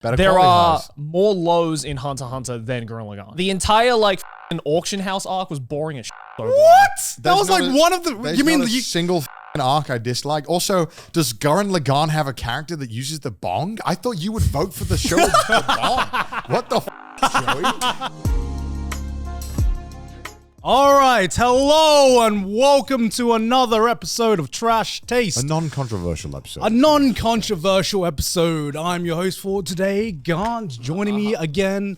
There are more lows in Hunter x Hunter than Gurren Lagann. The entire an auction house arc was boring as shit. What? That was one of the. You mean the single arc I dislike? Also, does Gurren Lagann have a character that uses the bong? I thought you would vote for the show with the bong. What the Joey? All right, hello and welcome to another episode of Trash Taste. A non-controversial episode. A non-controversial episode. I'm your host for today, Gant. Joining me again,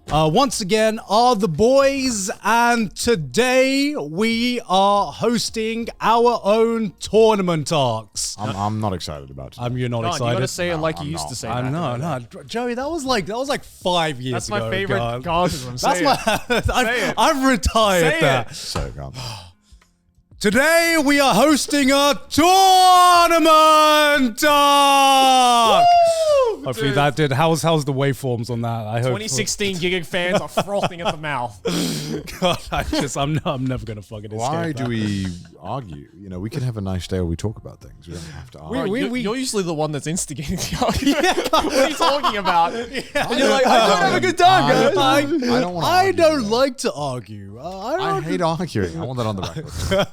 once again, are the boys, and today we are hosting our own tournament arcs. I'm not excited about it. You're not God, excited. You gotta say it like you used to say. No, Joey, that was like 5 years That's ago. my favorite Gantism. I've retired Say that. it. So Gant. Today we are hosting a tournament arc. Hopefully that did. How's the waveforms on that? I hope 2016 Gigig fans are frothing at the mouth. God, I'm never gonna fucking escape. Why do that. we argue? You know, we can have a nice day where we talk about things. We don't have to argue. You're usually the one that's instigating the argument. What are you talking about? Yeah. You're like, I don't have a good time, guys. I don't like to argue. I hate arguing. I want that on the record.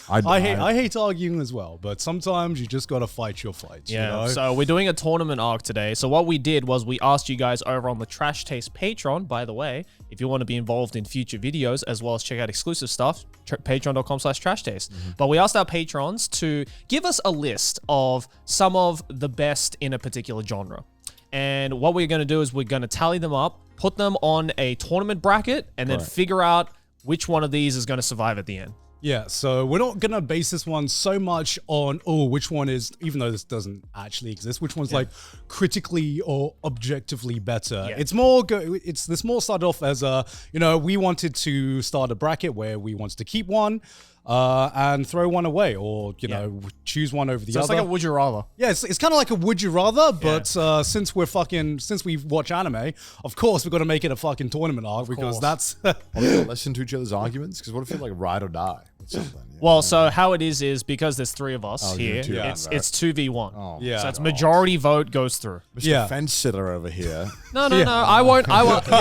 I hate arguing as well, but sometimes you just gotta fight your fights. Yeah, you know? so we're doing a tournament arc today. So what we did was we asked you guys over on the Trash Taste Patreon, by the way, if you want to be involved in future videos as well as check out exclusive stuff, patreon.com/trashtaste. But we asked our patrons to give us a list of some of the best in a particular genre. And what we're going to do is we're going to tally them up, put them on a tournament bracket, and then figure out which one of these is going to survive at the end. Yeah, so we're not going to base this one so much on, which one is, even though this doesn't actually exist, which one's like critically or objectively better. Yeah. It's more started off as we wanted to start a bracket where we wanted to keep one and throw one away, or, choose one over the other. So it's like a would you rather. Yeah, it's kind of like a would you rather, but since we watch anime, of course we're going to make it a fucking tournament arc because that's... we listen to each other's arguments because what if it's like ride or die? Well, so how it is because there's three of us here, it's 2v1. Oh, so it's majority vote goes through. Mr. Fence sitter over here. No, I won't. You know what?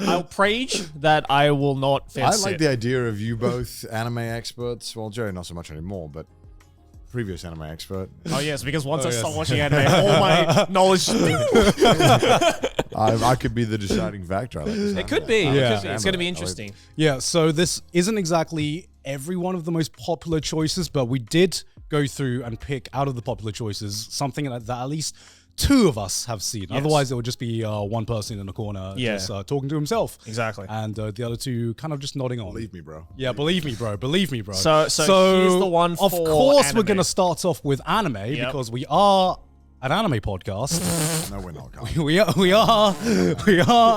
I'll preach that I will not fence I like the idea of you both anime experts. Well, Joey, not so much anymore, but previous anime expert. Oh, yes, because once I start watching anime, all my knowledge... I could be the deciding factor. It could be. It's going to be interesting. Yeah, so this isn't exactly every one of the most popular choices, but we did go through and pick out of the popular choices something that at least two of us have seen. Yes. Otherwise, it would just be one person in the corner just talking to himself. Exactly. And the other two kind of just nodding on. Believe me, bro. Yeah, believe me, bro. Believe me, bro. So here's the one for Of course, anime. we're going to start off with anime because we are an anime podcast. No, we're not. we are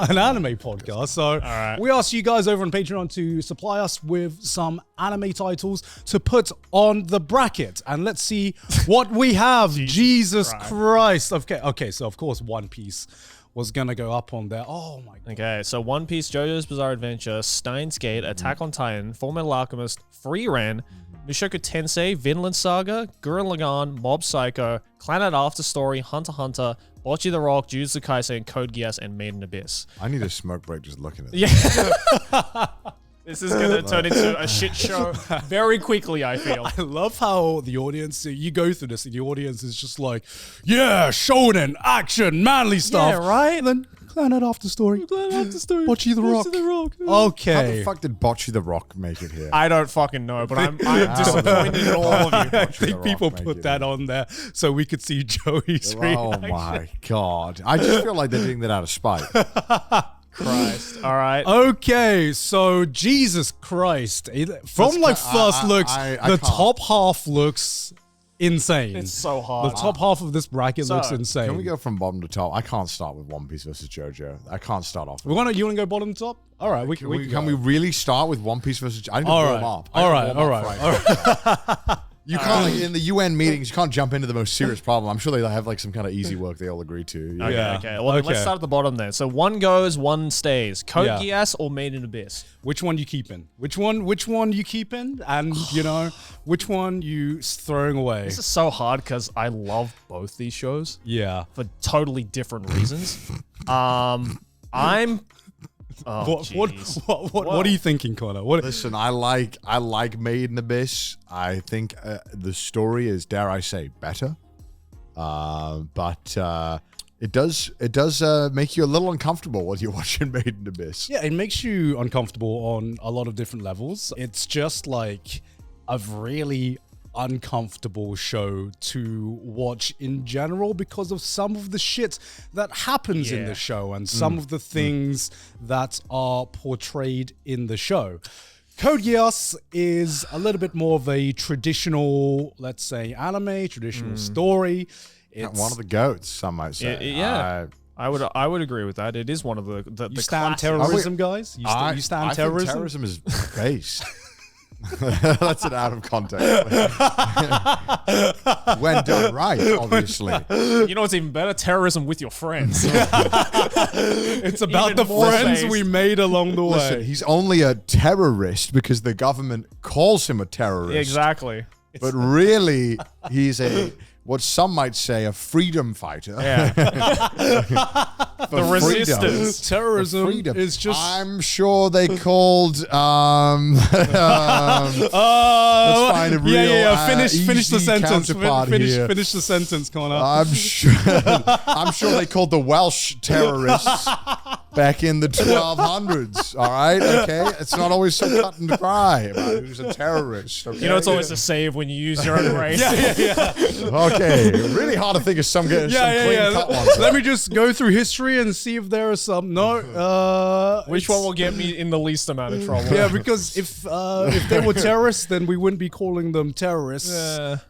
an anime podcast. So we asked you guys over on Patreon to supply us with some anime titles to put on the bracket, and let's see what we have. Jesus Christ. Okay. So of course, One Piece was gonna go up on there. Oh my God. Okay, so One Piece, JoJo's Bizarre Adventure, Steins Gate, Attack on Titan, Fullmetal Alchemist, Frieren, Mushoku Tensei, Vinland Saga, Gurren Lagann, Mob Psycho, Clannad After Story, Hunter x Hunter, Bocchi the Rock, Jujutsu Kaisen, Code Geass, and Made in Abyss. I need a smoke break just looking at this. Yeah. This is going to turn into a shit show very quickly, I feel. I love how the audience, you go through this and the audience is just like, yeah, shonen, action, manly stuff. Yeah, right? And then Clannad After Story. Bocchi the Rock. Okay. How the fuck did Bocchi the Rock make it here? I don't fucking know, but I'm disappointed in all of you. I think people put that on there so we could see Joey's reaction. Oh my God. I just feel like they're doing that out of spite. Christ. All right. Okay, so Jesus Christ. From first looks, the top half looks insane. It's so hard. The top half of this bracket looks insane. Can we go from bottom to top? I can't start with One Piece versus JoJo. I can't start off. You want to go bottom to top? All right, can we really start with One Piece versus JoJo? I need to warm up. All right. You can't in the UN meetings. You can't jump into the most serious problem. I'm sure they have like some kind of easy work they all agree to. Okay. Well, then let's start at the bottom then. So one goes, one stays. Code Geass or Made in Abyss? Which one you keeping? Which one you keeping? And which one you throwing away? This is so hard because I love both these shows. Yeah. For totally different reasons. I'm. Oh, what are you thinking, Connor? Listen, I like Made in Abyss. I think the story is, dare I say, better. But it does make you a little uncomfortable when you're watching Made in Abyss. Yeah, it makes you uncomfortable on a lot of different levels. It's just like a really uncomfortable show to watch in general because of some of the shit that happens in the show and some of the things that are portrayed in the show. Code Geass is a little bit more of a traditional, let's say, anime, traditional story. It's one of the goats, some might say. I would agree with that. It is one of the you stand classic. terrorism, guys? You stand terrorism? Think terrorism is base. That's an out of context. When done right, obviously. You know what's even better? Terrorism with your friends. It's about the friends we made along the way. Listen, he's only a terrorist because the government calls him a terrorist. Exactly. But really, he's what some might say, a freedom fighter. Yeah. The resistance. Terrorism is just... I'm sure they called... let's find a real Finish the sentence. Finish the sentence, Connor. I'm sure they called the Welsh terrorists back in the 1200s. All right, okay. It's not always so cut and dry about who's a terrorist. Okay? You know, it's always a save when you use your own race. Okay, really hard to think of some clean cut ones. Let me just go through history and see if there are some. No. Which one will get me in the least amount of trouble? Yeah, because if they were terrorists, then we wouldn't be calling them terrorists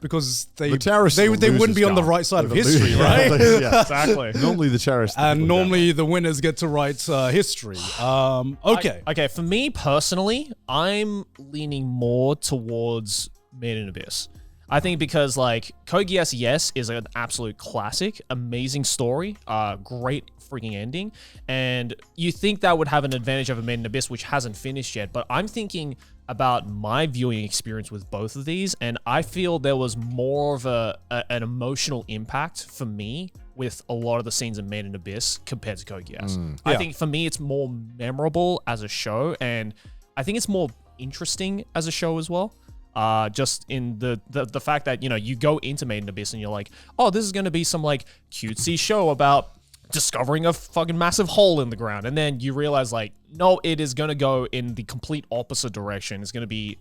because they wouldn't be on the right side of history, right? Yeah, exactly. Normally the terrorists, and normally the winners get to write history. Okay. For me personally, I'm leaning more towards Made in Abyss. I think because like Code Geass, yes, is an absolute classic, amazing story, great freaking ending, and you think that would have an advantage over Made in Abyss, which hasn't finished yet. But I'm thinking about my viewing experience with both of these, and I feel there was more of an emotional impact for me with a lot of the scenes in Made in Abyss compared to Code Geass. I think for me it's more memorable as a show, and I think it's more interesting as a show as well. Just in the fact that, you know, you go into Made in Abyss and you're like, oh, this is going to be some like cutesy show about discovering a fucking massive hole in the ground. And then you realize like, no, it is going to go in the complete opposite direction. It's going to be,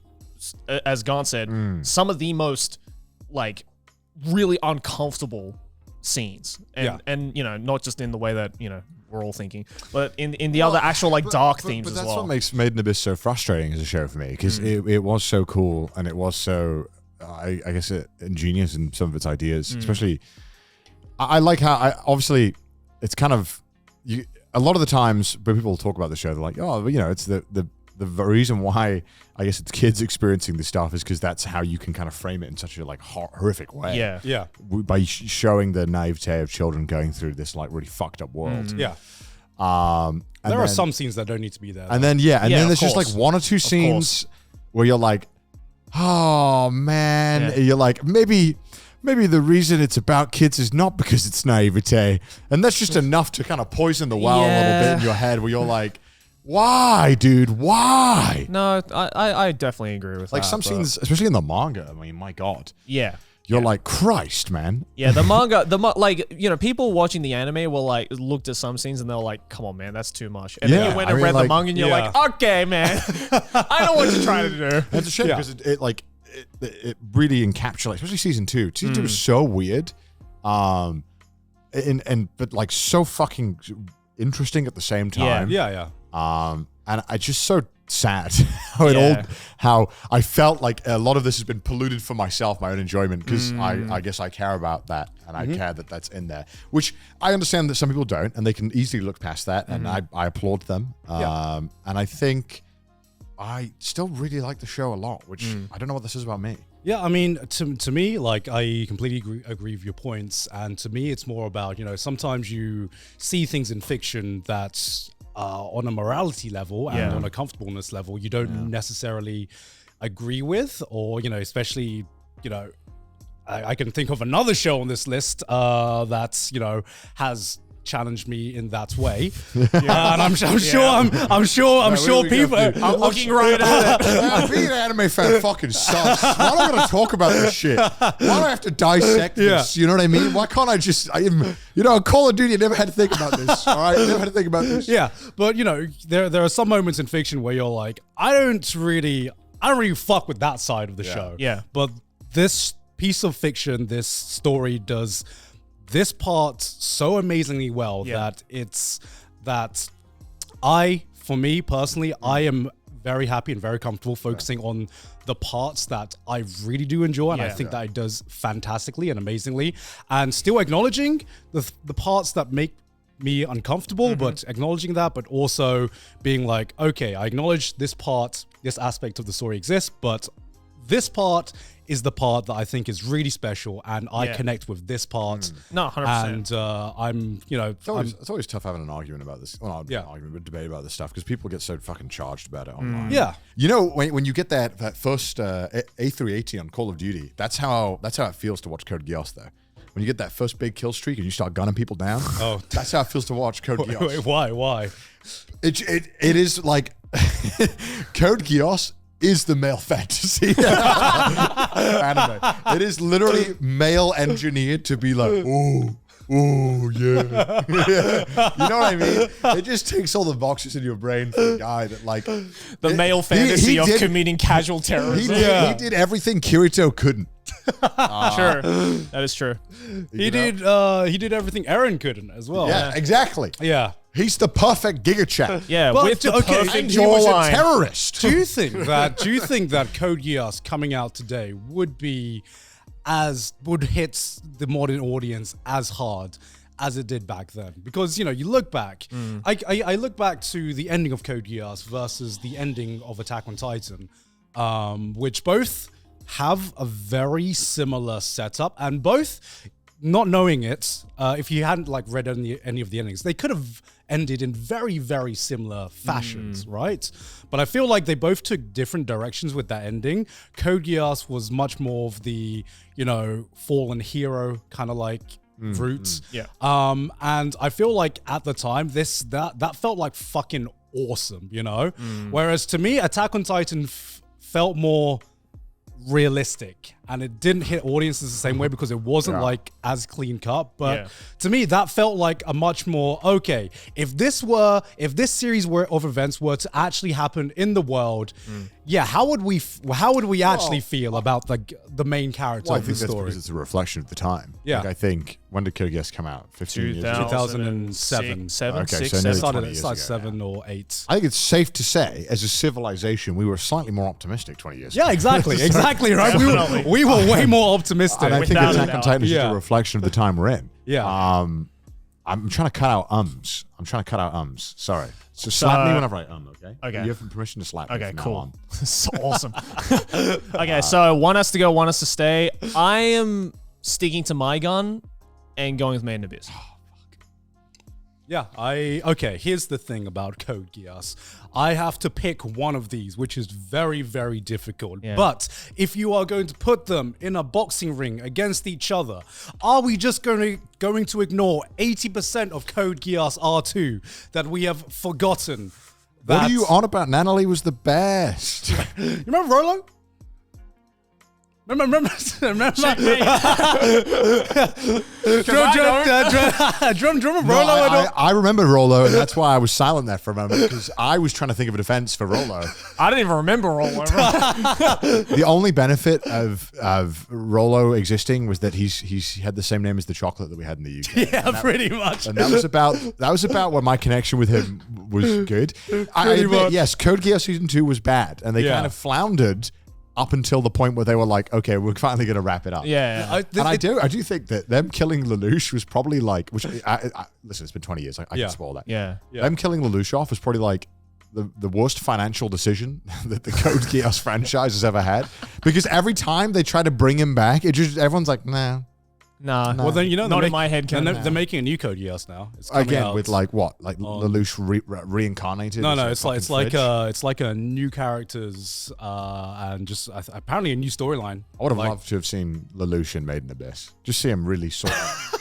as Gon said, some of the most like really uncomfortable scenes. And you know, not just in the way that, you know, we're all thinking, but in the other actual like dark themes as well. But that's what makes Made in Abyss so frustrating as a show for me, because it was so cool and it was so, I guess, ingenious in some of its ideas. Especially, I like how obviously it's kind of a lot of the times when people talk about the show, they're like, oh, you know, it's the reason why I guess it's kids experiencing this stuff is because that's how you can kind of frame it in such a like horrific way. Yeah. By showing the naivete of children going through this like really fucked up world. Yeah. There are some scenes that don't need to be there. And then then there's just like one or two scenes where you're like, oh man, you're like, maybe the reason it's about kids is not because it's naivete, and that's just enough to kind of poison the well a little bit in your head, where you're like, why, dude? Why? No, I definitely agree with like that. some scenes, especially in the manga. I mean, my God. Yeah. You're like, Christ, man. Yeah, the manga, like, you know, people watching the anime will like looked at some scenes and they're like, come on, man, that's too much. And then you went and read the manga and you're like, okay, man, I know what you're trying to do. It's a shame because it really encapsulates, especially season 2. Season 2 is so weird, but like so fucking interesting at the same time. Yeah. And it's just so sad how I felt like a lot of this has been polluted for myself, my own enjoyment, because I guess I care about that and I care that that's in there, which I understand that some people don't, and they can easily look past that, and I applaud them. And I think I still really like the show a lot, which I don't know what this is about me. Yeah, I mean, to me, like, I completely agree with your points. And to me, it's more about, sometimes you see things in fiction that on a morality level and on a comfortableness level, you don't necessarily agree with, or, especially, I can think of another show on this list that's, has challenged me in that way, and I'm sure people. I'm looking right at it. Being an anime fan fucking sucks. Why am I going to talk about this shit? Why do I have to dissect this? You know what I mean? Why can't I just? Call of Duty. I never had to think about this. All right, never had to think about this. Yeah, but there are some moments in fiction where you're like, I don't really fuck with that side of the show. Yeah, but this piece of fiction, this story does this part so amazingly well that for me personally, I am very happy and very comfortable focusing on the parts that I really do enjoy, and I think that it does fantastically and amazingly, and still acknowledging the parts that make me uncomfortable, but acknowledging that, but also being like, okay, I acknowledge this part, this aspect of the story exists, but this part is the part that I think is really special, and I connect with this part. No, 100%. And it's always tough having an argument about this. Well, not an argument, but debate about this stuff, because people get so fucking charged about it online. Yeah. When you get that first A380 on Call of Duty, that's how it feels to watch Code Geass, though. When you get that first big kill streak and you start gunning people down, that's how it feels to watch Code Geass. Wait, why? It is like Code Geass is the male fantasy anime. It is literally male engineered to be like, oh yeah. You know what I mean? It just ticks all the boxes in your brain for a guy that like the male fantasy of committing casual terrorism. He did everything Kirito couldn't. Sure, that is true. He did everything Eren couldn't as well. Yeah, exactly. Yeah. He's the perfect Giga Chat. Yeah, but with the perfect and he was a jawline. terrorist. Do you think that Code Geass coming out today would hit the modern audience as hard as it did back then? Because you look back, I look back to the ending of Code Geass versus the ending of Attack on Titan, which both have a very similar setup, and both, not knowing it, if you hadn't read any of the endings, they could have ended in very, very similar fashions, right? But I feel like they both took different directions with that ending. Code Geass was much more of the, fallen hero kind of route. Yeah. And I feel like at the time, that felt like fucking awesome, Whereas to me, Attack on Titan felt more realistic, and it didn't hit audiences the same way because it wasn't as clean cut. But to me, that felt like a much more if this series of events were to actually happen in the world, how would we actually feel about the main character of the story? That's because it's a reflection of the time. Yeah. I think, when did Code Geass come out? 15 years ago? 2007. Okay, so It nearly started 20 years at ago, 7 or 8. I think it's safe to say, as a civilization, we were slightly more optimistic 20 years ago. Yeah, exactly, right? We were way more optimistic. And I think Without Attack a on doubt. Titan is just a reflection of the time we're in. Yeah. I'm trying to cut out ums. Sorry. So slap me whenever I okay? Okay. You have permission to slap me Okay, from now cool. on. So awesome. Okay, so one has to go, one has to stay. I am sticking to my gun and going with Made in Abyss. Yeah, here's the thing about Code Geass. I have to pick one of these, which is very, very difficult. Yeah. But if you are going to put them in a boxing ring against each other, are we just going to ignore 80% of Code Geass R2 that we have forgotten? What are you on about? Nanalie was the best. You remember Rolo? Remember? Do you remember Rolo? I remember Rolo, and that's why I was silent there for a moment, because I was trying to think of a defense for Rolo. I didn't even remember Rolo. The only benefit of Rolo existing was that he had the same name as the chocolate that we had in the UK. Yeah, pretty much. And that was about where my connection with him was good. I admit, yes, Code Geass Season 2 was bad, and they kind of floundered up until the point where they were like, okay, we're finally going to wrap it up. Yeah. I do think that them killing Lelouch was probably listen, it's been 20 years. I can spoil that. Yeah. Them killing Lelouch off was probably like the worst financial decision that the Code Geass franchise has ever had, because every time they try to bring him back, everyone's like, nah. Nah. Well, then not in my head. They're making a new Code Geass now. It's again with like what, like Lelouch reincarnated. No, it's like a new characters and just apparently a new storyline. I would have loved to have seen Lelouch in Made in Abyss. Just see him really sort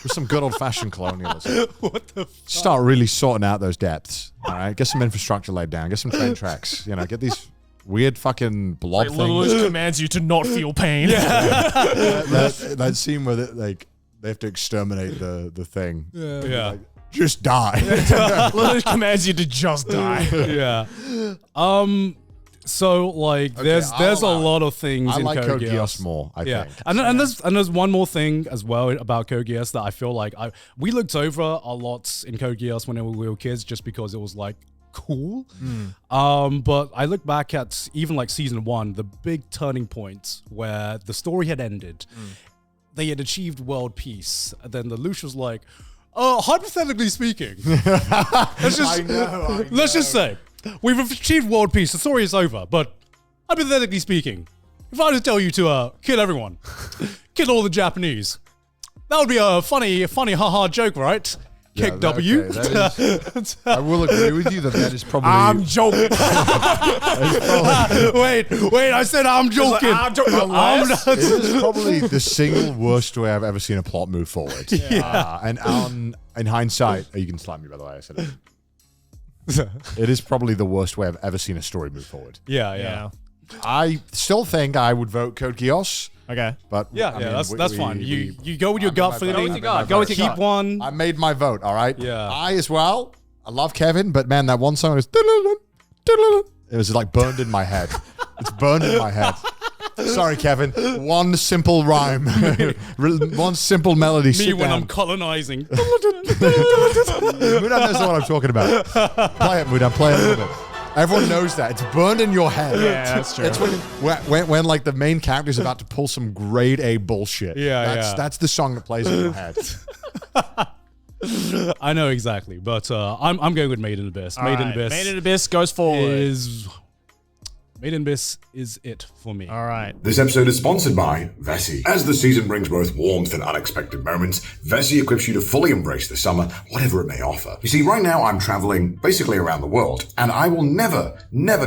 with some good old fashioned colonialism. What the? Start really sorting out those depths. All right, get some infrastructure laid down. Get some train tracks. Get these weird fucking blob things. Lelouch commands you to not feel pain. That scene where they have to exterminate the thing. Yeah. Like, just die. Lelouch commands you to just die. Yeah. So like, there's a lot of things I in like Code Geass Geass more. I think. And there's one more thing as well about Code Geass that I feel like we looked over a lot in Code Geass when we were kids, just because it was like cool. But I look back at even like season 1, the big turning point where the story had ended. They had achieved world peace. And then the Lelouch was like, hypothetically speaking, let's just say we've achieved world peace. The story is over. But hypothetically speaking, if I just tell you to kill everyone, kill all the Japanese, that would be a funny haha joke, right? Kick W. Okay, I will agree with you that is probably. I'm joking. Wait! I said I'm joking. I'm joking. It is probably the single worst way I've ever seen a plot move forward. And in hindsight, you can slap me by the way I said it. It is probably the worst way I've ever seen a story move forward. Yeah. I still think I would vote Code Geass. Okay. But that's fine. You go with your gut feeling. Go with your gut. Keep one. I made my vote. All right. Yeah. I as well. I love Kevin, but man, that one song is. It was like burned in my head. It's burned in my head. Sorry, Kevin. One simple rhyme, one simple melody. Me when I'm colonizing. Mudan knows what I'm talking about. Play it, Mudan. Play it a little bit. Everyone knows that. It's burned in your head. Yeah, that's true. It's when like the main character's about to pull some grade A bullshit. That's the song that plays in your head. I know exactly, but I'm going with Made in Abyss. Made in Abyss goes forward. Made in Abyss is it for me. All right. This episode is sponsored by Vessi. As the season brings both warmth and unexpected moments, Vessi equips you to fully embrace the summer, whatever it may offer. You see, right now I'm traveling basically around the world, and I will never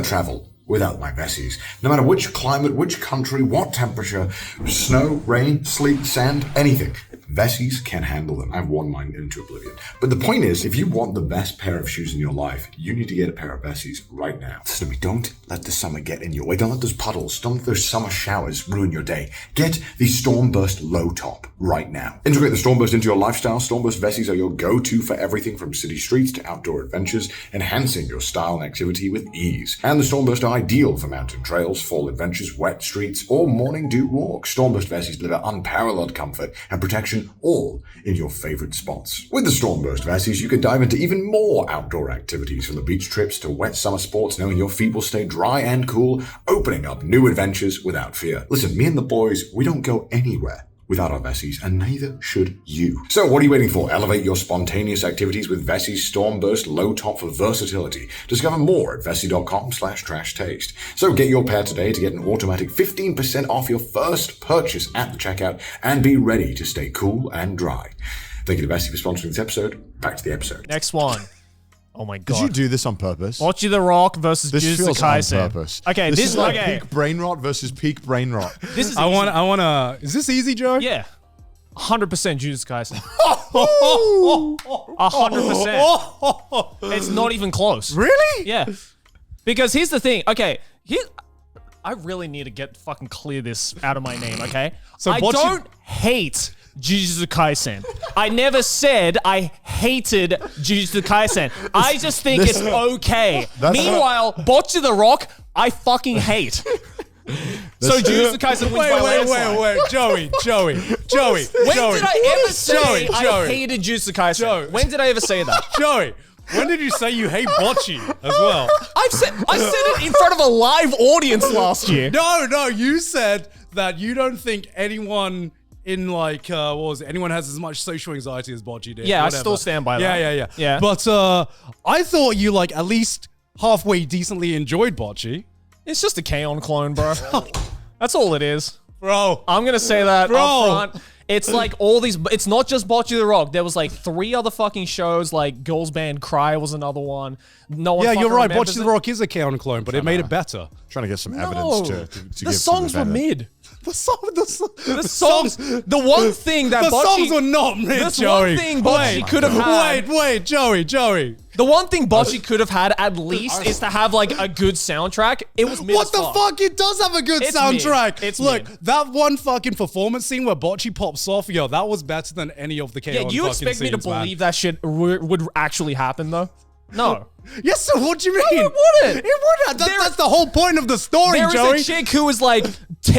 travel without my Vessis. No matter which climate, which country, what temperature, snow, rain, sleet, sand, anything. Vessis can handle them. I've worn mine into oblivion. But the point is, if you want the best pair of shoes in your life, you need to get a pair of Vessis right now. Listen to me, don't let the summer get in your way. Don't let those puddles, don't let those summer showers ruin your day. Get the Stormburst Low Top right now. Integrate the Stormburst into your lifestyle. Stormburst Vessis are your go-to for everything from city streets to outdoor adventures, enhancing your style and activity with ease. And the Stormburst are ideal for mountain trails, fall adventures, wet streets, or morning dew walks. Stormburst Vessis deliver unparalleled comfort and protection all in your favorite spots. With the Stormburst Vessis, you can dive into even more outdoor activities, from the beach trips to wet summer sports, knowing your feet will stay dry and cool, opening up new adventures without fear. Listen, me and the boys, we don't go anywhere without our Vessis, and neither should you. So what are you waiting for? Elevate your spontaneous activities with Vessi's Stormburst Low Top for versatility. Discover more at vessi.com/trashtaste. So get your pair today to get an automatic 15% off your first purchase at the checkout, and be ready to stay cool and dry. Thank you to Vessi for sponsoring this episode. Back to the episode. Next one. Oh my god. Did you do this on purpose? Bocchi the Rock versus This Jujutsu feels on Kaisen. purpose. Okay, this is like okay. peak brain rot versus peak brain rot. This is I wanna. Is this easy, Joe? Yeah. 100% Jujutsu Kaisen. 100%. It's not even close. Really? Yeah. Because here's the thing. Okay. I really need to fucking clear this out of my name, okay? So I don't hate Jujutsu Kaisen. I never said I hated Jujutsu Kaisen. I just think it's okay. Meanwhile, Bocchi the Rock, I fucking hate. So Jujutsu Kaisen wins by landslide. Wait, Joey. When did I ever say I hated Jujutsu Kaisen? When did I ever say that? Joey, when did you say you hate Bocchi as well? I said it in front of a live audience last year. No, you said that you don't think anyone in anyone has as much social anxiety as Bocchi did. Yeah, whatever. I still stand by that. Yeah. But I thought you at least halfway decently enjoyed Bocchi. It's just a K-On! Clone, bro. That's all it is. Bro. I'm going to say that Bro. up front. It's like all these, it's not just Bocchi the Rock. There was like 3 other fucking shows, like Girls Band Cry was another one. No one Yeah, fucking you're right. remembers Bocchi the it. Rock is a K-On! Clone, but it made it better. Trying to get some No, evidence to the give songs were some mid. The songs, the one thing that the Bocchi, songs were not mid, this Joey. one thing Bocchi could have had. Wait, Joey. The one thing Bocchi could have had at least is to have like a good soundtrack. It was mid. What the fuck? It does have a good It's soundtrack. mid. It's Look, mid. that one fucking performance scene where Bocchi pops off, yo, that was better than any of the K-On! Yeah, you fucking expect me to scenes, man. believe that shit would actually happen though? No. Yes, so what do you mean? it wouldn't. It wouldn't. That's the whole point of the story, There Joey. is a chick who was like,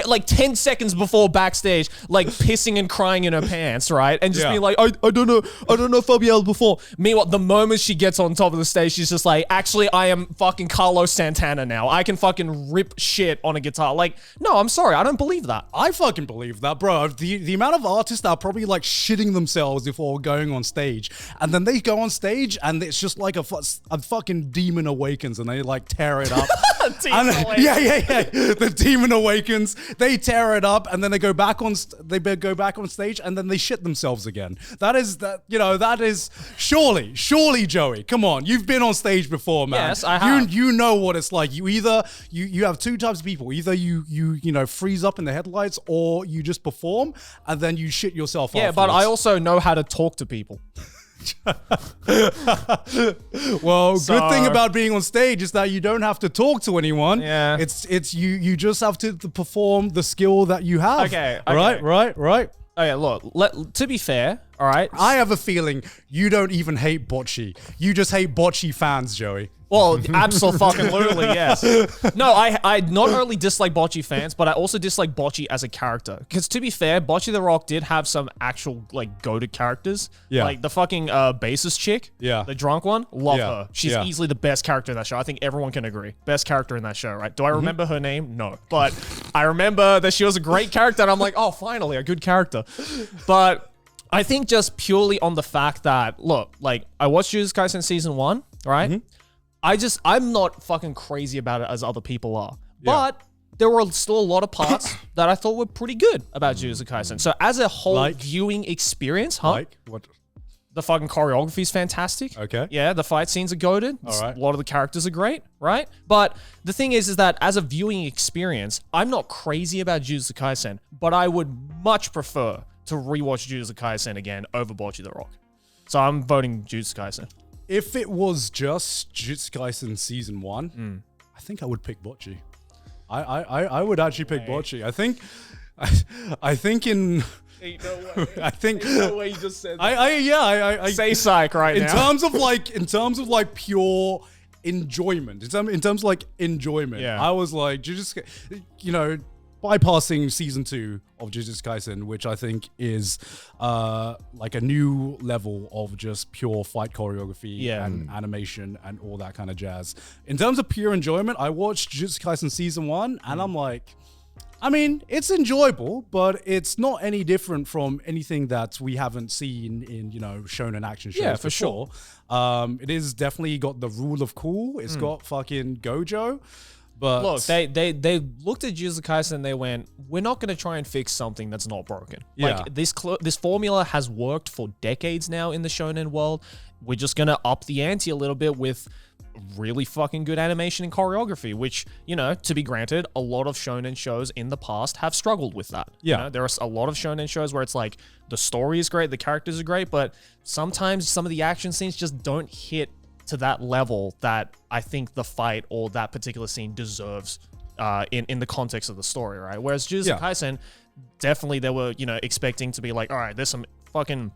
like 10 seconds before backstage, like pissing and crying in her pants, right? And just Yeah. being like, I don't know if I'll be able to perform. Meanwhile, the moment she gets on top of the stage, she's just like, actually, I am fucking Carlos Santana now. I can fucking rip shit on a guitar. Like, no, I'm sorry. I don't believe that. I fucking believe that, bro. The amount of artists that are probably like shitting themselves before going on stage, and then they go on stage and it's just like a fucking demon awakens and they like tear it up. Demon awakens. Yeah. The demon awakens. They tear it up and then they go back on. They go back on stage and then they shit themselves again. That is surely, Joey. Come on, you've been on stage before, man. Yes, I have. You know what it's like. You either you have 2 types of people. Either you freeze up in the headlights, or you just perform and then you shit yourself. Yeah, but I afterwards. also know how to talk to people. Well, So- good thing about being on stage is that you don't have to talk to anyone. Yeah. It's you just have to perform the skill that you have. Okay. Right. Okay, look, to be fair, all right. I have a feeling you don't even hate Bocchi. You just hate Bocchi fans, Joey. Well, absolutely, yes. No, I not only dislike Bocchi fans, but I also dislike Bocchi as a character. Because to be fair, Bocchi the Rock did have some actual, like, go-to characters. Yeah. Like, the fucking bassist chick. Yeah. The drunk one. Love Yeah. her. She's Yeah. easily the best character in that show. I think everyone can agree. Best character in that show, right? Do I remember her name? No. But I remember that she was a great character, and I'm like, oh, finally, a good character. But I think just purely on the fact that, look, like, I watched Jujutsu Kaisen Season 1, right? I'm not fucking crazy about it as other people are. But there were still a lot of parts that I thought were pretty good about Jujutsu Kaisen. So as a whole Like? viewing experience, Like what? the fucking choreography is fantastic. Okay. Yeah, the fight scenes are goated. All right. A lot of the characters are great, right? But the thing is that as a viewing experience, I'm not crazy about Jujutsu Kaisen, but I would much prefer to rewatch Jujutsu Kaisen again over Bocchi the Rock. So I'm voting Jujutsu Kaisen. If it was just Jujutsu Kaisen Season 1, I think I would pick Bocchi. I would actually pick Bocchi. I think in... Ain't no way. I think... Ain't no way you just said that. I Say psych right in now. terms of like pure enjoyment, in terms of like enjoyment, Yeah. I was like, bypassing Season 2 of Jujutsu Kaisen, which I think is like a new level of just pure fight choreography and animation and all that kind of jazz. In terms of pure enjoyment, I watched Jujutsu Kaisen Season 1 and I'm like, I mean, it's enjoyable, but it's not any different from anything that we haven't seen in, shonen action shows. Yeah, for before. It is definitely got the rule of cool. It's got fucking Gojo. But Look, they looked at Jujutsu Kaisen and they went, we're not going to try and fix something that's not broken. Yeah. Like, this formula has worked for decades now in the shonen world. We're just going to up the ante a little bit with really fucking good animation and choreography, which, to be granted, a lot of shonen shows in the past have struggled with that. Yeah. There are a lot of shonen shows where it's like, the story is great, the characters are great, but sometimes some of the action scenes just don't hit to that level that I think the fight or that particular scene deserves in the context of the story, right? Whereas Jujutsu Kaisen, definitely they were, expecting to be like, all right, there's some fucking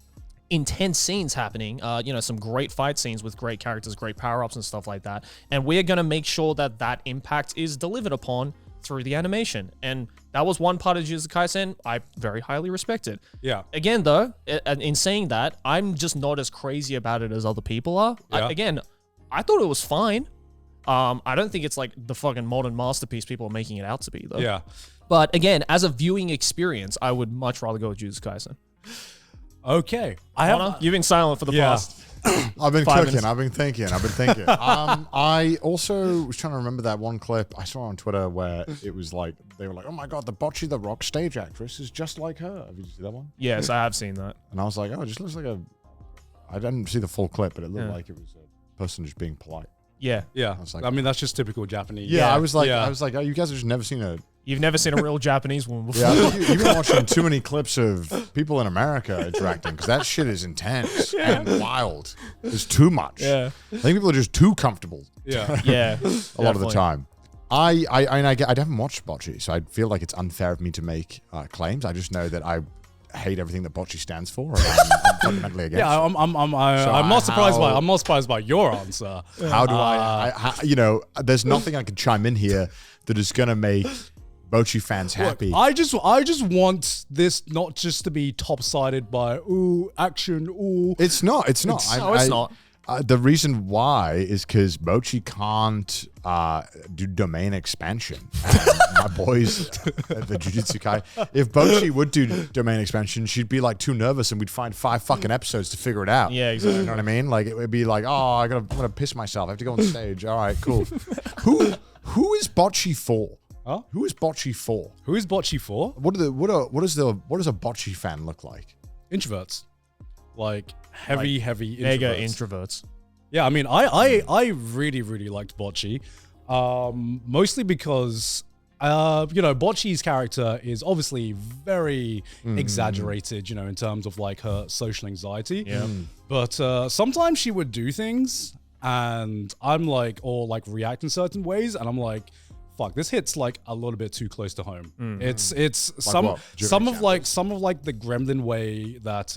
intense scenes happening, some great fight scenes with great characters, great power-ups and stuff like that. And we're going to make sure that that impact is delivered upon through the animation. And that was one part of Jujutsu Kaisen I very highly respected. yeah. Again, though, in saying that, I'm just not as crazy about it as other people are. Yeah. I thought it was fine. I don't think it's like the fucking modern masterpiece people are making it out to be, though. Yeah. But again, as a viewing experience, I would much rather go with Jujutsu Kaisen. Okay. Connor, you've been silent for the past I've been 5 cooking. minutes. I've been thinking. I also was trying to remember that one clip I saw on Twitter where it was like, they were like, oh my God, the Bocchi the Rock stage actress is just like her. Have you seen that one? Yes, I have seen that. And I was like, oh, it just looks like I didn't see the full clip, but it looked like it was a person just being polite. Yeah. Yeah. was like- I mean, that's just typical Japanese. Yeah, I was like, oh, you guys have just never seen a. You've never seen a real Japanese woman before. Yeah, you've been watching too many clips of people in America interacting because that shit is intense and wild. It's too much. Yeah. I think people are just too comfortable. Yeah. Yeah. A lot of the time. I haven't watched Bocchi, so I feel like it's unfair of me to make claims. I just know that I hate everything that Bocchi stands for. And I'm fundamentally against. Yeah, I'm not surprised by your answer. How do there's nothing I can chime in here that is gonna make Bocchi fans happy. I just want this not just to be top-sided by action. It's not. No, it's not. The reason why is because Bocchi can't do domain expansion. And my boys, the Jujutsu Kai, if Bocchi would do domain expansion, she'd be like too nervous and we'd find 5 fucking episodes to figure it out. Yeah, exactly. You know what I mean? Like it would be like, oh, I'm gonna piss myself. I have to go on stage. All right, cool. Who is Bocchi for? Huh? Who is Bocchi for? Who is Bocchi for? What does a Bocchi fan look like? Introverts. Like heavy introverts. Mega introverts. Yeah, I mean, I really, really liked Bocchi. Mostly because, Bocchi's character is obviously very exaggerated, in terms of like her social anxiety. Yeah. But sometimes she would do things and I'm like, or like react in certain ways. And I'm like, fuck, this hits like a little bit too close to home. It's some of the Gremlin way that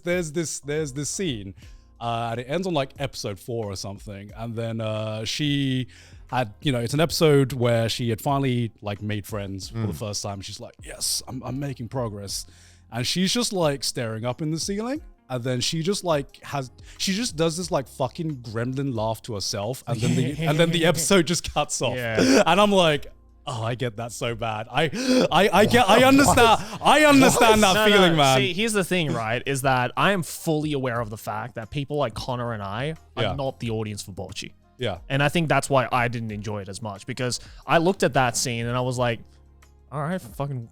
there's this scene and it ends on like episode 4 or something, and then she had it's an episode where she had finally like made friends for the first time. She's like, yes, I'm making progress, and she's just like staring up in the ceiling. And then she just does this like fucking gremlin laugh to herself, and then the episode just cuts off. Yeah. And I'm like, oh, I get that so bad. I understand that feeling, man. See, here's the thing, right? Is that I am fully aware of the fact that people like Connor and I are not the audience for Bocchi. Yeah. And I think that's why I didn't enjoy it as much, because I looked at that scene and I was like, all right, fucking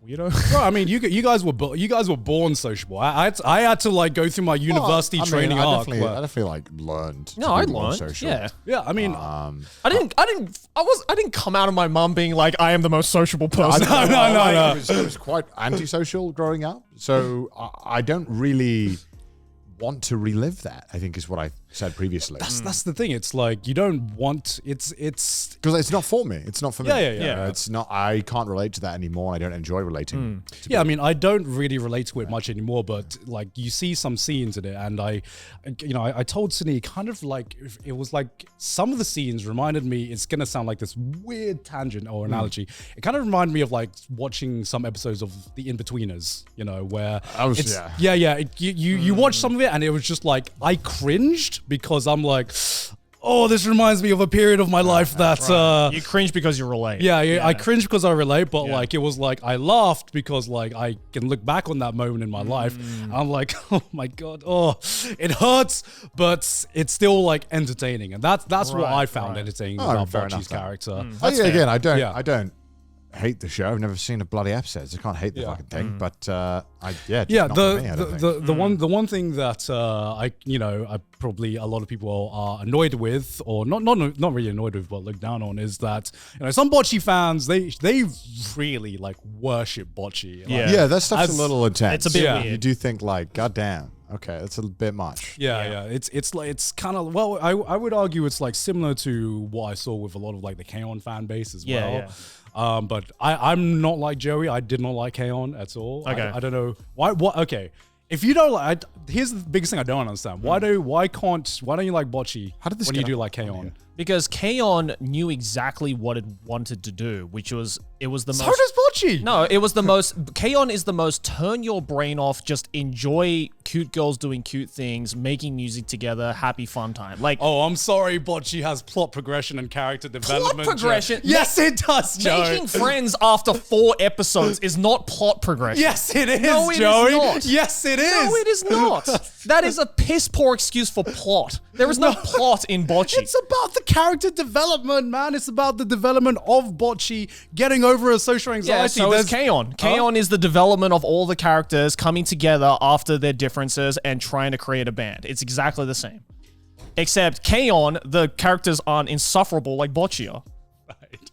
weirdo. Bro, I mean, you guys were born sociable. I had to like go through my university training arc. I definitely like learned. No, I learned. Social. Yeah. I mean, I didn't come out of my mum being like, I am the most sociable person. No. I was quite antisocial growing up, so I don't really want to relive that, I think is what I said previously. That's the thing. It's like you don't want it's because it's not for me. It's not for me. Yeah. It's not. I can't relate to that anymore. I don't enjoy relating. I mean, I don't really relate to it much anymore. But like, you see some scenes in it, and I told Sydney kind of like it was like some of the scenes reminded me. It's gonna sound like this weird tangent or analogy. It kind of reminded me of like watching some episodes of The In-Betweeners. Where you watch some of it, and it was just like I cringed. Because I'm like, oh, this reminds me of a period of my life that you cringe because you relate. Yeah, I cringe because I relate, but like it was like I laughed because like I can look back on that moment in my life. And I'm like, oh my god, it hurts, but it's still like entertaining, and that's what I found entertaining about Bocchi's character. Again, I don't hate the show. I've never seen a bloody episode. I can't hate the fucking thing. But the one thing that I probably a lot of people are annoyed with, or not really annoyed with, but look down on, is that some Bocchi fans they really like worship Bocchi. That stuff's a little intense. It's a bit weird. You do think like, goddamn. Okay, that's a bit much. Yeah. It's kind of, well, I would argue it's like similar to what I saw with a lot of like the K-On! Fan base as well. Yeah. But I'm not like Joey. I did not like K-On! At all. Okay. I don't know why. What? Okay. If you don't like, here's the biggest thing I don't understand. Why don't you like Bocchi? How did this when get you do up? like K-On? Because K-On! Knew exactly what it wanted to do, which was the most. So does Bocchi. No, it was the most. K-On! Is the most turn your brain off, just enjoy cute girls doing cute things, making music together, happy fun time. Like, Oh, I'm sorry, Bocchi has plot progression and character development. progression? Yes, it does, Joey. making friends after 4 episodes is not plot progression. Yes, it is, No, it is Joey. not. Yes, it is. No, it is not. That is a piss poor excuse for plot. There is no plot in Bocchi. It's about the character development, man. It's about the development of Bocchi getting over a social anxiety. Yeah, so is K-On! K-On! Is the development of all the characters coming together after their differences and trying to create a band. It's exactly the same. Except K-On!, the characters aren't insufferable like Bocchi are.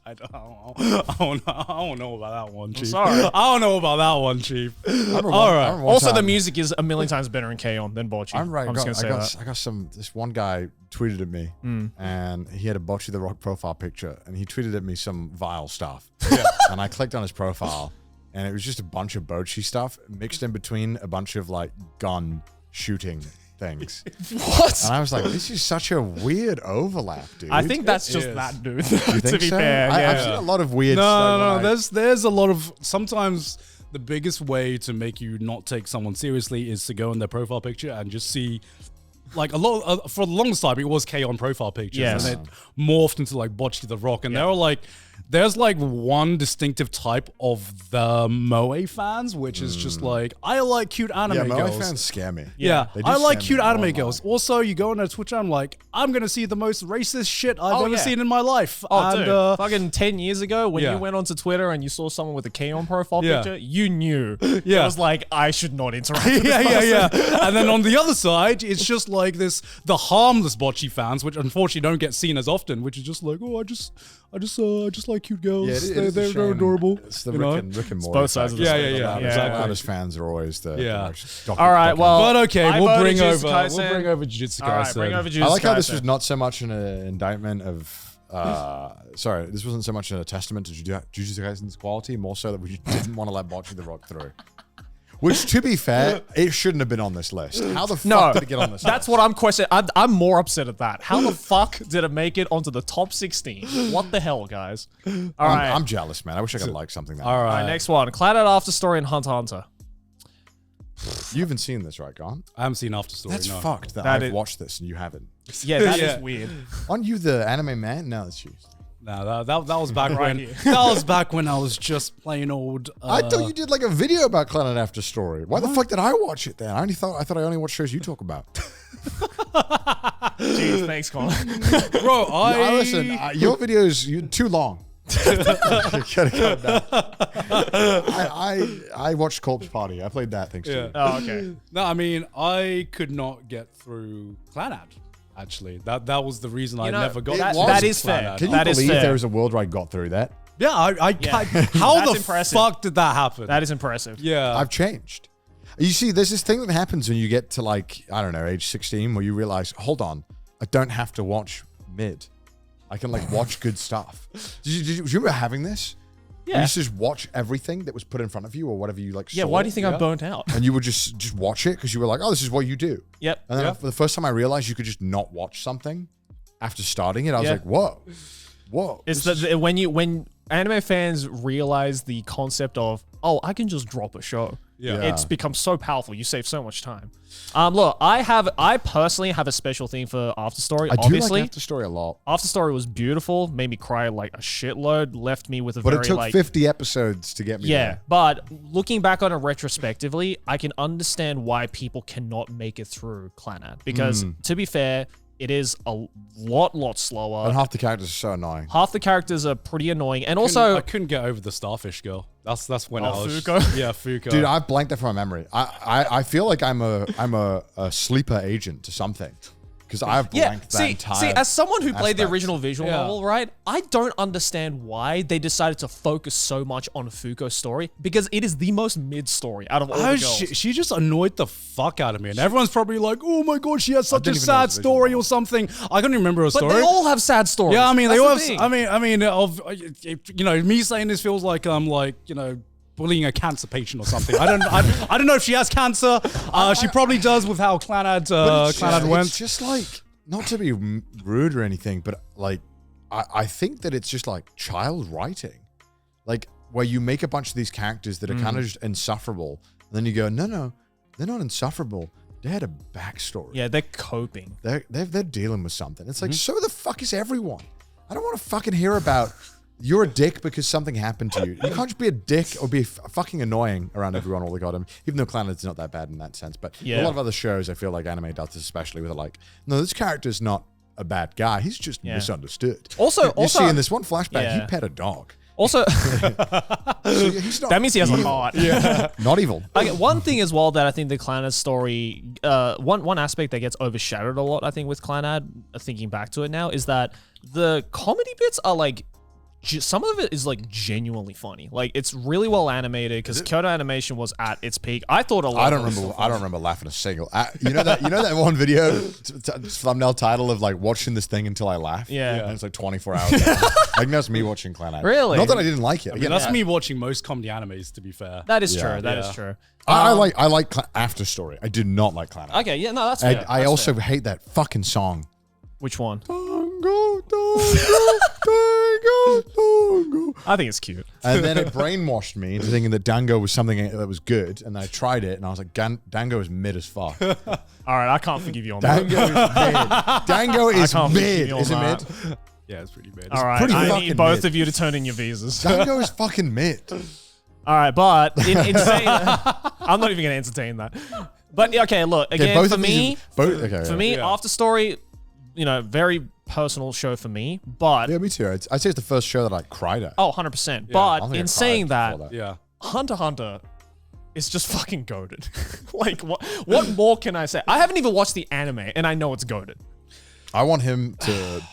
I don't know about that one, Chief. sorry. I don't know about that one, Chief. All right. Also, the music is a million times better in K-On! Than Bocchi. I'm right. I'm just gonna say that. I got some. This one guy tweeted at me, and he had a Bocchi the Rock profile picture, and he tweeted at me some vile stuff. Yeah. And I clicked on his profile, and it was just a bunch of Bocchi stuff mixed in between a bunch of like gun shooting things. What? And I was like, this is such a weird overlap, dude. I think that's just is. that dude. You to think be so? fair, I've seen a lot of weird stuff. No. There's a lot of sometimes the biggest way to make you not take someone seriously is to go in their profile picture and just see. Like a lot for the longest time, it was K-On! Profile pictures, Yes. and it morphed into like Bocchi the Rock, and they were like, there's like one distinctive type of the Moe fans, which is just like, I like cute anime Moe girls. fans scare me. Yeah, They do I like scare cute me anime online. girls. Also, you go on their Twitter, I'm like, I'm gonna see the most racist shit I've Oh, ever yeah. seen in my life. Oh, and, dude. Fucking 10 years ago, when yeah. you went onto Twitter and you saw someone with a K-On! Profile Yeah. picture, you knew. Yeah. It was like, I should not interact with this yeah. person. And then on the other side, it's just like the harmless Bocchi fans, which unfortunately don't get seen as often, which is just like, oh, I just like cute girls. Yeah, it is a they're shame. adorable. It's the you know? Rick and Morty. both sides of the effect. story. Yeah, Yeah, exactly. The loudest fans are always the Yeah. most All right, well, But okay, I we'll voted bring Jujutsu over Kaisen. Jujutsu All right, Kaisen. bring over Jujutsu I like how this Kaisen. was not so much an indictment of. Sorry, this wasn't so much a testament to Jujutsu Kaisen's quality, more so that we didn't want to let Bocchi the Rock through. Which, to be fair, it shouldn't have been on this list. How the fuck did it get on this list? That's what I'm questioning. I'm more upset at that. How the fuck did it make it onto the top 16? What the hell, guys? All right. I'm jealous, man. I wish I could like something that. All All right. right, next one. Clannad After Story and Hunter x Hunter. You haven't seen this, right, Gone? I haven't seen After Story. That's no. fucked that That I've is- watched this and you haven't. Yeah, that is Yeah. weird. Aren't you the anime man? No, it's you. No, that was back Right when here. that was back when I was just plain old. I thought you did like a video about Clannad After Story. Why the fuck did I watch it then? I thought I only watched shows you talk about. Jeez, thanks, Colin. bro. Listen, your videos you're too long. Gotta calm down. I watched Corpse Party. I played that thanks to you. Oh, okay. No, I mean I could not get through Clannad. Actually, that was the reason I know, never got. that- to that is Clannad. fair. Can you That is believe fair. there was a world where I got through that? Yeah, I how That's the impressive. fuck did that happen? That is impressive. yeah, I've changed. You see, there's this thing that happens when you get to like, I don't know, age 16 where you realize, hold on, I don't have to watch mid. I can like watch good stuff. Do you remember having this? You Yeah. used to just watch everything that was put in front of you or whatever you like Yeah, saw. why do you think I'm burnt out? And you would just watch it because you were like, oh, this is what you do. Yep. And then Yeah. for the first time I realized you could just not watch something after starting it, I was Yeah. like, whoa. It's this is- when anime fans realize the concept of, oh, I can just drop a show. Yeah. It's become so powerful. You save so much time. Look, I personally have a special thing for After Story. I do Obviously, like After Story a lot. After Story was beautiful, made me cry like a shitload, left me with a But very it took like 50 episodes to get me yeah. there. But looking back on it retrospectively, I can understand why people cannot make it through Clannad because to be fair, it is a lot slower. And half the characters are so annoying. Half the characters are pretty annoying, and I also couldn't get over the starfish girl. That's when Oh, I was Fuko? Yeah, Fuko. Dude, I blanked that from my memory. I feel like I'm a sleeper agent to something because I've blanked that entire. See, as someone who played the aspect. original visual Yeah. novel, right? I don't understand why they decided to focus so much on Fuko's story because it is the most mid story out of all the girls. she just annoyed the fuck out of me, and everyone's probably like, "Oh my god, she has such a didn't even know it sad was a visual story novel. or something." I can't remember her but story. they all have sad stories. yeah, I mean, they That's all the have. thing. I mean, you know, me saying this feels like bullying a cancer patient or something. I don't know if she has cancer. She probably does with how Clannad went. It's just like, not to be rude or anything, but like, I think that it's just like child writing. Like, where you make a bunch of these characters that are kind of just insufferable. And then you go, no, they're not insufferable. They had a backstory. Yeah, they're coping. They're dealing with something. It's like, so the fuck is everyone. I don't want to fucking hear about you're a dick because something happened to you. You can't just be a dick or be fucking annoying around everyone all the goddamn. Even though Clannad's not that bad in that sense, but a lot of other shows, I feel like anime does this, especially with like, no, this character's not a bad guy. He's just misunderstood. Also, you see in this one flashback, he pet a dog. Also, he's not that means he has a evil. heart. Yeah, not evil. Okay, one thing as well that I think the Clannad story, one aspect that gets overshadowed a lot, I think, with Clannad, thinking back to it now, is that the comedy bits are like, some of it is like genuinely funny. Like it's really well animated because Kyoto Animation was at its peak. I thought a lot. I don't remember laughing a single. You know that one video thumbnail title of like watching this thing until I laugh. Yeah. And it's like 24 hours. I think that's me watching Clannad. Really? Not that I didn't like it. That's me watching most comedy animes. To be fair, that is true. That is true. I like After Story. I did not like Clannad. Okay, yeah, no, that's fair. I also hate that fucking song. Which one? Tango, tango, tango, tango. I think it's cute. And then it brainwashed me into thinking that Dango was something that was good. And I tried it and I was like, Dango is mid as fuck. All right, I can't forgive you on that. Dango is mid. Is it mid? Yeah, it's pretty mid. All right, I need both of you to turn in your visas. Dango is fucking mid. All right, but in saying I'm not even going to entertain that. But okay, look, again, for me, After Story, very personal show for me, but... Yeah, me too. I'd say it's the first show that I cried at. Oh, 100%. Yeah, but in saying that, Hunter x Hunter is just fucking goated. Like, what more can I say? I haven't even watched the anime, and I know it's goated. I want him to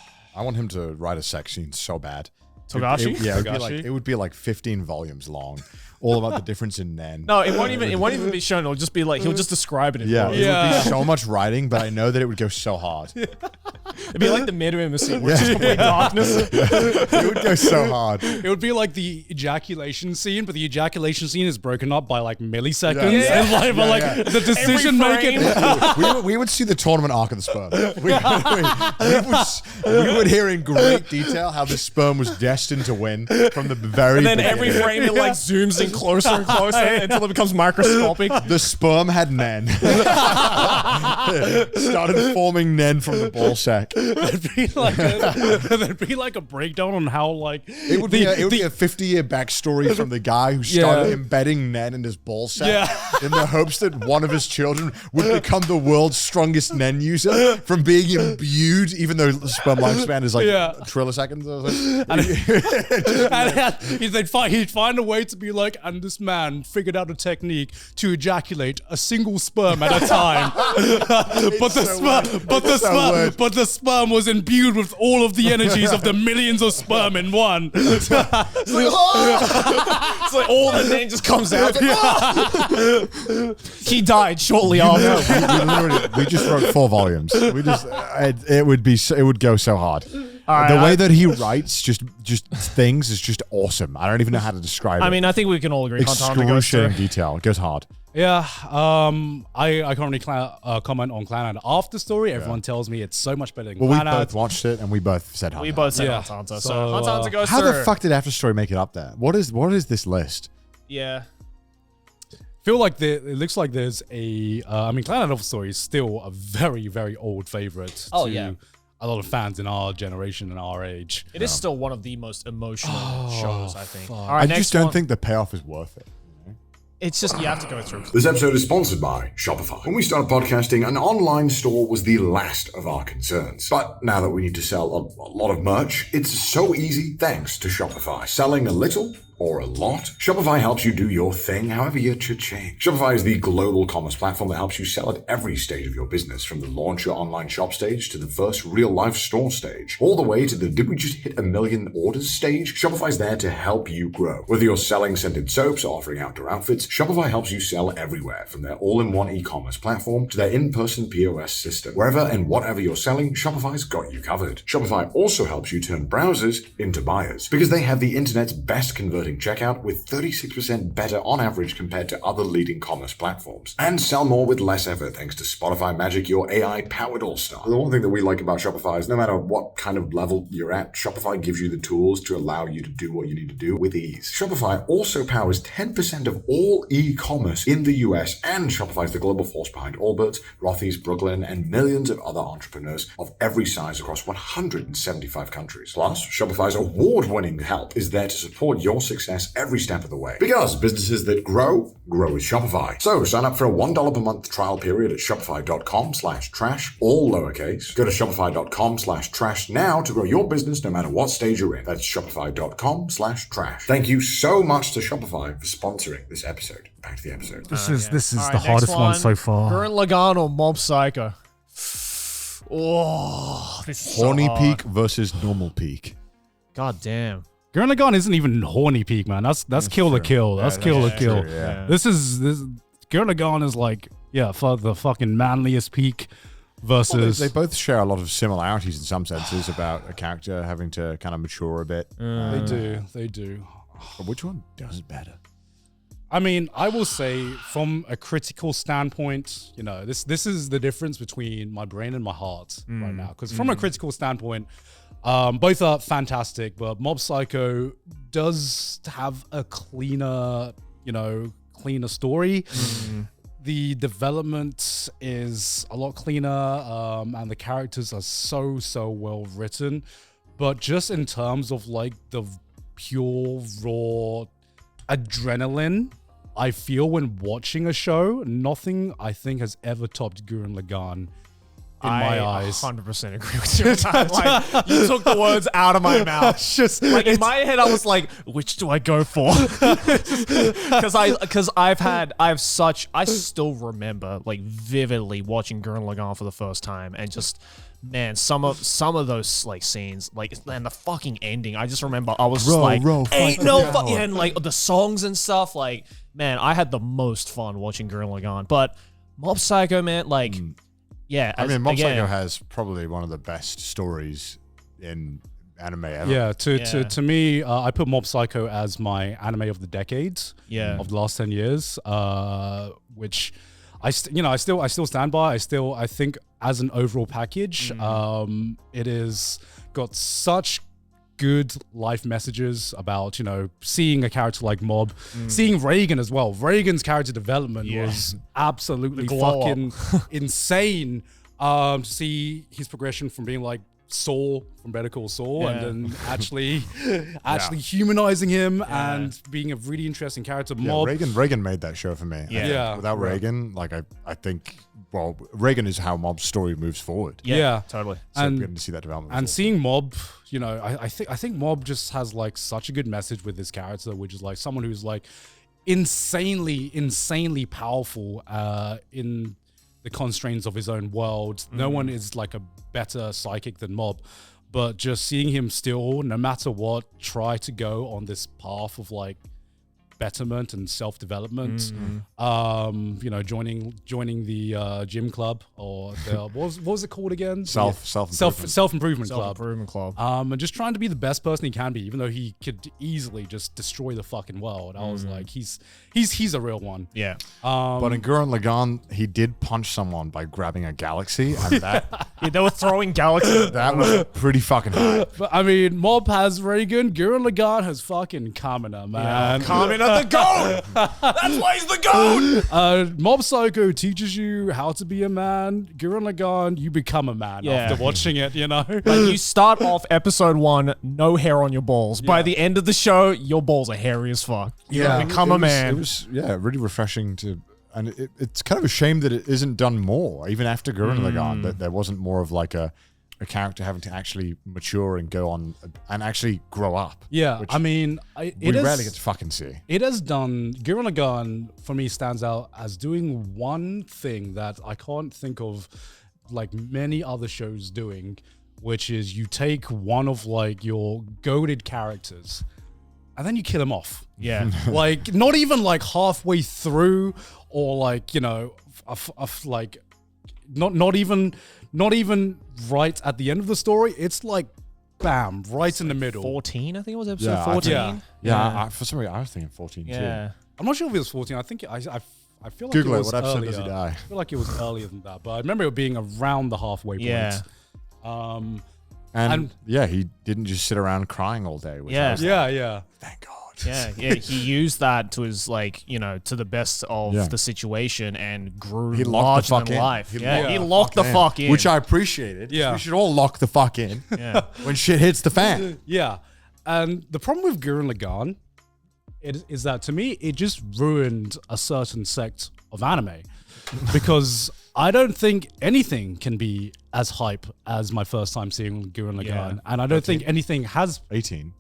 write a sex scene so bad. Togashi? It would be like 15 volumes long. All about the difference in Nen. No, it won't even be shown. It'll just be like, he'll just describe it in it would be so much writing, but I know that it would go so hard. It'd be like the Midway scene, which is complete darkness. It would go so hard. It would be like the ejaculation scene, but the ejaculation scene is broken up by like milliseconds. And the decision making. We would see the tournament arc of the sperm. We would hear in great detail how the sperm was destined to win from the very beginning. And then every frame it like zooms in closer and closer until it becomes microscopic. The sperm had Nen. Started forming Nen from the ball sack. There'd be like a breakdown on how like it would be a 50-year backstory from the guy who started embedding Nen in his ball sack in the hopes that one of his children would become the world's strongest Nen user from being imbued, even though the sperm lifespan is like trilliseconds or something. He'd find a way to be like, and this man figured out a technique to ejaculate a single sperm at a time. But the sperm was imbued with all of the energies of the millions of sperm in one. It's like all the name just comes out. He died shortly after. We just wrote 4 volumes. It would go so hard. Right, the way that he writes just things is just awesome. I don't even know how to describe it. I mean, I think we can all agree. Excruciating detail. It goes hard. Yeah, I can't really comment on Clannad After Story. Everyone tells me it's so much better than Clannad. We both watched it and we both said Hunter. We both said Hunter x Hunter. So Hunter x Hunter goes How through. the fuck did After Story make it up there? What is this list? Yeah. Feel like it looks like there's a... Clannad After Story is still a very, very old favorite to a lot of fans in our generation and our age. It is still one of the most emotional shows, I think. Fuck. All right, I just don't think the payoff is worth it. It's just, you have to go through. This episode is sponsored by Shopify. When we started podcasting, an online store was the last of our concerns. But now that we need to sell a lot of merch, it's so easy thanks to Shopify. Selling a little or a lot, Shopify helps you do your thing however you cha-ching. Shopify is the global commerce platform that helps you sell at every stage of your business, from the launch your online shop stage to the first real-life store stage, all the way to the did we just hit 1 million orders stage. Shopify's there to help you grow. Whether you're selling scented soaps or offering outdoor outfits, Shopify helps you sell everywhere, from their all-in-one e-commerce platform to their in-person POS system. Wherever and whatever you're selling, Shopify's got you covered. Shopify also helps you turn browsers into buyers, because they have the internet's best conversion converting checkout with 36% better on average compared to other leading commerce platforms. And sell more with less effort thanks to Spotify Magic, your AI-powered all-star. The one thing that we like about Shopify is no matter what kind of level you're at, Shopify gives you the tools to allow you to do what you need to do with ease. Shopify also powers 10% of all e-commerce in the US, and Shopify is the global force behind Allbirds, Rothy's, Brooklyn, and millions of other entrepreneurs of every size across 175 countries. Plus, Shopify's award-winning help is there to support your success every step of the way. Because businesses that grow with Shopify. So sign up for a $1 per month trial period at shopify.com/trash, all lowercase. Go to shopify.com/trash now to grow your business no matter what stage you're in. That's shopify.com/trash. Thank you so much to Shopify for sponsoring this episode. Back to the episode. This is All right, the next hardest one so far. Gurren Lagann or Mob Psycho? Oh, this is Horny so hard. peak versus normal peak. God damn. Gurren Lagann isn't even horny peak, man. That's kill to kill. That's kill to kill. true, yeah. This Gurren Lagann is like, for the fucking manliest peak versus. They both share a lot of similarities in some senses about a character having to kind of mature a bit. They do. But which one does it better? I mean, I will say from a critical standpoint, this is the difference between my brain and my heart right now. Because from a critical standpoint, both are fantastic, but Mob Psycho does have a cleaner story. The development is a lot cleaner, and the characters are so well written. But just in terms of like the pure raw adrenaline I feel when watching a show, nothing I think has ever topped Gurren Lagann in my eyes. I 100% agree with you. Like, you took the words out of my mouth. Just like in my head, I was like, which do I go for? Because I still remember like vividly watching Gurren Lagann for the first time, and just, man, some of those like scenes, like, and the fucking ending. I just remember I was and like the songs and stuff. Like, man, I had the most fun watching Gurren Lagann. But Mob Psycho, man, like, yeah. Mob Psycho has probably one of the best stories in anime ever. Yeah, to me, I put Mob Psycho as my anime of the decades. Of the last 10 years, which I still stand by. I think as an overall package, it is got such good life messages about, seeing a character like Mob, seeing Reagan as well. Reagan's character development was absolutely fucking insane. To see his progression from being like Saul from Better Call Saul, and then actually humanizing him and being a really interesting character. Mob. Reagan made that show for me. Without Reagan, like I think, well, Reagan is how Mob's story moves forward. Yeah, totally. So we're getting to see that development. And seeing Mob, I think Mob just has like such a good message with this character, which is like someone who's like insanely powerful in the constraints of his own world. No one is like a better psychic than Mob, but just seeing him still, no matter what, try to go on this path of like betterment and self-development. Joining the gym club, or the what was it called again? Self-improvement club. And just trying to be the best person he can be, even though he could easily just destroy the fucking world. I was like, he's a real one. Yeah. But in Gurren Lagann, he did punch someone by grabbing a galaxy, and that they were throwing galaxies. that was pretty fucking hard. But I mean, Mob has Reagan, Gurren Lagann has fucking Kamina, man. Kamina the goat. That's why he's the goat. Mob Psycho teaches you how to be a man. Gurren Lagann, you become a man after watching it, Like, you start off episode 1, no hair on your balls. By the end of the show, your balls are hairy as fuck. You become a man. It was really refreshing to, and it's kind of a shame that it isn't done more, even after Gurren Lagann, that there wasn't more of like a character having to actually mature and go on and actually grow up. Yeah, which I mean, we rarely get to fucking see. It has done, Gurren Lagann for me stands out as doing one thing that I can't think of like many other shows doing, which is you take one of like your goated characters and then you kill him off. Yeah. Like, not even like halfway through, or like, like not even right at the end of the story. It's like bam, right in the middle. 14, I think it was episode Yeah, 14. Yeah, for some reason I was thinking 14 Yeah. too. I'm not sure if it was 14. I think I feel like Google it it. was What episode earlier. does he die? I feel like it was earlier than that, but I remember it being around the halfway point. Yeah. And yeah, he didn't just sit around crying all day. Which I was like, Yeah. thank God. Yeah, he used that to his to the best of the situation and grew He locked the larger fuck than in. life. He locked locked the fuck in. Which I appreciated. Yeah. We should all lock the fuck in yeah. when shit hits the fan. Yeah. And the problem with Gurren Lagann is that to me, it just ruined a certain sect of anime. Because I don't think anything can be as hype as my first time seeing Gurren Lagann. Yeah. And I don't think anything has... 18.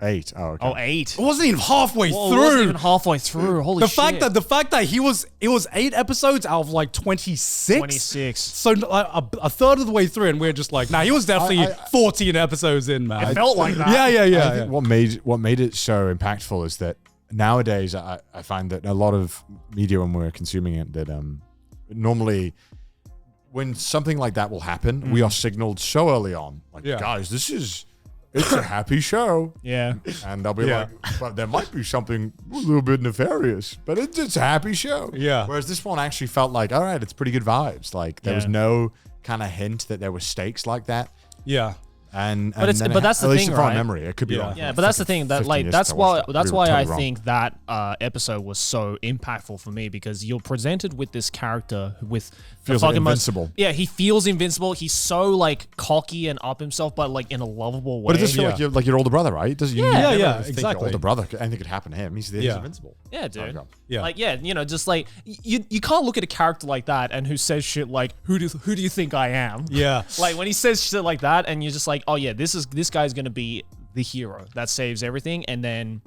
8. Oh, okay. Oh, 8. It wasn't even halfway Well, through. it wasn't even halfway through. Holy the shit. fact that it was 8 episodes out of like 26. 26. So like, a third of the way through, and we're just like, nah, he was definitely 14 episodes in, man. It felt like that. Yeah. I think what made it so impactful is that nowadays I find that a lot of media when we're consuming it that normally when something like that will happen, we are signaled so early on, like guys, it's a happy show. Yeah. And they'll be like, but there might be something a little bit nefarious, but it's a happy show. Yeah. Whereas this one actually felt like, all right, it's pretty good vibes. Like there was no kind of hint that there were stakes like that. Yeah. But that's the at least thing, from right? memory, it could be wrong. Yeah, but that's the thing that 15 like years that's since I why watched it. that's We were why I totally wrong. think that episode was so impactful for me because you're presented with this character with Feels the like fucking invincible. he feels invincible. He's so like cocky and up himself, but like in a lovable way. But it does feel like your older brother, right? It does you never think exactly. your older brother, anything could happen to him. He's invincible. Yeah, dude. Okay. Yeah. Like, just like you can't look at a character like that and who says shit like, who do you think I am? Yeah. Like when he says shit like that and you're just like, oh yeah, this guy's gonna be the hero that saves everything, and then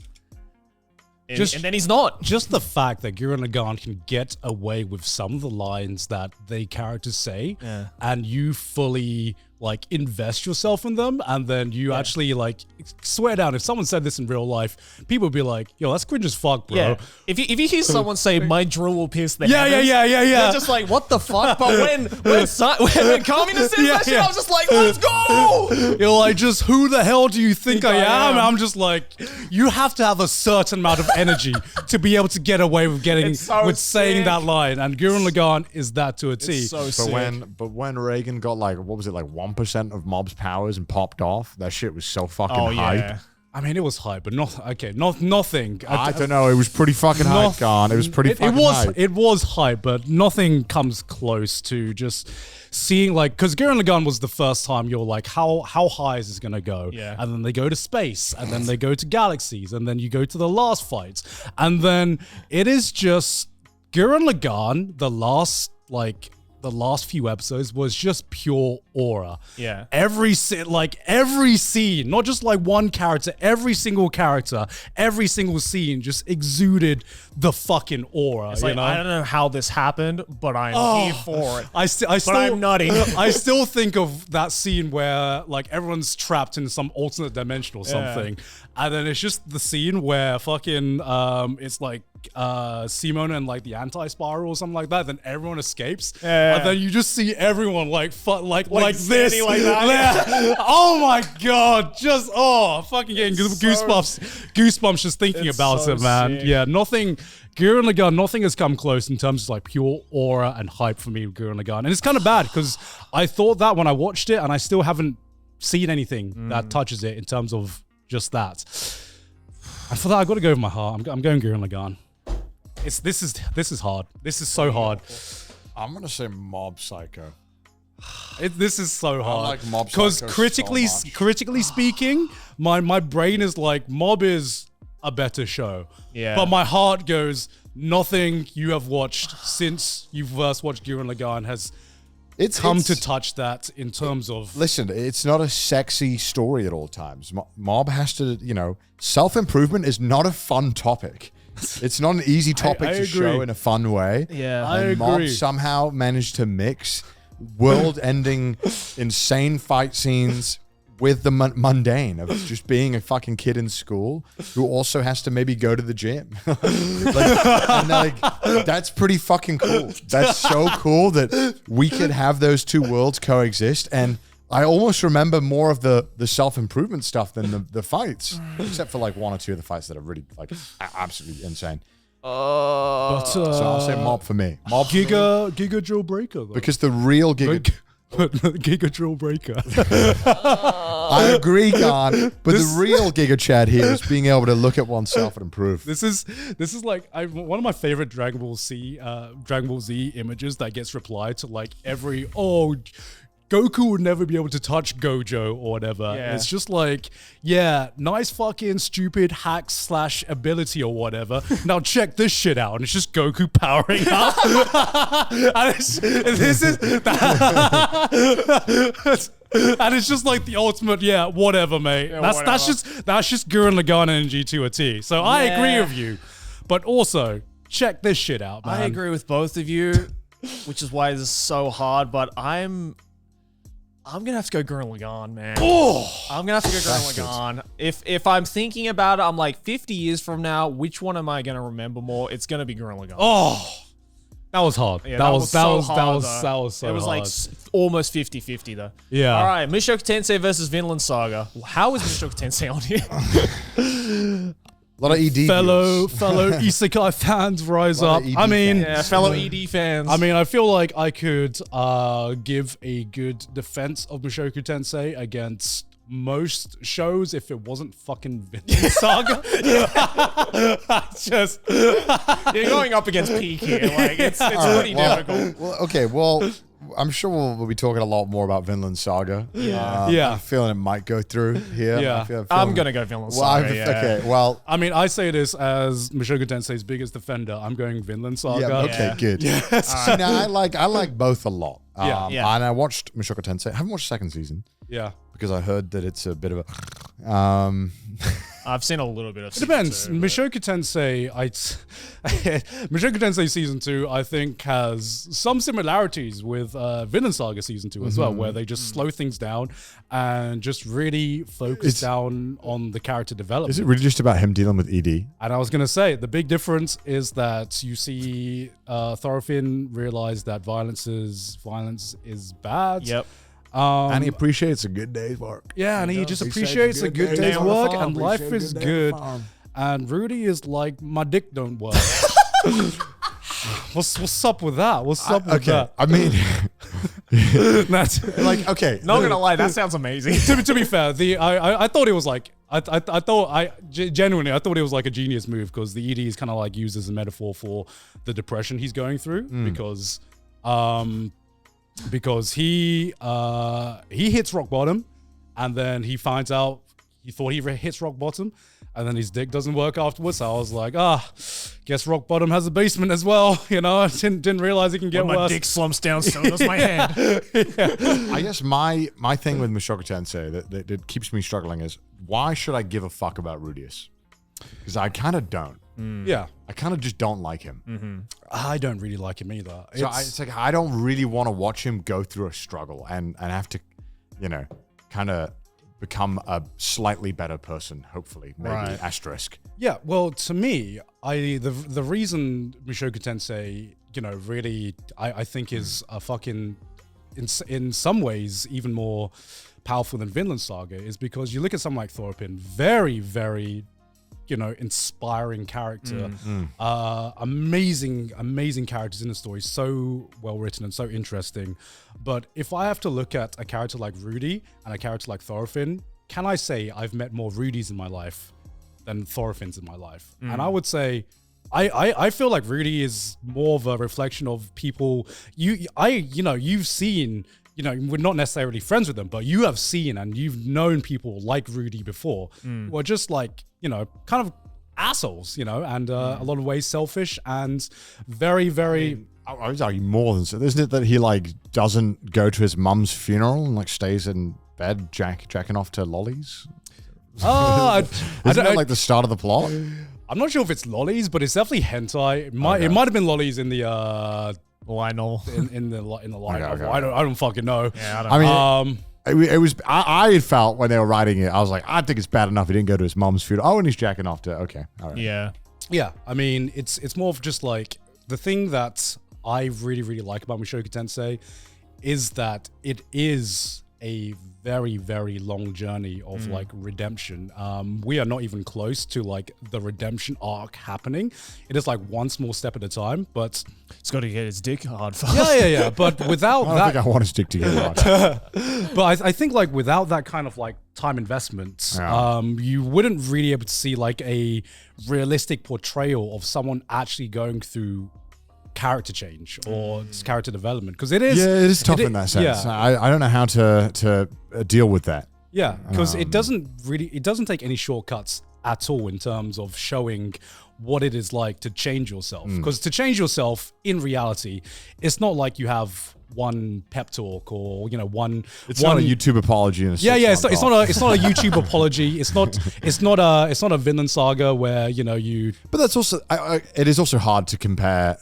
and then he's not. Just the fact that Gurren Lagann can get away with some of the lines that the characters say, and you fully like invest yourself in them, and then you actually like swear down. If someone said this in real life, people would be like, "Yo, that's cringe as fuck, bro." Yeah. If you hear someone say, "My drill will pierce the Yeah, heavens," yeah. you're just like, "What the fuck?" But when Kamina says that shit, I was just like, "Let's go!" You're like, just who the hell do you think I am? am? I'm just like, you have to have a certain amount of energy to be able to get away with saying sick. that line, and Gurren Lagann is that to a T. It's so But sick. when Reagan got like, what was it, like 1% of Mob's powers and popped off, that shit was so fucking Oh hype. yeah. I mean, it was hype, but nothing. I don't know. It was pretty fucking hype, Gone. It was pretty fucking hype. It was hype, but nothing comes close to just seeing like, because Gurren Lagann was the first time you're like, how high is this gonna go? Yeah. And then they go to space, and then they go to galaxies, and then you go to the last fights, and then it is just Gurren Lagann. The last few episodes was just pure aura. Yeah. Every scene, not just like one character, every single character, every single scene just exuded the fucking aura. It's like, I don't know how this happened, but I'm here for it. I still, I'm nutty. I still think of that scene where like everyone's trapped in some alternate dimension or something, and then it's just the scene where fucking it's like Simone and like the anti-spiral or something like that. Then everyone escapes, and then you just see everyone like this, standing like that. Yeah. Oh my god, just fucking getting goosebumps just thinking it's about so it, man. sick. Yeah, nothing. Gurren Lagann, nothing has come close in terms of like pure aura and hype for me with Gurren Lagann. And it's kind of bad because I thought that when I watched it, and I still haven't seen anything that touches it in terms of just that. And for that, I got to go with my heart. I'm going Gurren Lagann. This is hard. This is so hard. I'm gonna say Mob Psycho. This is so hard. like Mob because Psycho critically so much. critically speaking, my brain is like Mob is a better show. Yeah. But my heart goes, nothing you have watched since you first watched Gurren Lagann has come to touch that in terms of... Listen, it's not a sexy story at all times. Mob has to, self-improvement is not a fun topic. It's not an easy topic I to agree. show in a fun way. Yeah. I And Mob agree. somehow managed to mix world-ending, insane fight scenes with the mundane of just being a fucking kid in school who also has to maybe go to the gym. That's pretty fucking cool. That's so cool that we could have those two worlds coexist. And I almost remember more of the self-improvement stuff than the fights, except for like one or two of the fights that are really like absolutely insane. So I'll say Mob for me. Mob Giga Drill Breaker, though. because the real Giga. Giga Drill Breaker. I agree, Khan, but the real Giga Chad here is being able to look at oneself and improve. This is like one of my favorite Dragon Ball Z images that gets replied to like every Goku would never be able to touch Gojo or whatever. Yeah. It's just like, yeah, nice fucking stupid hack / ability or whatever. Now check this shit out. And it's just Goku powering up. And it's just like the ultimate, whatever, mate. Yeah, that's just Gurren Lagann energy to a T. So I agree with you. But also, check this shit out, man. I agree with both of you, which is why this is so hard, but I'm gonna have to go Gurren Lagann, man. I'm gonna have to go Gurren Lagann. If I'm thinking about it, I'm like 50 years from now, which one am I gonna remember more? It's gonna be Gurren Lagann. That was hard. Yeah, that was so so hard. It was like almost 50-50 though. Yeah. All right, Mushoku Tensei versus Vinland Saga. How is Mushoku Tensei on here? A lot of ED. Fellow Isekai fans rise up. ED I mean, fellow ED fans. I mean, I feel like I could give a good defense of Mushoku Tensei against most shows if it wasn't fucking Vinland Saga. You're going up against peak here. Like it's pretty difficult. Well, I'm sure we'll be talking a lot more about Vinland Saga. I'm feeling it might go through here. Yeah. I'm gonna go Vinland Saga. Okay, well, I mean, I say this as Mushoku Tensei's biggest defender. I'm going Vinland Saga. good. Yes. See, now I like both a lot. Yeah. And I watched Mushoku Tensei. I haven't watched the second season. Yeah. Because I heard that it's a bit of a. I've seen a little bit of. It depends. Mushoku Tensei, Mushoku Tensei season 2, I think, has some similarities with Vinland Saga season 2 as well, where they just slow things down and just really focus down on the character development. Is it really just about him dealing with ED? And I was gonna say the big difference is that you see Thorfinn realize that violence is bad. Yep. And he appreciates a good day's work. Yeah, and he just appreciates a good day's work, and life is good. And Rudy is like, my dick don't work. What's up with that? What's up with that? I mean, that's like, okay. Not gonna lie, that sounds amazing. to be fair, I thought it was like genuinely I thought it was like a genius move because the ED is kind of like used as a metaphor for the depression he's going through because he hits rock bottom, and then he finds out he thought he hits rock bottom, and then his dick doesn't work afterwards. So I was like, guess rock bottom has a basement as well. You know, I didn't realize it can get when worse. my dick slumps down, so does my head. I guess my thing with Mushoku Tensei that keeps me struggling is, why should I give a fuck about Rudius? Because I kind of don't. Yeah. I kind of just don't like him. I don't really like him either. It's like I don't really want to watch him go through a struggle and have to, kind of become a slightly better person, hopefully, maybe, asterisk. Yeah, well, to me, the reason Mushoku Tensei, really, I think is a fucking, in some ways, even more powerful than Vinland Saga is because you look at someone like Thorfinn, very, very, inspiring character, amazing characters in the story, so well written and so interesting. But if I have to look at a character like Rudy and a character like Thorfinn, can I say I've met more Rudys in my life than Thorfinns in my life? And I would say I feel like Rudy is more of a reflection of people you've seen. We're not necessarily friends with them, but you have seen and you've known people like Rudy before who are just like, kind of assholes, and a lot of ways selfish and very, very... I would argue more than so. Isn't it that he doesn't go to his mum's funeral and stays in bed jacking off to lollies? Isn't that the start of the plot? I'm not sure if it's lollies, but it's definitely hentai. It might have been lollies in the... I know. In the line. Okay. I don't fucking know. Yeah, I don't know. It was. I had felt when they were writing it, I was like, I think it's bad enough he didn't go to his mom's funeral. Oh, and he's jacking off to. Okay, all right. Yeah. I mean, it's more of just like the thing that I really, really like about Mushoku Tensei is that it is a very, very long journey of like redemption. We are not even close to like the redemption arc happening. It is like one small step at a time, but It's got to get its dick hard first. yeah. But without I don't think I want to stick together. but I think like without that kind of like time investment, you wouldn't really able to see like a realistic portrayal of someone actually going through character change or character development, because it is tough in that sense. Yeah. I don't know how to deal with that. Yeah, because it doesn't take any shortcuts at all in terms of showing what it is like to change yourself. Because to change yourself in reality, it's not like you have one pep talk or one. It's not a YouTube apology. In a It's not a YouTube apology. It's not a Vinland Saga where you. But that's also it is also hard to compare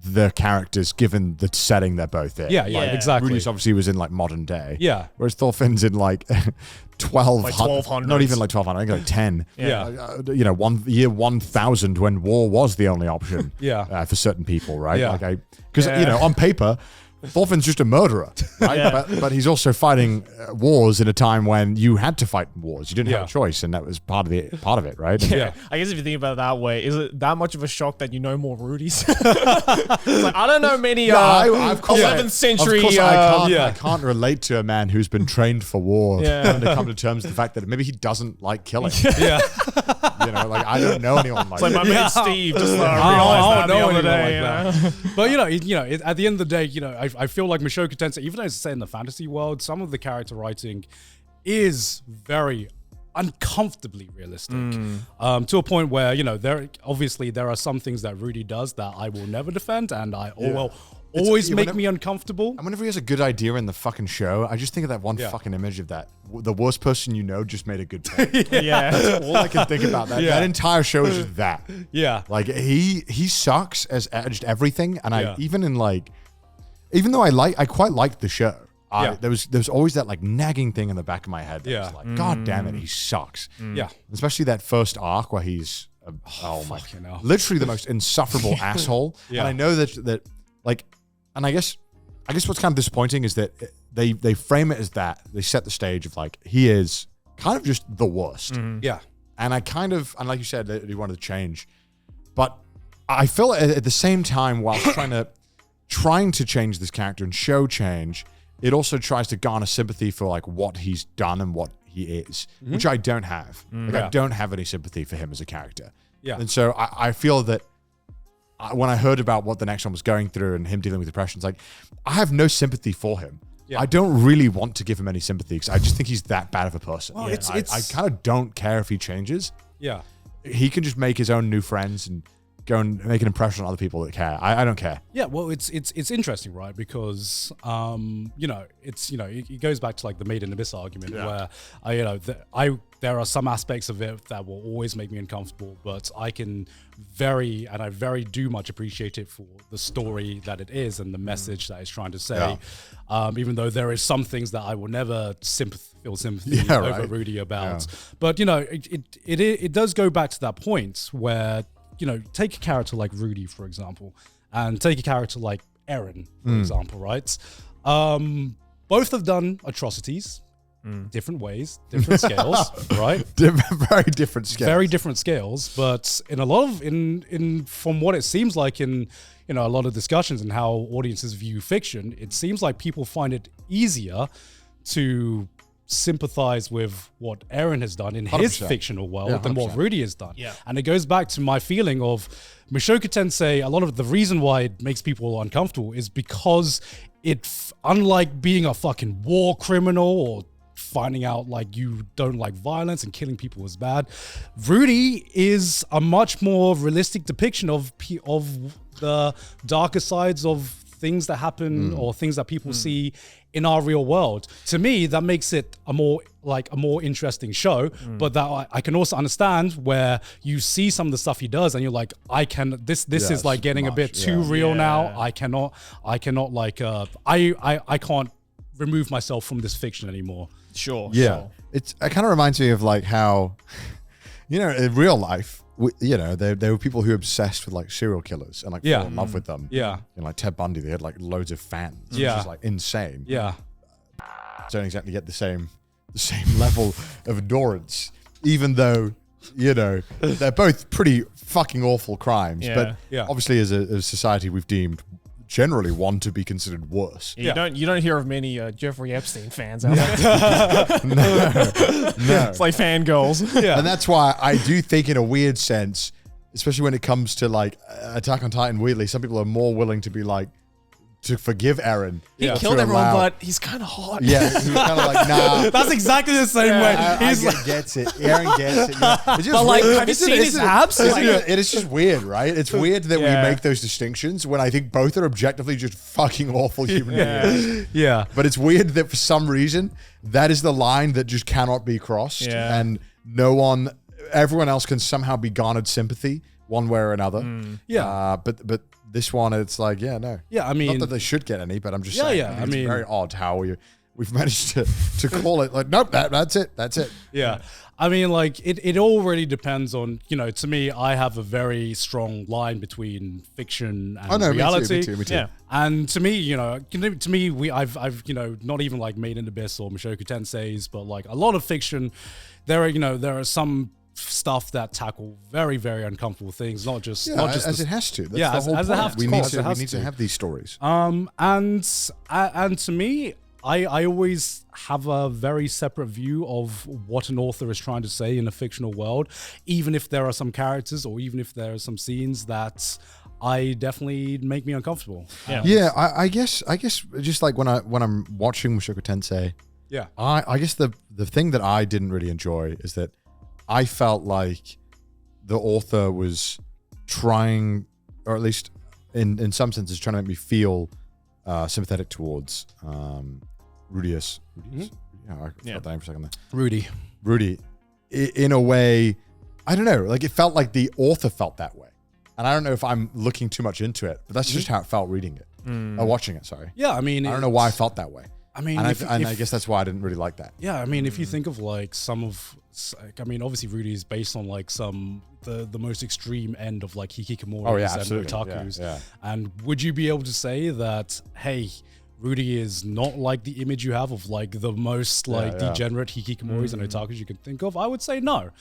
the characters given the setting they're both in. Yeah, exactly. Rudy's obviously was in like modern day. Yeah. Whereas Thorfinn's in like 1200. Not even like 1200. I think like 10. Yeah. Year 1000 when war was the only option. Yeah. For certain people, right? Yeah. Because on paper, Thorfinn's just a murderer, right? Yeah. But he's also fighting wars in a time when you had to fight wars. You didn't have Yeah. a choice, and that was part of it, right? Yeah. I guess if you think about it that way, is it that much of a shock that you know more Rudies? It's like, I don't know many 11th century. Of course, I can't relate to a man who's been trained for war and to come to terms with the fact that maybe he doesn't like killing. Yeah. Like I don't know anyone like It's like that. my mate Steve just realized I that don't the know other anyone day. like But at the end of the day, I feel like Mushoku Tensei, even though it's set in the fantasy world, some of the character writing is very uncomfortably realistic. To a point where there are some things that Rudy does that I will never defend, and always make me uncomfortable. And whenever he has a good idea in the fucking show, I just think of that one fucking image of that. The worst person you know just made a good point. Yeah. That's all I can think about. That entire show is just that. Yeah. Like he sucks as just everything. And even though I quite liked the show. There was always that like nagging thing in the back of my head. That was like, God damn it, he sucks. Yeah. Especially that first arc where he's literally the most insufferable asshole. Yeah. And I know that like, and I guess what's kind of disappointing is that they frame it as that. They set the stage of like, he is kind of just the worst. Yeah. And and like you said, that he wanted to change. But I feel at the same time, while trying to change this character and show change, it also tries to garner sympathy for like what he's done and what he is, which I don't have. I don't have any sympathy for him as a character. Yeah. And so I feel that when I heard about what the next one was going through and him dealing with depression, it's like, I have no sympathy for him. Yeah. I don't really want to give him any sympathy because I just think he's that bad of a person. Well, I kind of don't care if he changes. Yeah. He can just make his own new friends and go and make an impression on other people that care. I don't care. Yeah, well, it's interesting, right? Because it goes back to like the Made in Abyss argument, where there are some aspects of it that will always make me uncomfortable, but I very do much appreciate it for the story that it is and the message that it's trying to say. Yeah. Even though there is some things that I will never feel sympathy over Rudy about, but it does go back to that point where. Take a character like Rudy, for example, and take a character like Eren, for example, right? Both have done atrocities, different ways, different scales, right? Very different scales. Very different scales, but in a lot of, from what it seems like in, a lot of discussions and how audiences view fiction, it seems like people find it easier to sympathize with what Eren has done in his fictional world than what Rudy has done. Yeah. And it goes back to my feeling of Mushoku Tensei, a lot of the reason why it makes people uncomfortable is because unlike being a fucking war criminal or finding out like you don't like violence and killing people is bad, Rudy is a much more realistic depiction of the darker sides of things that happen or things that people see in our real world. To me, that makes it a more interesting show. But that I can also understand where you see some of the stuff he does and you're like, this is like getting a bit too real now. I cannot like I can't remove myself from this fiction anymore. Sure. Yeah. It kind of reminds me of like how, in real life, there were people who were obsessed with like serial killers and like fall in love with them. Yeah. Like Ted Bundy, they had like loads of fans. Yeah. Which is like insane. Yeah. don't exactly get the same level of endurance, even though, you know, they're both pretty fucking awful crimes. But obviously as a society, we've deemed generally one to be considered worse. You don't hear of many Jeffrey Epstein fans out there. No. It's like fangirls. Yeah. And that's why I do think, in a weird sense, especially when it comes to like Attack on Titan, weirdly, some people are more willing to be like, to forgive Eren. He killed everyone, but he's kind of hot. Yeah, he was kind of like, nah. That's exactly the same way. Gets it. Eren gets it. Yeah. It's just But like, weird. have you seen his abs? It is just weird, right? It's weird that we make those distinctions when I think both are objectively just fucking awful human beings. Yeah. But it's weird that for some reason, that is the line that just cannot be crossed. Yeah. And everyone else can somehow be garnered sympathy one way or another. But this one, it's like, no. Yeah, I mean, not that they should get any, but I'm just saying. I It's mean, very odd how we've managed to call it like, nope, that's it. Yeah. I mean, like, it all really depends on, you know, to me, I have a very strong line between fiction and reality. Me too. Yeah. And to me, you know, I've you know, not even like Made in Abyss or Mushoku Tenseis, but like a lot of fiction, there are some stuff that tackle very, very uncomfortable things, not just as it has to. That's the whole point. As it has we to. need to have these stories. And to me, I always have a very separate view of what an author is trying to say in a fictional world, even if there are some characters or even if there are some scenes that I definitely make me uncomfortable. I guess just like when I'm watching Mushoku Tensei, I guess the thing that I didn't really enjoy is that I felt like the author was trying, or at least in some senses, trying to make me feel sympathetic towards Rudius. I got that name for a second there. Rudy. In a way, I don't know, like it felt like the author felt that way. And I don't know if I'm looking too much into it, but that's just how it felt reading it. Watching it, sorry. Yeah, I mean, I don't know why I felt that way. I mean, I guess that's why I didn't really like that. Yeah, I mean, if you think of like obviously Rudy is based on like the most extreme end of like hikikomoris and otakus. Yeah. And would you be able to say that, hey, Rudy is not like the image you have of like the most like degenerate hikikomoris and otakus you can think of? I would say no.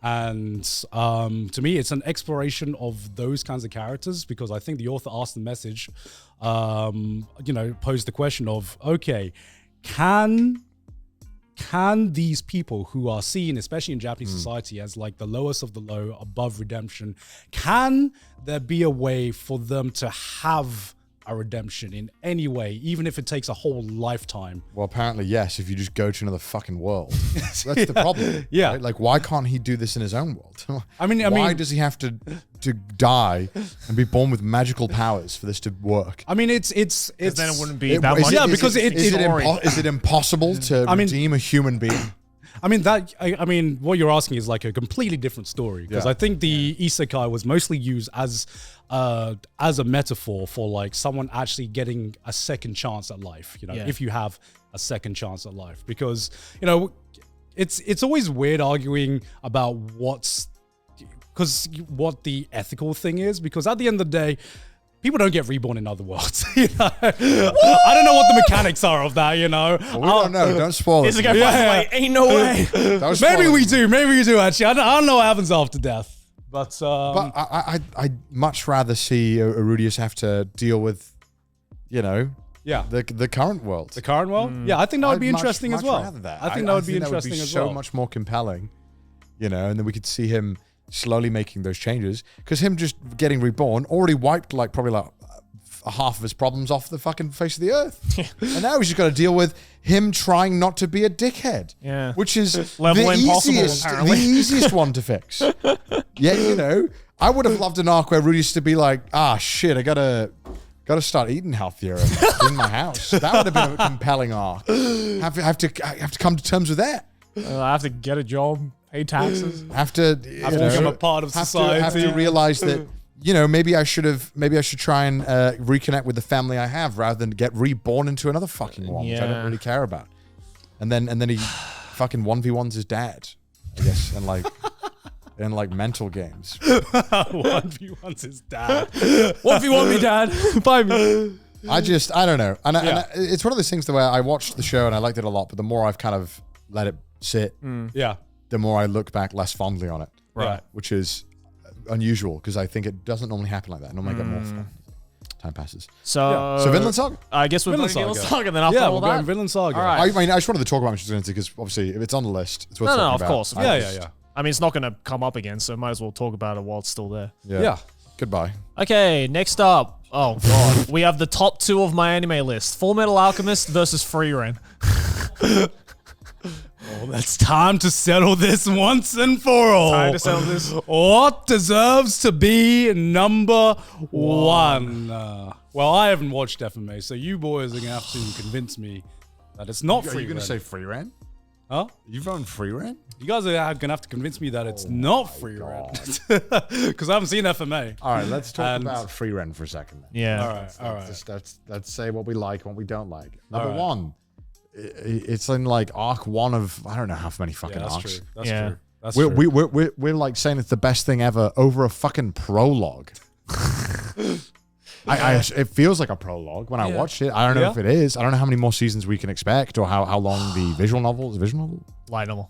And to me, it's an exploration of those kinds of characters because I think the author asked the message, posed the question of, okay, can these people who are seen, especially in Japanese society, as like the lowest of the low, above redemption, can there be a way for them to have a redemption in any way, even if it takes a whole lifetime? Well, apparently, yes, if you just go to another fucking world. That's the problem. Yeah. Right? Like, why can't he do this in his own world? Why does he have to die and be born with magical powers for this to work? I mean, it's then it wouldn't be that much. Is it impossible to redeem a human being? I mean, what you're asking is like a completely different story because I think the isekai was mostly used as a metaphor for like someone actually getting a second chance at life. You know, if you have a second chance at life, because you know, it's always weird arguing about what the ethical thing is, because at the end of the day, people don't get reborn in other worlds. You know? I don't know what the mechanics are of that, you know. Well, we don't know. Don't spoil it. Ain't no way. Maybe we do, actually. I don't know what happens after death. But I'd much rather see Rudius have to deal with, you know, the current world. The current world? Yeah, I think that would be interesting as well. Rather that. I think that would be interesting as well. So much more compelling, you know, and then we could see him slowly making those changes, because him just getting reborn already wiped like probably like half of his problems off the fucking face of the earth. And now he's just got to deal with him trying not to be a dickhead. Yeah. Which is the easiest one to fix. Yeah, you know, I would have loved an arc where Rudy used to be like, shit, I gotta start eating healthier and clean my house. That would have been a compelling arc. Have to come to terms with that. I have to get a job, pay taxes. Have to become a part of society. Have to realize that, you know, maybe I should try and reconnect with the family I have rather than get reborn into another fucking one, which I don't really care about. And then he fucking 1v1s his dad, I guess, and like mental games. 1v1's his dad. 1v1 me, dad. Buy me. I don't know. And it's one of those things where I watched the show and I liked it a lot, but the more I've kind of let it sit, the more I look back less fondly on it. Right. Which is unusual because I think it doesn't normally happen like that. Normally I get more fun. Time passes. So Vinland Saga? I guess we're Vinland going Vinland Saga. Saga. And then after all we're going that, Vinland Saga. All right. I mean, I just wanted to talk about Mushoku because obviously if it's on the list, it's worth talking of about. course. Yeah. I mean, it's not going to come up again, so might as well talk about it while it's still there. Yeah. Goodbye. Okay, next up. Oh, God. We have the top 2 of my anime list. Fullmetal Alchemist versus Frieren. Well, it's time to settle this once and for all. Time to settle this. What deserves to be number 1? Well, I haven't watched FMA, so you boys are going to have to convince me that it's not Frieren. Are you going to say Frieren? Huh? You've owned Frieren? You guys are going to have to convince me that it's not Frieren. Because I haven't seen FMA. All right, let's talk about Frieren for a second. Then. Yeah. All right. Let's say what we like and what we don't like. Number 1, it's in like arc 1 of I don't know how many fucking arcs. That's true. That's true. We're like saying it's the best thing ever over a fucking prologue. It feels like a prologue when I watched it. I don't know if it is. I don't know how many more seasons we can expect or how long the visual novel is. Visual novel? Light novel.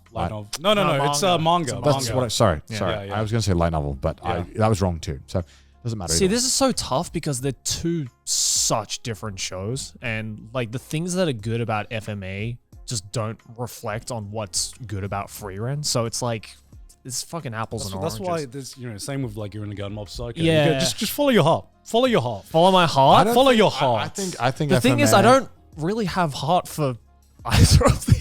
No. It's manga. That's manga. what. Sorry. Yeah. I was going to say light novel, but that was wrong too. So doesn't matter. See, this is so tough because they're 2 such different shows, and like the things that are good about FMA just don't reflect on what's good about Frieren. So it's like it's fucking apples and oranges. That's why there's same with like you're in a gun mob psycho. Yeah. Just follow your heart. Follow your heart. Follow my heart. Follow your heart. I think the thing is, I don't really have heart for either of these.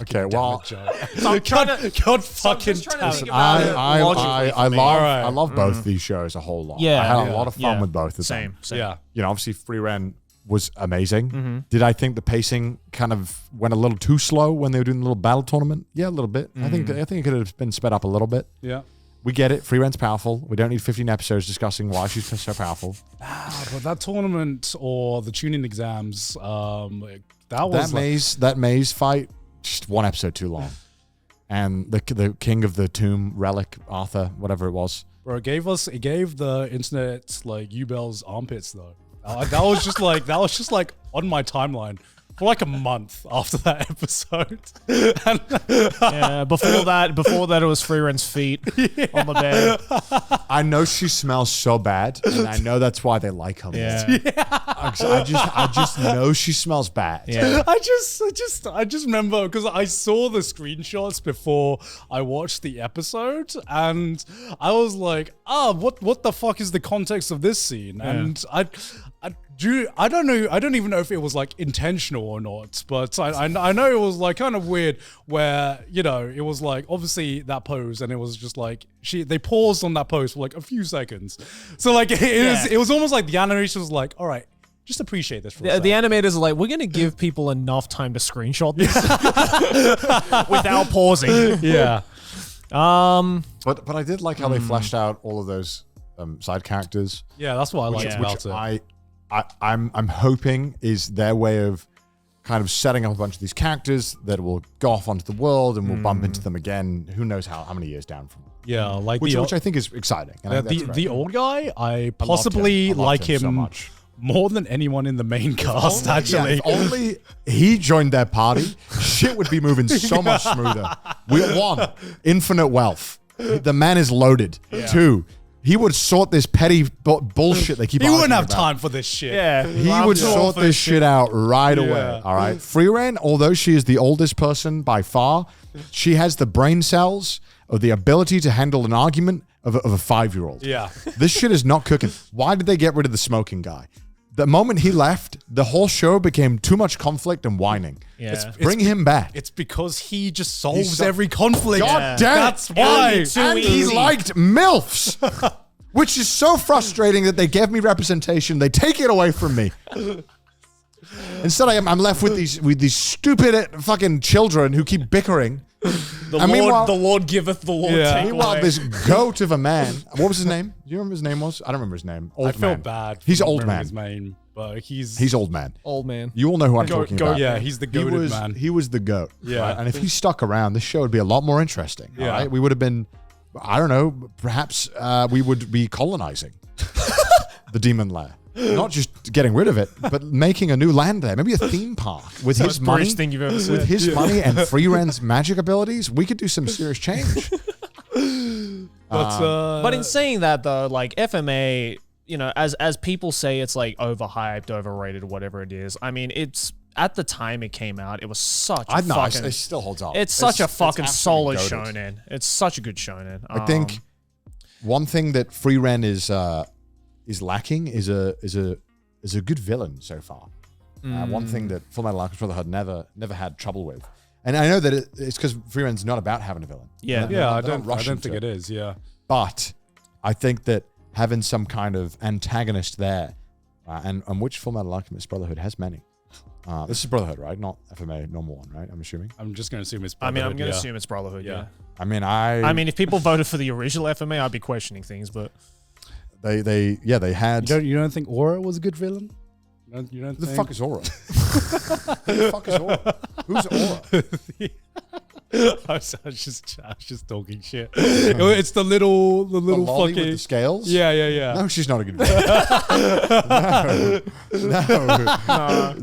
Okay, well, So I'm trying to, God so I'm fucking just trying to think damn it. about it logically. I love both these shows a whole lot. Yeah. I had a lot of fun with both of them. Same. Yeah. You know, obviously Frieren was amazing. Did I think the pacing kind of went a little too slow when they were doing the little battle tournament? Yeah, a little bit. I think it could have been sped up a little bit. Yeah. We get it. Frieren's powerful. We don't need 15 episodes discussing why she's so powerful. But that tournament or the tuning exams, that was that maze fight, just 1 episode too long. And the king of the tomb relic, Arthur, whatever it was. Bro, it gave the internet like U-Bell's armpits though. That was just like on my timeline for like a month after that episode. Yeah, before that it was Frieren's feet on the bed. I know she smells so bad, and I know that's why they like her. Yeah. I just know she smells bad. Yeah. I just remember because I saw the screenshots before I watched the episode, and I was like, what the fuck is the context of this scene? And I don't know. I don't even know if it was like intentional or not, but I know it was like kind of weird where, it was like obviously that pose and it was just like they paused on that pose for like a few seconds. So like it was almost like the animation was like, all right, just appreciate this for a second. The animators are like, we're going to give people enough time to screenshot this without pausing. Yeah. But I did like how they fleshed out all of those side characters. Yeah, that's what I liked about it. I'm hoping is their way of kind of setting up a bunch of these characters that will go off onto the world and we'll bump into them again. Who knows how many years down from. Yeah, like which I think is exciting. And the old guy, I possibly like him so much. More than anyone in the main cast. Actually, if only he joined their party, shit would be moving so much smoother. One, infinite wealth. The man is loaded. Yeah. 2. He would sort this petty bullshit they keep He wouldn't have about. time for this shit. Yeah. He would sort this shit out right away. All right. Frieren, although she is the oldest person by far, she has the brain cells of the ability to handle an argument of a 5-year-old. Yeah. This shit is not cooking. Why did they get rid of the smoking guy? The moment he left, the whole show became too much conflict and whining. Yeah. Bring him back. It's because he just solves every conflict. God damn it. That's why. And he liked MILFs, which is so frustrating that they gave me representation. They take it away from me. Instead, I'm left with these stupid fucking children who keep bickering. The Lord giveth, the Lord taketh. Meanwhile, this goat of a man. What was his name? Do you remember his name was? I don't remember his name. I feel bad. He's old man. His name, but he's old man. Old man. You all know who I'm talking about. Yeah, he's the goated man. He was the goat. Yeah. Right? And if he stuck around, this show would be a lot more interesting. Yeah. All right? We would have been, I don't know, perhaps we would be colonizing the demon lair. not just getting rid of it, but making a new land there. Maybe a theme park with his money. Thing you've ever said. With his money and Frieren's magic abilities, we could do some serious change. But in saying that though, like FMA, you know, as people say, it's like overhyped, overrated, whatever it is. I mean, it's at the time it came out, it was such a fucking. It still holds up. It's such a fucking solid goated. shonen. It's such a good shonen. I think one thing that Frieren is lacking is a good villain so far. One thing that Fullmetal Alchemist Brotherhood never had trouble with. And I know that it's because Frieren's not about having a villain. Yeah, I don't think it is. Yeah, but I think that having some kind of antagonist there, and which Fullmetal Alchemist Brotherhood has many. This is Brotherhood, right? Not FMA normal one, right? I'm assuming. I'm just going to assume it's I Brotherhood. mean, I'm going to assume it's Brotherhood. Yeah. I mean, if people voted for the original FMA, I'd be questioning things, but they had. You don't think Aura was a good villain? You don't the think? fuck is Aura? Who the fuck is Aura? Who's Aura? I was just talking shit. It's the little The lolly fucking with the scales? Yeah. No, she's not a good villain.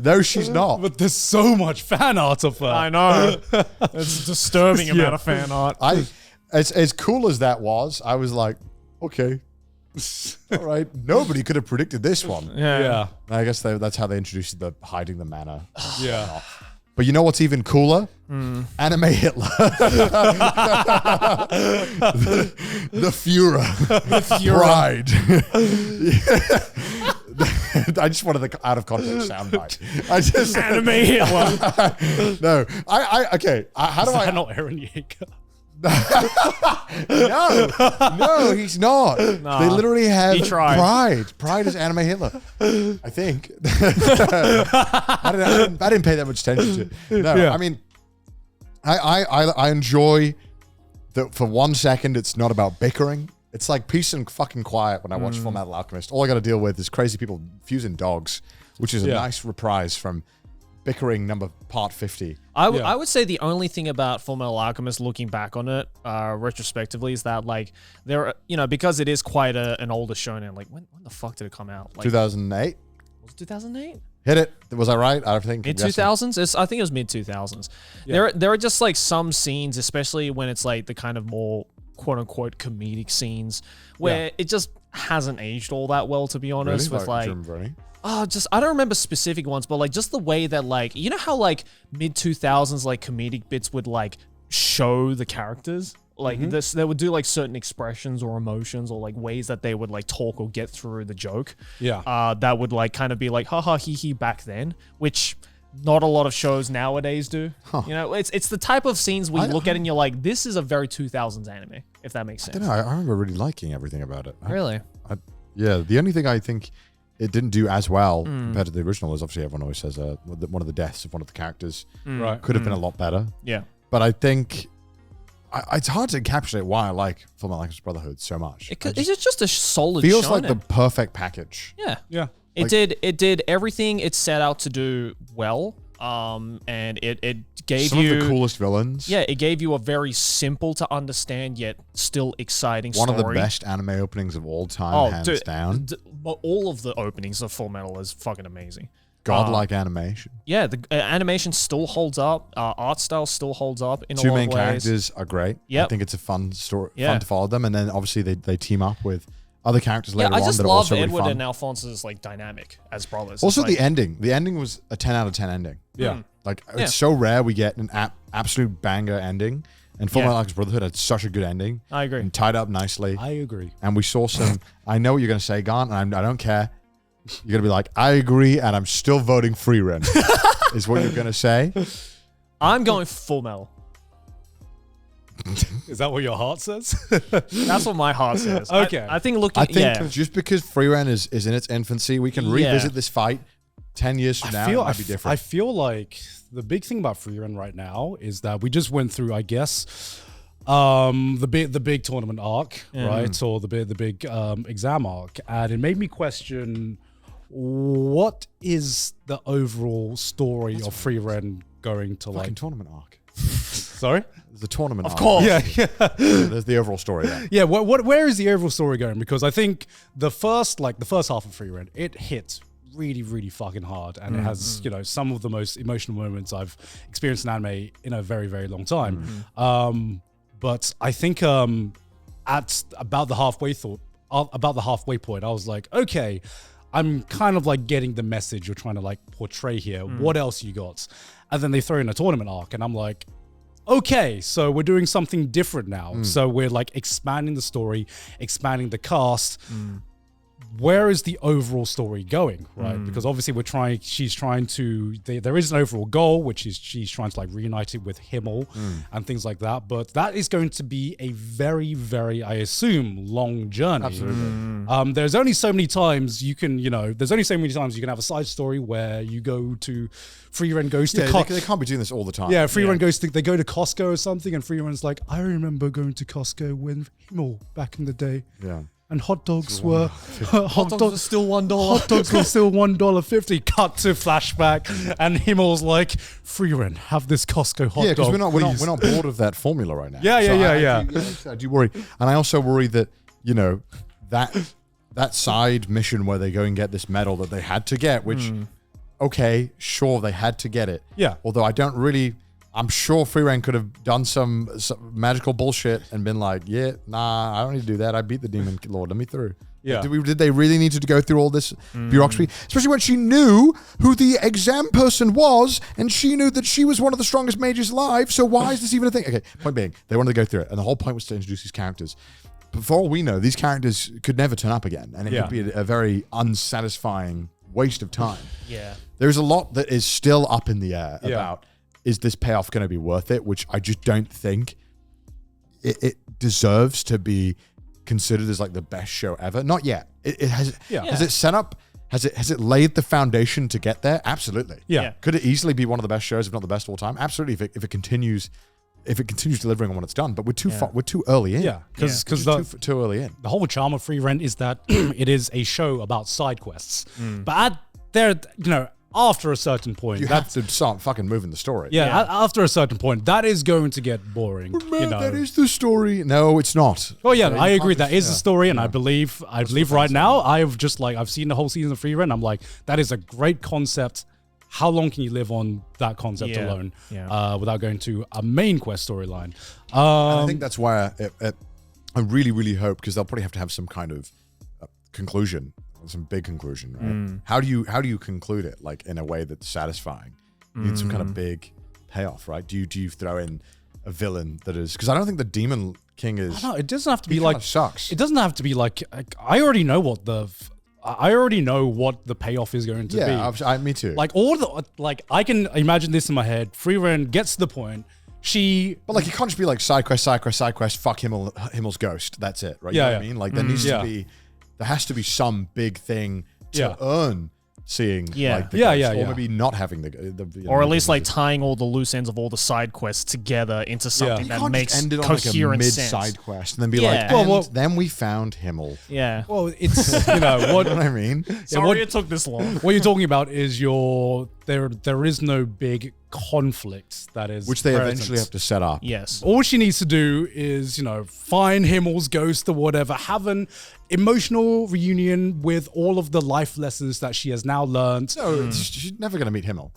No, she's not. But there's so much fan art of her. I know. It's a disturbing amount of fan art. As cool as that was, I was like, okay. All right. Nobody could have predicted this one. Yeah. I guess that's how they introduced the hiding the mana. Yeah. But you know what's even cooler? Anime Hitler. the Führer. Pride. I just wanted the out of context soundbite. Anime Hitler. No. Okay. How do I not Eren Yeager? No, he's not. Nah, they literally have he tried. Pride. Pride is Anime Hitler. I think. I didn't pay that much attention to it. No, Yeah. I mean, I enjoy that for 1 second it's not about bickering. It's like peace and fucking quiet when I watch Fullmetal Alchemist. All I got to deal with is crazy people fusing dogs, which is a nice reprise from bickering part 50. I would say the only thing about Fullmetal Alchemist, looking back on it retrospectively, is that like there are, you know, because it is quite an older shonen. Like when the fuck did it come out? Like 2008. Was it 2008? Hit it. Was I right? I think Mid 2000s. I think it was mid 2000s. Yeah. There are just like some scenes, especially when it's like the kind of more quote unquote comedic scenes, where it just hasn't aged all that well, to be honest. Really? With like. I don't remember specific ones, but like just the way that like, you know how like mid 2000s like comedic bits would like show the characters, like this, they would do like certain expressions or emotions or like ways that they would like talk or get through the joke. Yeah. That would like kind of be like haha hee hee back then, which not a lot of shows nowadays do. You know, it's the type of scenes we look at and you're like, this is a very 2000s anime, if that makes sense. I don't know. I remember really liking everything about it. Really? The only thing I think it didn't do as well compared to the original is obviously everyone always says one of the deaths of one of the characters could have been a lot better. Yeah. But I think it's hard to encapsulate why I like Fullmetal Alchemist Brotherhood so much. It's just a solid feels shonen. like the perfect package. Yeah. Yeah. It did everything it set out to do well. And it gave some you of the coolest villains. Yeah, it gave you a very simple to understand yet still exciting story. One of the best anime openings of all time, hands down. All of the openings of Fullmetal is fucking amazing. Godlike animation. Yeah, the animation still holds up. Art style still holds up in a lot of ways. Two main characters are great. Yep. I think it's a fun story, fun to follow them, and then obviously they team up with other characters later on. I just that are love also Edward really fun. and Alphonse's like dynamic as brothers. Also, it's like, the ending. The ending was a 10 out of 10 ending. Yeah. It's so rare we get an absolute banger ending. And Fullmetal Alchemist Brotherhood had such a good ending. I agree. And tied up nicely. I agree. And we saw some. I know what you're going to say, Garnt, and I don't care. You're going to be like, I agree, and I'm still voting Frieren, is what you're going to say. I'm going Fullmetal. Is that what your heart says? That's what my heart says. Okay. I think just because Frieren is in its infancy, we can revisit this fight 10 years from now. It might be different. I feel like the big thing about Frieren right now is that we just went through, I guess, the big tournament arc, right? Or the big exam arc, and it made me question what is the overall story of Frieren going to Fucking tournament arc. Sorry? There's a tournament arc. Of course. Yeah. There's the overall story there. Yeah, where is the overall story going? Because I think the first half of Frieren, it hit really, really fucking hard, and it has, some of the most emotional moments I've experienced in anime in a very, very long time. But I think at about the halfway point, I was like, okay, I'm kind of like getting the message you're trying to like portray here. What else you got? And then they throw in a tournament arc, and I'm like, okay, so we're doing something different now. So we're like expanding the story, expanding the cast. Where is the overall story going, right? Because obviously she's trying to, there is an overall goal, which is she's trying to like reunite it with Himmel and things like that. But that is going to be a very, very, I assume, long journey. Absolutely. There's only so many times you can, there's only so many times you can have a side story where you go to, Frieren goes to they can't be doing this all the time. Yeah, Frieren they go to Costco or something, and Frieren's like, I remember going to Costco with Himmel back in the day. Yeah. And hot dogs were hot dogs were still $1. Hot dogs were still $1.50. Cut to flashback, and Himmel's like, Frieren, have this Costco hot dog. Yeah, because we're not bored of that formula right now. Yeah. I do worry, and I also worry that that side mission where they go and get this medal that they had to get, which okay, sure, they had to get it. Yeah. Although I'm sure Frieren could have done some magical bullshit and been like, yeah, nah, I don't need to do that. I beat the demon lord. Let me through. Yeah. Did they really need to go through all this bureaucracy? Especially when she knew who the exam person was, and she knew that she was one of the strongest mages alive. So why is this even a thing? Okay, point being, they wanted to go through it. And the whole point was to introduce these characters. But for all we know, these characters could never turn up again. And it could be a very unsatisfying waste of time. Yeah. There's a lot that is still up in the air about, is this payoff going to be worth it? Which I just don't think it deserves to be considered as like the best show ever. Not yet. Has it set up? Has it laid the foundation to get there? Absolutely. Yeah. Could it easily be one of the best shows, if not the best of all time? Absolutely. If it continues delivering on what it's done, but we're too early in. Yeah, because too early in. The whole charm of Frieren is that it is a show about side quests. But after a certain point, You have to start fucking moving the story. After a certain point, that is going to get boring. That is the story. No, it's not. Oh yeah, I agree. That is the story, and I believe right now, I've seen the whole season of Frieren. I'm like, that is a great concept. How long can you live on that concept alone without going to a main quest storyline? And I think that's why I really, really hope, because they'll probably have to have some kind of conclusion. Some big conclusion, right? How do you conclude it like in a way that's satisfying? You need some kind of big payoff, right? Do you throw in a villain that is, because I don't think the Demon King is. No, it doesn't have to be like sucks. It doesn't have to be like I already know what the payoff is going to be. Yeah, me too. I can imagine this in my head. Frieren gets to the point. But like, it can't just be like side quest, fuck Himmel's ghost. That's it, right? You know what I mean? Like, there has to be some big thing to earn seeing like the ghost, or maybe not having the or at least like tying all the loose ends of all the side quests together into something that makes end it on coherent like a sense. mid-side quest and then be like, then we found Himmel. Yeah. Well, it's what You know what I mean? Sorry it took this long. What you're talking about is there is no big conflict that is which they present. eventually have to set up. Yes. All she needs to do is, find Himmel's ghost or whatever, have an emotional reunion with all of the life lessons that she has now learned. No, she's never going to meet Himmel.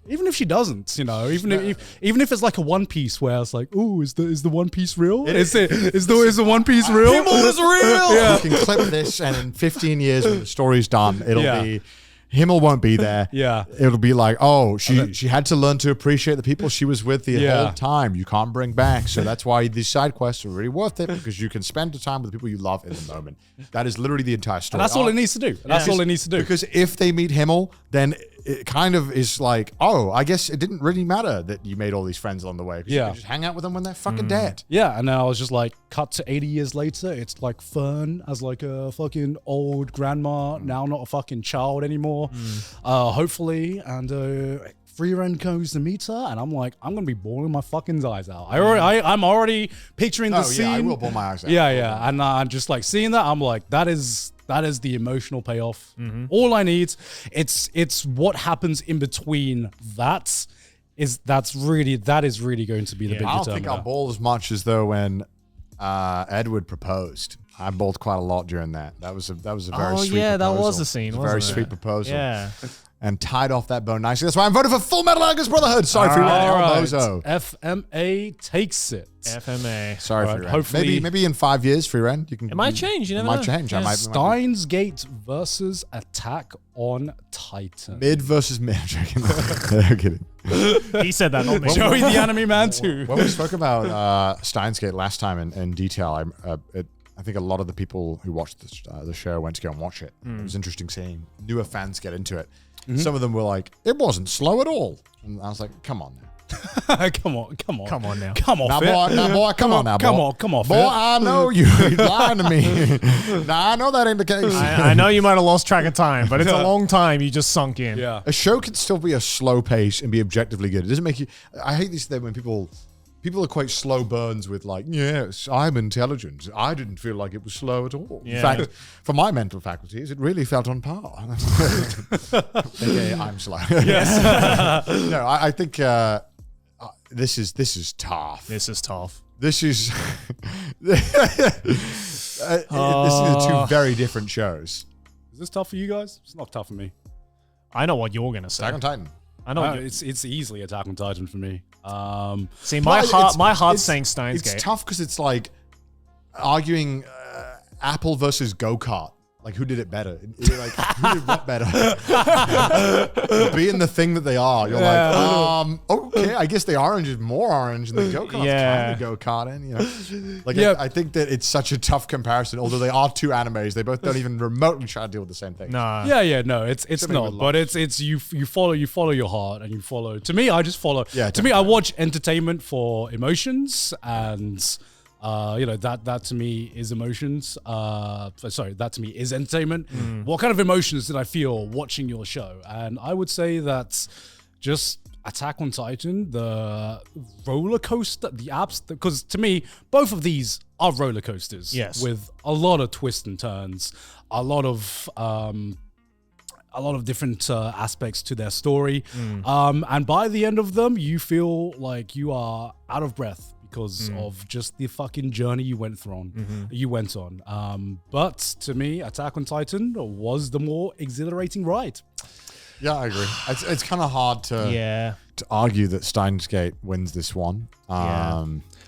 Even if she doesn't, even if it's like a One Piece where it's like, oh, is the One Piece real? Is the One Piece real? Himmel is real. Yeah. You can clip this, and in 15 years when the story's done, it'll be Himmel won't be there. Yeah. It'll be like, oh, she had to learn to appreciate the people she was with the whole time. You can't bring back. So that's why these side quests are really worth it, because you can spend the time with the people you love in the moment. That is literally the entire story. And that's all it needs to do. That's all it needs to do. Because if they meet Himmel, then it kind of is like, oh, I guess it didn't really matter that you made all these friends along the way. You can just hang out with them when they're fucking dead. Yeah, and then I was just like, cut to 80 years later, it's like Fern as like a fucking old grandma, now not a fucking child anymore, hopefully, and Frieren goes to meet her, and I'm like, I'm gonna be bawling my fucking eyes out. I'm already picturing the scene. I will bawl my eyes out. Yeah, and I'm just like seeing that, I'm like, that is the emotional payoff. All I need, it's what happens in between that that is really going to be the big I determinant. don't think I'll bowl as much as though when Edward proposed. I bowled quite a lot during that. That was a very sweet proposal. That was a scene, It was a wasn't very it? sweet proposal. Yeah. And tied off that bow nicely. That's why I'm voting for Fullmetal Alchemist Brotherhood. Sorry, Frieren. All right. Bozo. FMA takes it. FMA. Sorry, All right, Frieren. hopefully- Maybe in 5 years, Frieren, you can. It might change. You never know. Might change. I might. Steins Gate versus Attack on Titan. Mid versus mid. I'm joking. I'm kidding. He said that, not me. Joey the anime man too. When we spoke about Steins Gate last time in detail, I think a lot of the people who watched the show went to go and watch it. It was interesting seeing newer fans get into it. Some of them were like, "It wasn't slow at all," and I was like, "Come on now, Come on now. come on, now Fit. boy, come on now, boy, come on, boy, Fit. I know you're lying to me. Nah, I know that ain't the case. I know you might have lost track of time, but it's a long time you just sunk in. Yeah. A show can still be a slow pace and be objectively good. It doesn't make you. I hate this thing when people equate slow burns with like, yes, I'm intelligent. I didn't feel like it was slow at all. Yeah. In fact, for my mental faculties, it really felt on par. AKA, I'm slow. Yes. No, I think this is tough. This is tough. This is this is two very different shows. Is this tough for you guys? It's not tough for me. I know what you're gonna say. Attack on Titan. I know. It's easily Attack on Titan for me. See, But my heart's it's- saying Steins It's Gate. tough because it's like arguing Apple versus go-kart. Like, who did it better? You're like, who did what better? Being the thing that they are, you're like, okay, I guess the orange is more orange and the go-kart's kind of go-karting, you know? Like, I think that it's such a tough comparison, although they are two animes. They both don't even remotely try to deal with the same thing. Nah. No, it's Something not. with But it's you follow your heart and you follow. To me, I just follow. Yeah, to me, I watch entertainment for emotions and. That to me is emotions. That to me is entertainment. What kind of emotions did I feel watching your show? And I would say that's just Attack on Titan, the roller coaster, the apps. Because to me, both of these are roller coasters. Yes. With a lot of twists and turns, a lot of different aspects to their story. And by the end of them, you feel like you are out of breath because of just the fucking journey you went on. But to me, Attack on Titan was the more exhilarating ride. Yeah, I agree. It's kind of hard to argue that Steins Gate wins this one.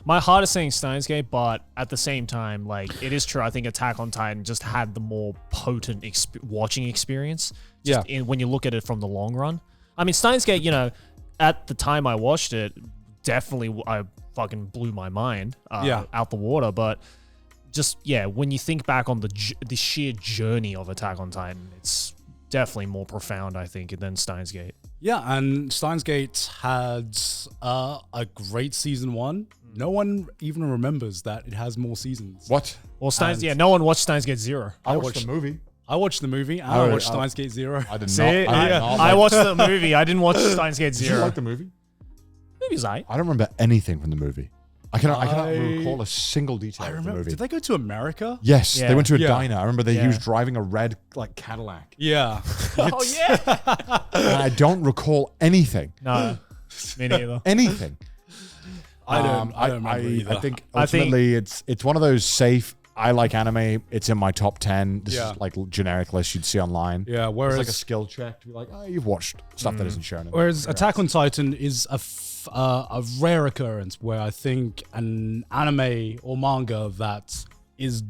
My heart is saying Steins Gate, but at the same time, like, it is true. I think Attack on Titan just had the more potent watching experience. When you look at it from the long run. I mean, Steins Gate, you know, at the time I watched it, definitely I fucking blew my mind out the water. But just, when you think back on the sheer journey of Attack on Titan, it's definitely more profound, I think, than Steins Gate. Yeah, and Steins Gate had a great season 1. No one even remembers that it has more seasons. What? Well, no one watched Steins Gate 0. I watched the movie. I watched the movie and I watched Steins Gate 0. I did See, not. I watched the movie. I didn't watch Steins Gate 0. Did you like the movie? Movie's aight. I don't remember anything from the movie. I cannot recall a single detail of the movie. Did they go to America? Yes, Yeah. they went to a Yeah. diner. I remember he was driving a red Cadillac. Yeah. Oh, yeah. And I don't recall anything. No, me neither. Anything. I don't remember either. I think ultimately it's one of those safe. I like anime. It's in my top 10. This is like generic list you'd see online. Yeah, whereas It's like a skill check to be like, oh, you've watched stuff that isn't shown. Whereas Attack on Titan is a rare occurrence where I think an anime or manga that is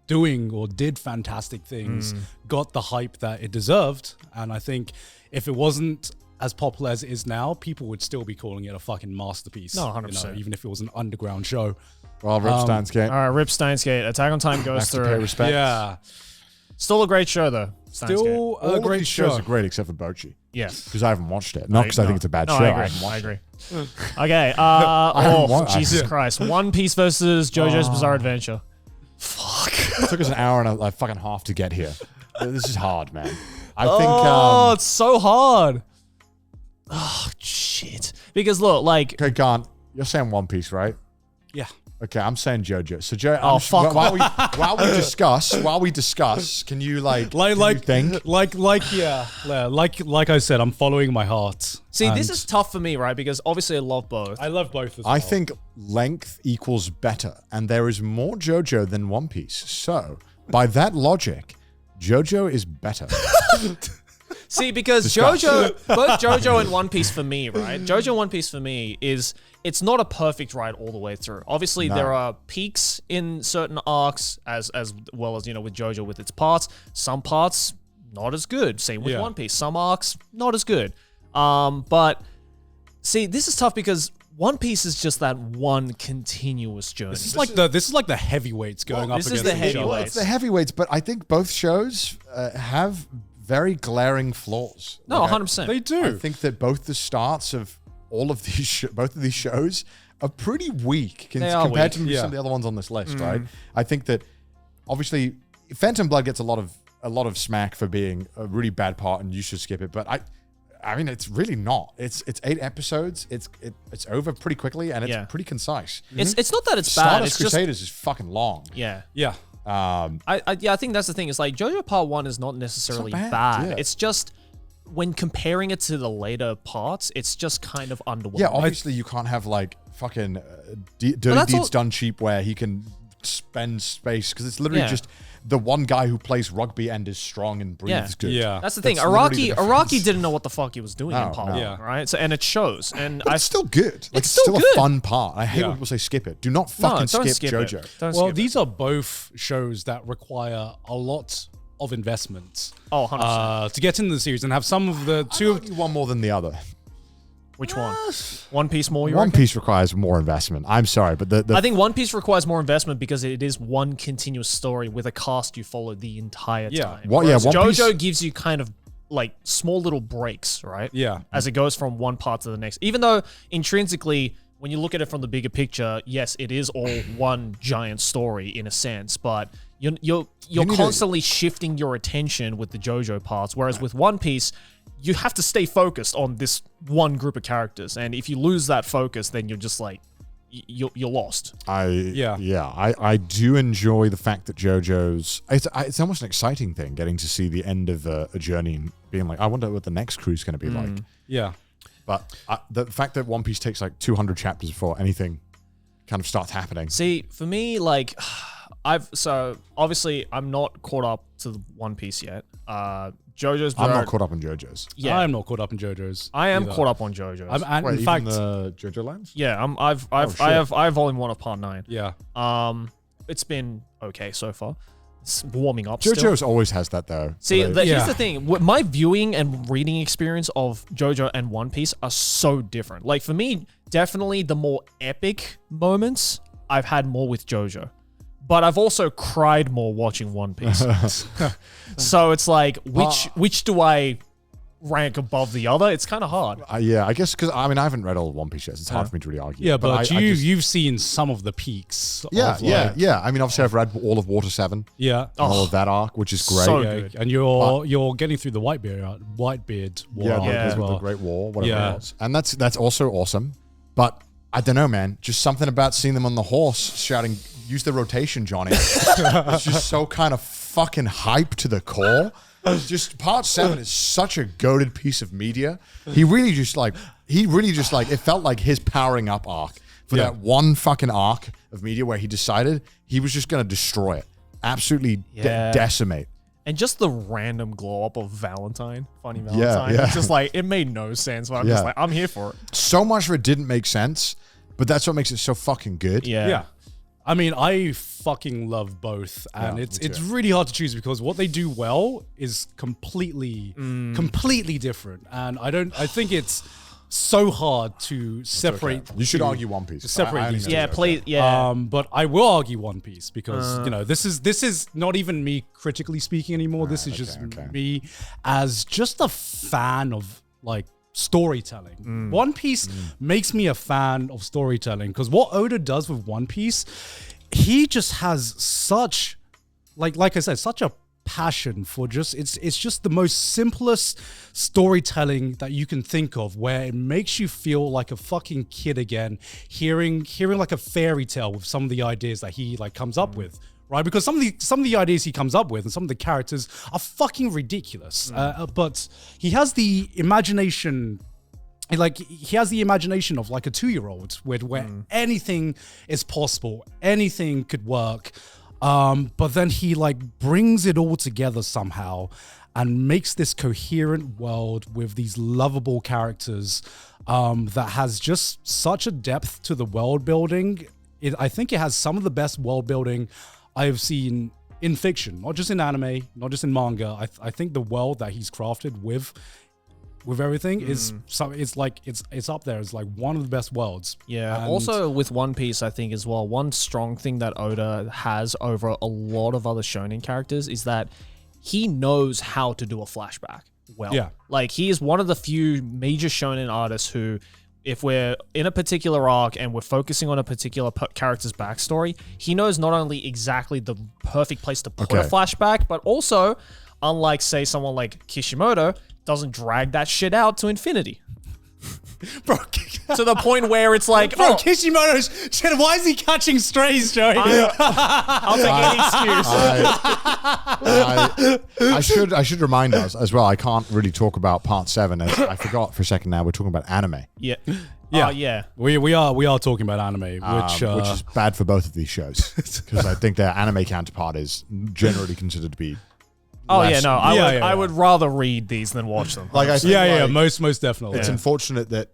doing or did fantastic things got the hype that it deserved. And I think if it wasn't as popular as it is now, people would still be calling it a fucking masterpiece. No, 100%. Even if it was an underground show. Well, Rip Steins Gate. All right, Rip Steins Gate. Attack on Titan goes Have to pay through. respect. Yeah. Still a great show, though. Steins Gate. Still All a of great these shows show. are great except for Bocchi. Yeah. Because I haven't watched it. Not because I think it's a bad show. I I agree. haven't I watched agree. it. Okay. haven't watched- Jesus Christ. One Piece versus JoJo's Bizarre Adventure. Fuck. It took us an hour and a fucking half to get here. This is hard, man. I Oh, think. it's so hard. Oh, shit. Because look, like, Okay, Gant, you're saying One Piece, right? Yeah. Okay, I'm saying JoJo. So fuck while we discuss, can you think? Like I said, I'm following my heart. See, this is tough for me, right? Because obviously I love both. I love both as well. I think length equals better, and there is more JoJo than One Piece. So, by that logic, JoJo is better. See, because JoJo, both JoJo and One Piece for me, right? JoJo and One Piece for me it's not a perfect ride all the way through. Obviously, there are peaks in certain arcs, as well as, with JoJo with its parts. Some parts, not as good. Same with One Piece. Some arcs, not as good. But, see, this is tough because One Piece is just that one continuous journey. This is like the heavyweights going up against this is the heavyweights. Well, it's the heavyweights, but I think both shows have very glaring flaws. No, 100%. They do. I think that both the starts of all of these, both of these shows are pretty weak compared to some of the other ones on this list, right? I think that obviously Phantom Blood gets a lot of smack for being a really bad part, and you should skip it. But I mean, it's really not. It's 8 episodes. It's over pretty quickly, and it's pretty concise. It's not that it's bad. Stardust It's Crusaders is fucking long. Yeah. I think that's the thing. It's like JoJo Part 1 is not necessarily It's not bad. bad, yeah. It's just when comparing it to the later parts, it's just kind of underwhelming. Yeah, obviously you can't have fucking Dirty Deeds Done Cheap where he can spend space, because it's literally just the one guy who plays rugby and is strong and breathes good. Yeah. That's the thing. literally the Araki didn't know what the fuck he was doing in No, Part no. 1, Yeah. right? So, and it shows. And But it's still good. It's It's still still good. a fun part. I hate when people say skip it. Do not fucking don't skip JoJo. It. Don't Well, skip these are both shows that require a lot of investment. Oh, 100%. To get into the series and have some of the I two of argue one more than the other. Which one? One Piece more? You One reckon? Piece requires more investment. I'm sorry, but the I think One Piece requires more investment because it is one continuous story with a cast you follow the entire time. Whereas One Piece- JoJo gives you kind of like small little breaks, right? Yeah. As it goes from one part to the next. Even though intrinsically, when you look at it from the bigger picture, yes, it is all one giant story in a sense, but you're need constantly shifting your attention with the JoJo parts, whereas with One Piece, you have to stay focused on this one group of characters, and if you lose that focus, then you're just like you're lost. I do enjoy the fact that JoJo's it's almost an exciting thing getting to see the end of a journey and being like, I wonder what the next crew's going to be like. Yeah. But the fact that One Piece takes like 200 chapters before anything kind of starts happening. See, for me, like obviously I'm not caught up to the One Piece yet. JoJo's. I'm not caught up on JoJo's. Yeah, I'm not caught up in JoJo's. I am either. caught up on JoJo's. And Wait, in fact, the JoJo lands? Yeah, I have volume 1 of Part 9. yeah. It's been okay so far. It's warming up. JoJo's still. always has that though. See, So here's the thing. My viewing and reading experience of JoJo and One Piece are so different. Like for me, definitely the more epic moments I've had more with JoJo. But I've also cried more watching One Piece. So it's like, which do I rank above the other? It's kind of hard. yeah, I guess because I haven't read all of One Piece yet. So it's hard for me to really argue. Yeah, but you've just- seen some of the peaks. Yeah, of yeah. I mean, obviously, I've read all of Water 7, Yeah. and all of that arc, which is great. So Yeah, good. and you're getting through the Whitebeard War Yeah, arc as well. the Great War, whatever Yeah. it was. And that's also awesome. But I don't know, man. Just something about seeing them on the horse shouting, use the rotation, Johnny. It's just so kind of fucking hype to the core. Just Part 7 is such a goated piece of media. He really just it felt like his powering up arc for that one fucking arc of media where he decided he was just going to destroy it. Absolutely decimate. And just the random glow up of Valentine, Funny Valentine. yeah. It's just like, it made no sense, but I'm just like, I'm here for it. So much of it didn't make sense, but that's what makes it so fucking good. Yeah. I mean, I fucking love both, and Yeah, it's really hard to choose because what they do well is completely different, and I think it's so hard to separate. You should to argue One Piece. separate I only these know two. Yeah, JoJo. please. Yeah. But I will argue One Piece because this is not even me critically speaking anymore. This is just me as just a fan of like storytelling. One Piece makes me a fan of storytelling because what Oda does with One Piece, he just has such like I said, such a passion for just it's just the most simplest storytelling that you can think of, where it makes you feel like a fucking kid again, hearing like a fairy tale with some of the ideas that he like comes up with. Right, because some of the ideas he comes up with and some of the characters are fucking ridiculous. But he has the imagination, like he has the imagination of like a 2-year-old, where anything is possible, anything could work. But then he like brings it all together somehow and makes this coherent world with these lovable characters that has just such a depth to the world building. I think it has some of the best world building I've seen in fiction, not just in anime, not just in manga. I think the world that he's crafted with everything is it's up there. It's like one of the best worlds. Yeah. And also with One Piece, I think as well, one strong thing that Oda has over a lot of other shonen characters is that he knows how to do a flashback well. Yeah. Like he is one of the few major shonen artists who, if we're in a particular arc and we're focusing on a particular character's backstory, he knows not only exactly the perfect place to put a flashback, but also, unlike, say, someone like Kishimoto, doesn't drag that shit out to infinity. Bro, to the point where it's like, bro, Kishimoto's shit. Why is he catching strays, Joey? I'll take any excuse. I should remind us as well. I can't really talk about part 7 as I forgot for a second. Now we're talking about anime. Yeah. Yeah. We are talking about anime, which is bad for both of these shows because I think their anime counterpart is generally considered to be. I would rather read these than watch them. Like I said, most definitely. It's unfortunate that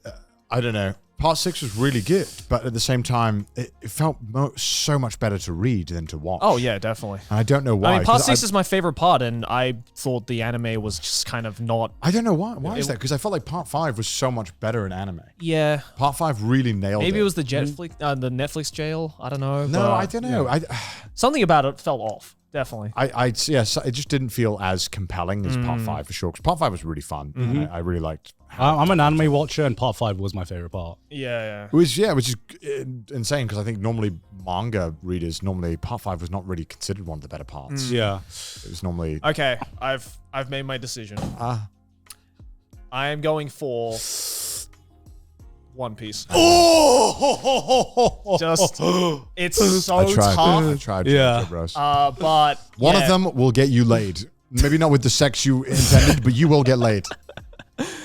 I don't know. Part 6 was really good, but at the same time, it felt so much better to read than to watch. Oh yeah, definitely. And I don't know why. I mean, part 6 is my favorite part, and I thought the anime was just kind of not. I don't know why. Why is that? Because I felt like part 5 was so much better in anime. Yeah. Part 5 really nailed it. Maybe it was the the Netflix jail. I don't know. No, I don't know. Something about it fell off. Definitely. It just didn't feel as compelling as part 5 for sure. Because part 5 was really fun. I really liked. I'm an anime watcher, and part 5 was my favorite part. Yeah. Which is insane because I think normally manga readers part 5 was not really considered one of the better parts. Yeah, it was normally okay. I've made my decision. I am going for One Piece. It's so tough. I tried. Yeah. Bros. But one of them will get you laid. Maybe not with the sex you intended, but you will get laid.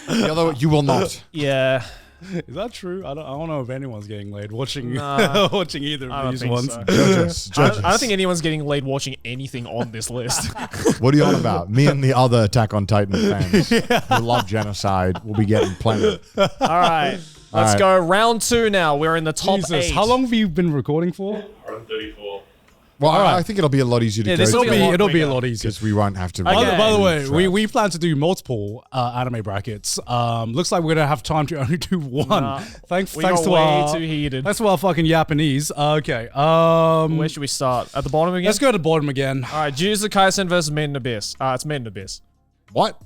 The other, you will not. Yeah. Is that true? I don't know if anyone's getting laid watching watching either of these ones. So. Judges. I don't think anyone's getting laid watching anything on this list. What are you on about? Me and the other Attack on Titan fans who love genocide will be getting plenty. All right. Let's go round 2 now. We're in the top 8. How long have you been recording for? 134. Well, I think it'll be a lot easier to go. It'll be a lot easier because we won't have to. Okay. By the way, we plan to do multiple anime brackets. Looks like we're gonna have time to only do one. Thanks to too heated. Thanks to our fucking Japanese. Okay. Where should we start? At the bottom again? Let's go to the bottom again. All right. Jujutsu Kaisen versus Made in Abyss. It's Made in Abyss. What?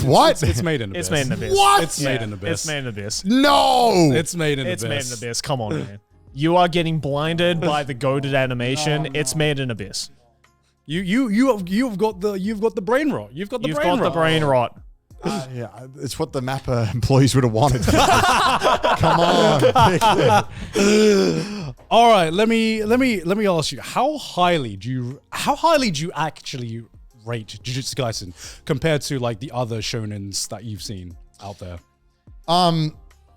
What? It's Made in Abyss. It's Made in Abyss. What? It's Made in Abyss. It's Made in Abyss. No. It's Made in Abyss. It's Made in Abyss. Come on, man. You are getting blinded by the goated animation. No. It's Made in Abyss. You've got the brain rot. You've got the brain rot. Yeah, it's what the Mappa employees would have wanted. Come on. All right, let me ask you, how highly do you actually rate Jujutsu Kaisen compared to like the other shonens that you've seen out there?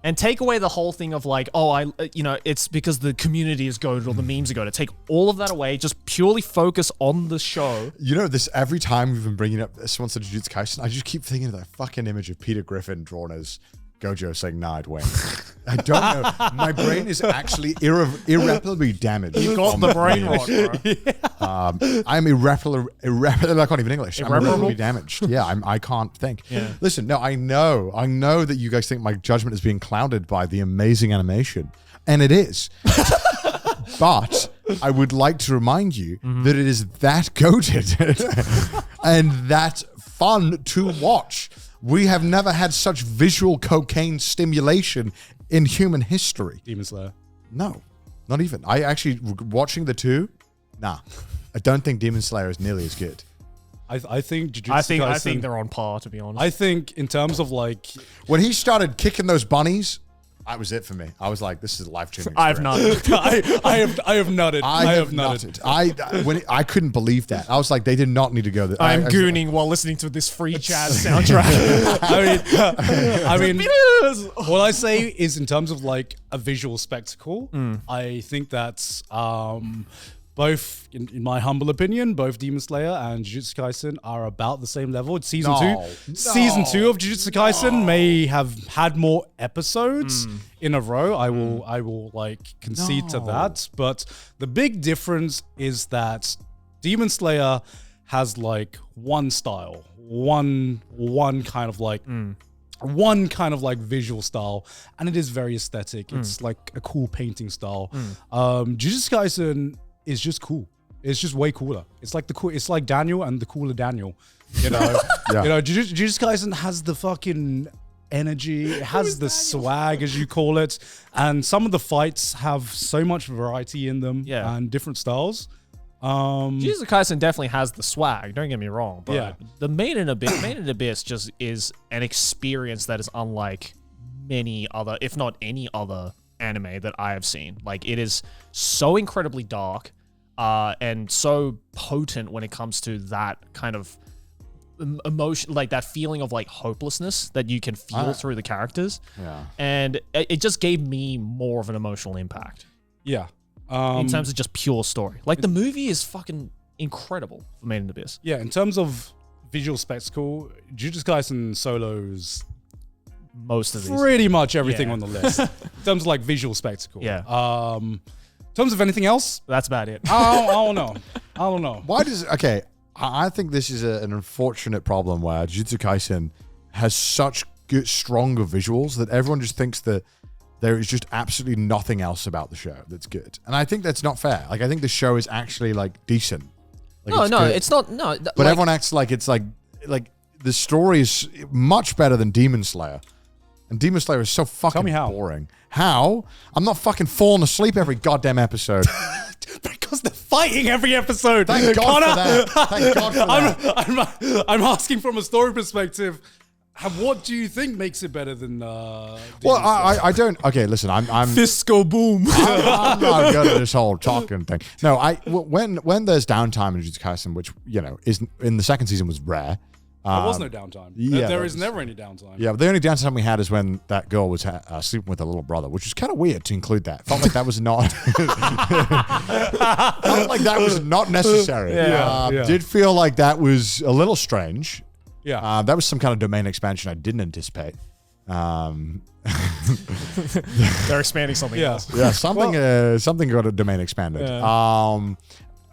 And take away the whole thing of like, it's because the community is goated or the memes are goated. Take all of that away. Just purely focus on the show. You know, every time we've been bringing up someone said Jujutsu Kaisen, I just keep thinking of that fucking image of Peter Griffin drawn as Gojo saying, "Nah, I'd win." I don't know. My brain is actually irreparably damaged. You've got the brain rot, bro. I'm irreparably. I can't even English. I'm irreparably damaged. Yeah, I can't think. Yeah. Listen, no, I know that you guys think my judgment is being clouded by the amazing animation, and it is. But I would like to remind you that it is that goated and that fun to watch. We have never had such visual cocaine stimulation in human history. Demon Slayer. No, not even. I actually, watching the two, I don't think Demon Slayer is nearly as good. I think Jujutsu Kaisen, I think they're on par, to be honest. I think in terms of like When he started kicking those bunnies, that was it for me. I was like, this is a life-changing I have experience. not. I have nutted. I have nutted. I couldn't believe that. I was like, they did not need to go there. I'm gooning while listening to this free jazz soundtrack. I mean, what I say is in terms of like a visual spectacle, I think that's both, in my humble opinion, both Demon Slayer and Jujutsu Kaisen are about the same level. It's season two. Season 2 of Jujutsu Kaisen may have had more episodes in a row. I will like concede to that. But the big difference is that Demon Slayer has like one style, one kind of like one kind of like visual style, and it is very aesthetic. It's like a cool painting style. Jujutsu Kaisen is just cool. It's just way cooler. It's like it's like Daniel and the cooler Daniel. You know, Yeah. you know, Jujutsu Kaisen has the fucking energy. It has the swag, as you call it, and some of the fights have so much variety in them and different styles. Jujutsu Kaisen definitely has the swag. Don't get me wrong, but Yeah. the Made in Abyss just is an experience that is unlike many other, if not any other, anime that I have seen. Like, it is so incredibly dark and so potent when it comes to that kind of emotion, like that feeling of like hopelessness that you can feel through the characters. Yeah. And it just gave me more of an emotional impact. Yeah. In terms of just pure story. Like, the movie is fucking incredible for Made in Abyss. Yeah, in terms of visual spectacle, Jujutsu Kaisen solos Most of these. pretty much everything Yeah. on the list. In terms of like visual spectacle. Yeah. In terms of anything else, That's about it. I don't know. I don't know. Why does I think this is an unfortunate problem where Jujutsu Kaisen has such good, stronger visuals that everyone just thinks that there is just absolutely nothing else about the show that's good, and I think that's not fair. Like, I think the show is actually like decent. Like, It's not. No, but everyone acts like it's like the story is much better than Demon Slayer, and Demon Slayer is so fucking Tell me how. boring. How? I'm not fucking falling asleep every goddamn episode. Because they're fighting every episode. Thank God for that. Thank God for that. I'm asking from a story perspective. What do you think makes it better than? Well, I don't. Okay, listen. I'm Fisco boom. I'm not good at this whole talking thing. No, when there's downtime in Jujutsu Kaisen, which is in the second season was rare. There was no downtime. Yeah, there is never any downtime. Yeah, but the only downtime we had is when that girl was sleeping with her little brother, which was kind of weird to include that. Felt like that was not. Felt like that was not necessary. Did feel like that was a little strange. Yeah. That was some kind of domain expansion I didn't anticipate. They're expanding something else. Yeah, something got a domain expanded. Yeah.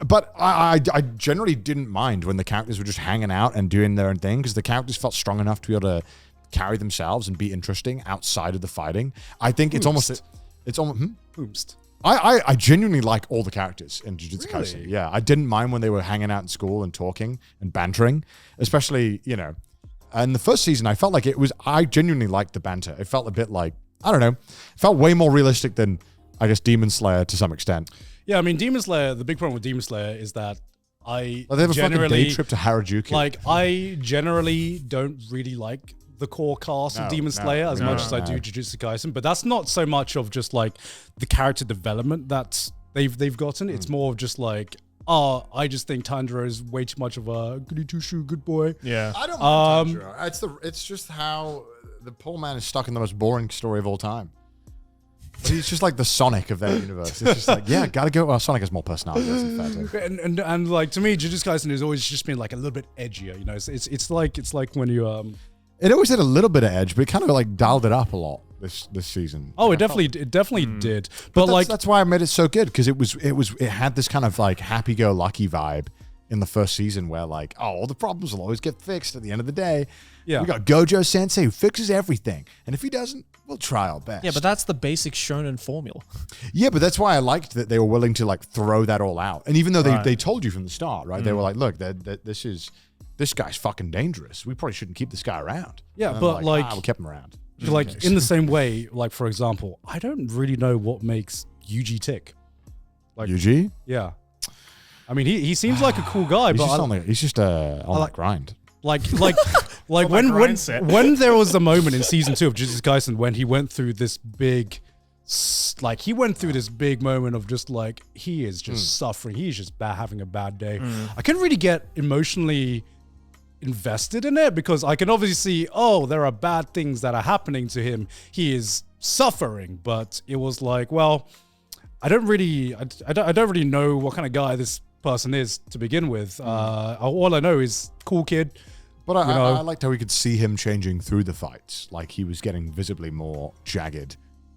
But I generally didn't mind when the characters were just hanging out and doing their own thing, because the characters felt strong enough to be able to carry themselves and be interesting outside of the fighting. I think it's almost. Boomst. I genuinely like all the characters in Jujutsu Really? Kaisen. Yeah, I didn't mind when they were hanging out in school and talking and bantering, especially, in the first season, I felt like I genuinely liked the banter. It felt a bit like, I don't know, it felt way more realistic than, I guess, Demon Slayer to some extent. Yeah, I mean, Demon Slayer, the big problem with Demon Slayer is that I Like, they have a fucking generally, day trip to Harajuku. like, I generally don't really like the core cast of Demon Slayer as much as I do Jujutsu Kaisen, but that's not so much of just like the character development that they've gotten. It's more of just like, I just think Tanjiro is way too much of a goody two shoe good boy. Yeah. I don't mind Tanjiro. It's just how the poor man is stuck in the most boring story of all time. He's just like the Sonic of that universe. It's just like, yeah, gotta go. Well, Sonic has more personality. That's fair too. And like, to me, Jujutsu Kaisen has always just been like a little bit edgier. It's like when you It always had a little bit of edge, but it kind of like dialed it up a lot this season. Oh, it definitely did. But like, that's why I made it so good, because it had this kind of like happy-go-lucky vibe in the first season, where like, all the problems will always get fixed at the end of the day. Yeah. We got Gojo Sensei who fixes everything, and if he doesn't, we'll try our best. Yeah, but that's the basic shonen formula. Yeah, but that's why I liked that they were willing to like throw that all out. And even though they told you from the start, right? They were like, look, this guy's fucking dangerous. We probably shouldn't keep this guy around. Yeah, And but like, we kept him around. like in the same way, like for example, I don't really know what makes Yuji tick. Like Yuji? Yeah. I mean, he seems like a cool guy, but he's just on that grind. Like when there was the moment in season 2 of Jujutsu Kaisen when he went through this big, moment of just like he is just suffering. He's just having a bad day. I couldn't really get emotionally invested in it because I can obviously see, there are bad things that are happening to him. He is suffering, but it was like, well, I don't really know what kind of guy this person is to begin with. All I know is cool kid. But I liked how we could see him changing through the fights. Like he was getting visibly more jagged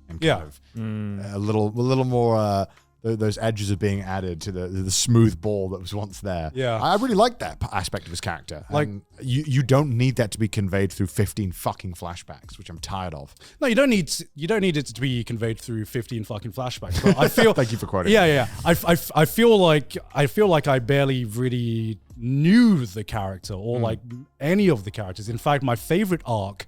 and kind of a little more. Those edges are being added to the smooth ball that was once there. Yeah, I really liked that aspect of his character. Like you don't need that to be conveyed through 15 fucking flashbacks, which I'm tired of. No, you don't need it to be conveyed through 15 fucking flashbacks. But I feel thank you for quoting. Yeah. I feel like I barely really knew the character or like any of the characters. In fact, my favorite arc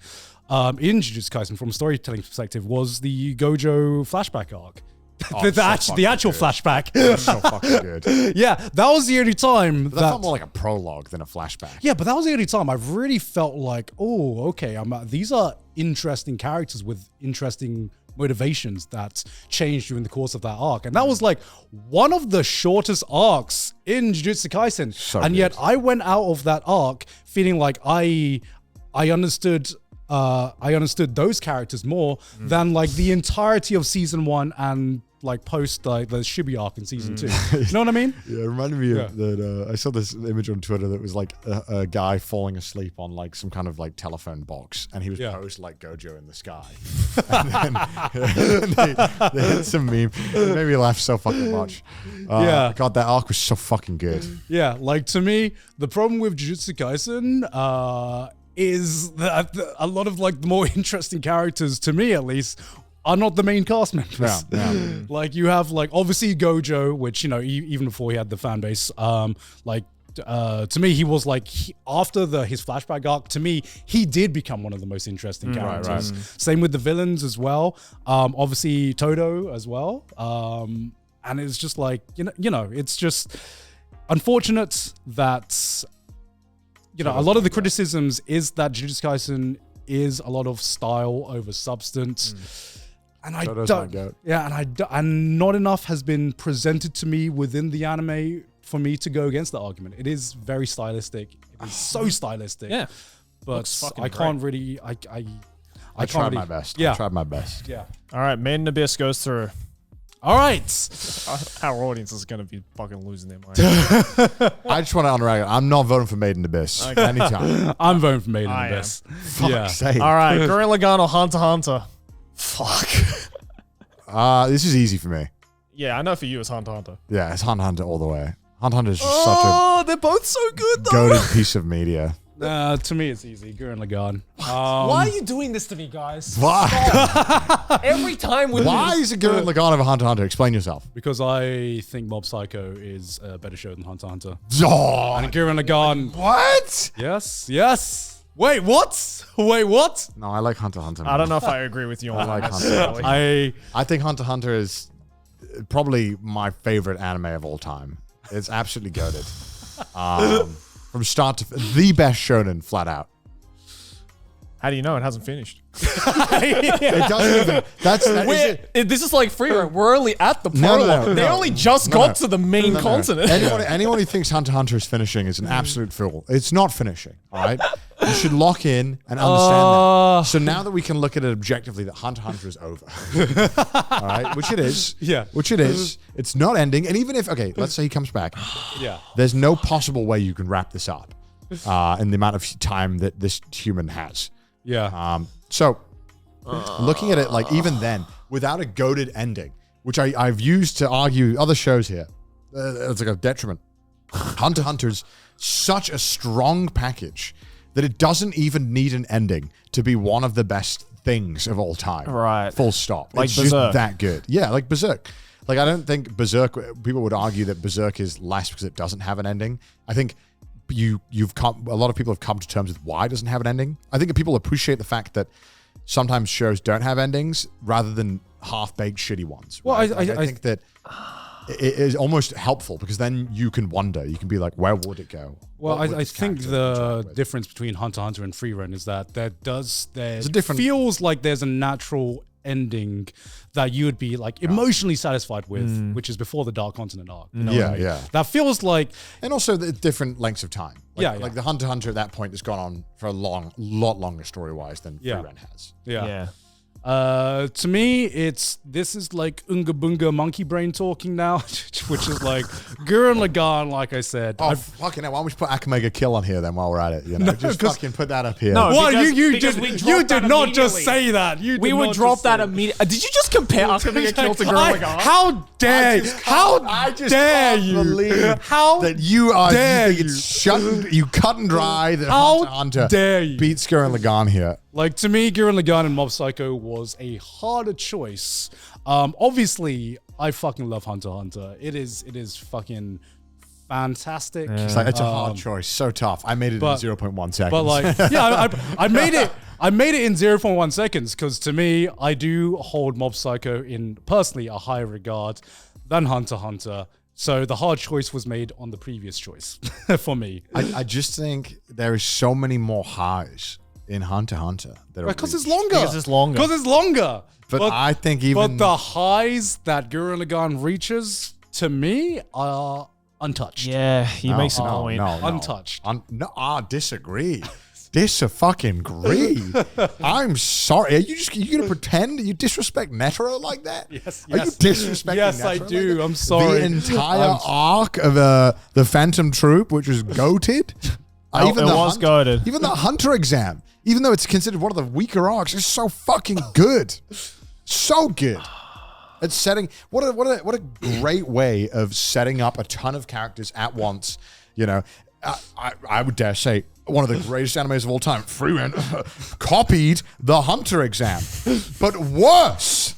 in Jujutsu Kaisen from a storytelling perspective was the Gojo flashback arc. The actual flashback. So fucking good. Yeah, that was the only time that felt more like a prologue than a flashback. Yeah, but that was the only time I really felt like, okay, these are interesting characters with interesting motivations that changed during the course of that arc. And that was like one of the shortest arcs in Jujutsu Kaisen. And yet I went out of that arc feeling like I understood those characters more than like the entirety of season 1 and like post like the Shibuya arc in season 2. You know what I mean? Yeah, it reminded me of that. I saw this image on Twitter that was like a guy falling asleep on like some kind of like telephone box, and he was posed like Gojo in the sky. And then they had some meme. It made me laugh so fucking much. God, that arc was so fucking good. Yeah, like to me, the problem with Jujutsu Kaisen is that a lot of like the more interesting characters, to me at least, are not the main cast members. Yeah. Like you have like obviously Gojo, which even before he had the fan base, to me he was like after his flashback arc. To me, he did become one of the most interesting characters. Right. Same with the villains as well. Obviously Todo as well. And it's just like it's just unfortunate that. A lot of the criticisms is that Jujutsu Kaisen is a lot of style over substance. And and not enough has been presented to me within the anime for me to go against that argument. It is very stylistic. It is so stylistic. Yeah. But I can't really I tried my best. Yeah. I tried my best. Yeah. All right, Maiden Abyss goes through. All right. Our audience is going to be fucking losing their mind. I just want to honor I'm not voting for Maiden Abyss. Okay. Anytime. I'm voting for Maiden Abyss. Fuck's sake. All right. Gurren Lagann or Hunter x Hunter? Fuck. This is easy for me. Yeah, I know for you it's Hunter x Hunter. Yeah, it's Hunter x Hunter all the way. Hunter x Hunter is just such a... they're both so good though. Goated piece of media. To me, it's easy. Gurren Lagann. Why are you doing this to me, guys? Why? Every time with Why is it Gurren Lagann over Hunter x Hunter? Explain yourself. Because I think Mob Psycho is a better show than Hunter x Hunter. Oh, and Gurren Lagann. What? Yes. Wait, what? No, I like Hunter x Hunter. I don't know if I agree with you on I like Hunter. I think Hunter x Hunter is probably my favorite anime of all time. It's absolutely goated. From start to the best shonen, flat out. How do you know it hasn't finished? It doesn't even. This is like Frieren. We're only at the prologue. They only just got to the main continent. Anyone who thinks Hunter x Hunter is finishing is an absolute fool. It's not finishing. All right, you should lock in and understand that. So now that we can look at it objectively, that Hunter x Hunter is over. All right, which it is. Yeah, which it is. It's not ending. And even if let's say he comes back. Yeah, there's no possible way you can wrap this up in the amount of time that this human has. Yeah. So looking at it, like even then, without a goated ending, which I've used to argue other shows here, it's like a detriment. Hunter x Hunter's such a strong package that it doesn't even need an ending to be one of the best things of all time. Right. Full stop. Like it's Berserk. just that good. Yeah, like Berserk. Like I don't think Berserk, people would argue that Berserk is less because it doesn't have an ending. I think a lot of people have come to terms with why it doesn't have an ending. I think that people appreciate the fact that sometimes shows don't have endings rather than half-baked shitty ones. Right? Well, I think that it is almost helpful because then you can wonder. You can be like, where would it go? Well, What would I this think character the interact with? difference between Hunter x Hunter and Frieren is that there a different- feels like there's a natural ending that you would be like emotionally satisfied with, which is before the Dark Continent arc. You know what I mean? Yeah. That feels like And also the different lengths of time. Like, Yeah. Like the Hunter x Hunter at that point has gone on for a lot longer story-wise than Yeah. Frieren has. yeah. To me, this is like Unga Bunga monkey brain talking now, which is like Gurren Lagann, like I said. Oh, fucking hell. Why don't we just put Akamega Kill on here then while we're at it? You know, just 'cause- fucking put that up here. No, What? because- You because did we you dropped did that not just immediately. say that. We would drop that immediately. Did you just compare Alchemist Kill to Gurren Lagann? How dare you? How I just dare can't you? believe How that you are dare you think it's shut, you cut and dry that How Hunter x Hunter dare you? beats Gurren Lagann here. Like, to me, Gurren Lagann and Mob Psycho was a harder choice. Obviously, I fucking love Hunter x Hunter. It is fucking fantastic. It's like it's a hard choice, so tough. I made it but- in 0.1 seconds. But like, yeah, I made it. I made it in 0.1 seconds because to me, I do hold Mob Psycho in personally a higher regard than Hunter x Hunter. So the hard choice was made on the previous choice for me. I just think there is so many more highs in Hunter x Hunter. Because it's longer. Because it's longer. Because it's longer. But I think even- But the highs that Gurren Lagann reaches, to me, are untouched. Yeah, he makes a point. Untouched. No, I disagree. Disagree. I'm sorry. Are you gonna pretend you disrespect Netero like that? Yes, Are you yes. disrespecting Yes, Netero I like do. that? I'm sorry. The entire arc of the Phantom Troop, which was goated. Oh, it was goated. Even the Hunter exam, even though it's considered one of the weaker arcs, is so fucking good. So good. It's setting what a great way of setting up a ton of characters at once. You know, I would dare say one of the greatest animes of all time. Frieren copied the Hunter exam, but worse.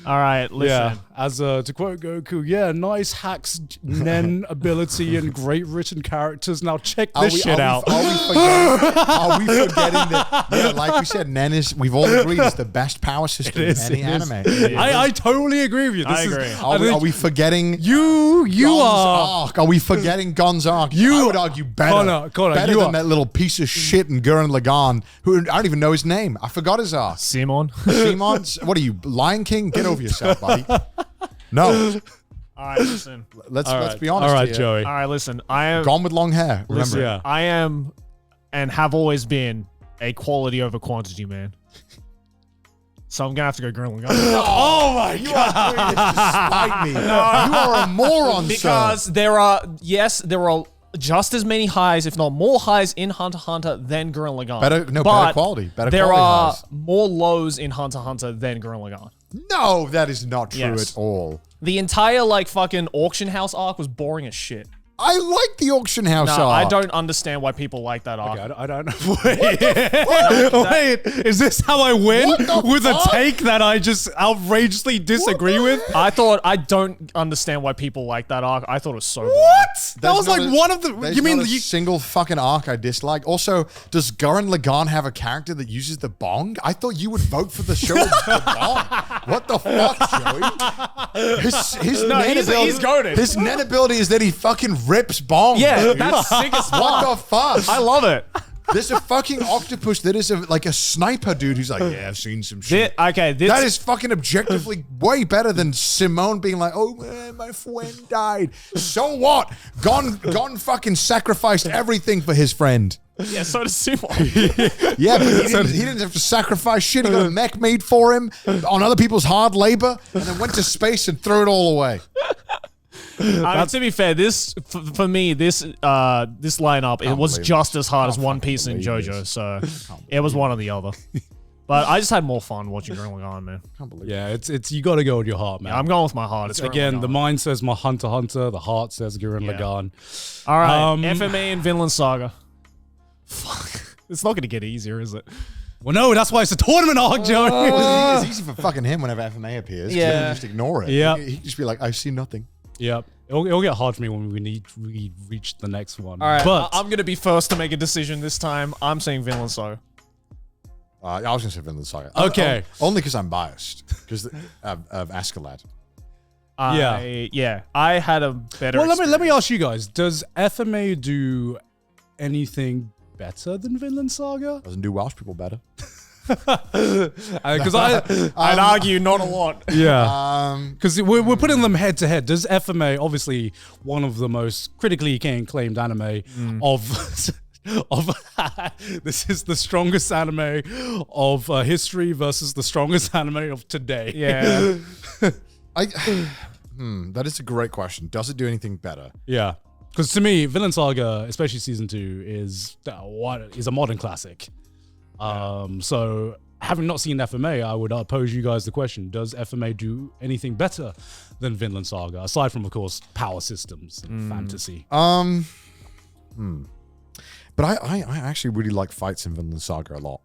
All right, listen. Yeah, as to quote Goku, yeah, nice hacks, Nen ability, and great written characters. Now check this shit out. Are we forgetting that? Yeah, like we said, Nen is. We've all agreed is the best power system in any anime. I totally agree with you. I agree. Are we forgetting you Gon's are arc? Are we forgetting Gon's arc? I would argue better. Connor, better you than are- that little piece of shit in Gurren Lagann, who I don't even know his name. I forgot his arc. Simon. Simon? What are you, Lion King? Get over yourself, buddy. No. All right, listen. Let's be honest. All right, here. Joey. All right, listen. I am. Gone with long hair. Remember? Yeah. I am, and have always been a quality over quantity man. So I'm gonna have to go Gurren Lagann. Oh my You are doing this to spite me. You are a moron, Because sir. there are just as many highs, if not more highs, in Hunter x Hunter than Gurren Lagann. Better But quality. Better there quality are highs. more lows in Hunter x Hunter than Gurren Lagann. No, that is not true Yes. at all. The entire fucking auction house arc was boring as shit. I like the auction house No, I arc. don't understand why people like that arc. I don't know. Wait, is this how I win What the with fuck? a take that I just outrageously disagree with? I don't understand why people like that arc. I thought it was so boring. What? That There's was not like a- one of the. There's You mean not a single fucking arc I dislike? Also, does Gurren Lagann have a character that uses the bong? I thought you would vote for the show with the bong. What the fuck, Joey? His No, Nen he's ability- goated. His Nen ability is that he fucking rips bongs. Yeah, dude. that's sick as fuck. What the fuck? I love it. There's a fucking octopus that is like a sniper dude who's like, yeah, I've seen some shit. This That is fucking objectively way better than Simone being like, oh man, my friend died. So what? Gon fucking sacrificed everything for his friend. yeah. So does Simon. Yeah, but he didn't have to sacrifice shit. He got a mech made for him on other people's hard labor and then went to space and threw it all away. I mean, to be fair, this for me, this lineup, it was believe just this. as hard as Can't One fucking Piece and believe JoJo. this. So it was one or the other. But I just had more fun watching Gurren Lagann, man. Can't believe Yeah, it's you got to go with your heart, man. I'm going with my heart. It's Again, Gurren the Lagann. mind says my Hunter x Hunter, the heart says Gurren Yeah. Lagann. All right, Um, FMA and Vinland Saga. Fuck, it's not going to get easier, is it? Well, no, that's why it's a tournament arc, Joey. it's easy for fucking him whenever FMA appears. Yeah. He can just ignore it. Yeah. He can just be like, I see nothing. Yep. It'll get hard for me when we reach the next one. All right, but I'm going to be first to make a decision this time. I'm saying Vinland Saga. I was going to say Vinland Saga. Okay. Only because I'm biased. Because of Askeladd. I had a better. Well, let me ask you guys: does FMA do anything better than Vinland Saga? Doesn't do Welsh people better. Because I'd argue not a lot. Yeah, because we're putting them head to head. Does FMA, obviously one of the most critically acclaimed anime of this is the strongest anime of history versus the strongest anime of today. Yeah. That is a great question. Does it do anything better? Yeah, because to me, Vinland Saga, especially season 2, is a modern classic. So having not seen FMA, I would pose you guys the question: does FMA do anything better than Vinland Saga, aside from, of course, power systems and fantasy? But I actually really like fights in Vinland Saga a lot.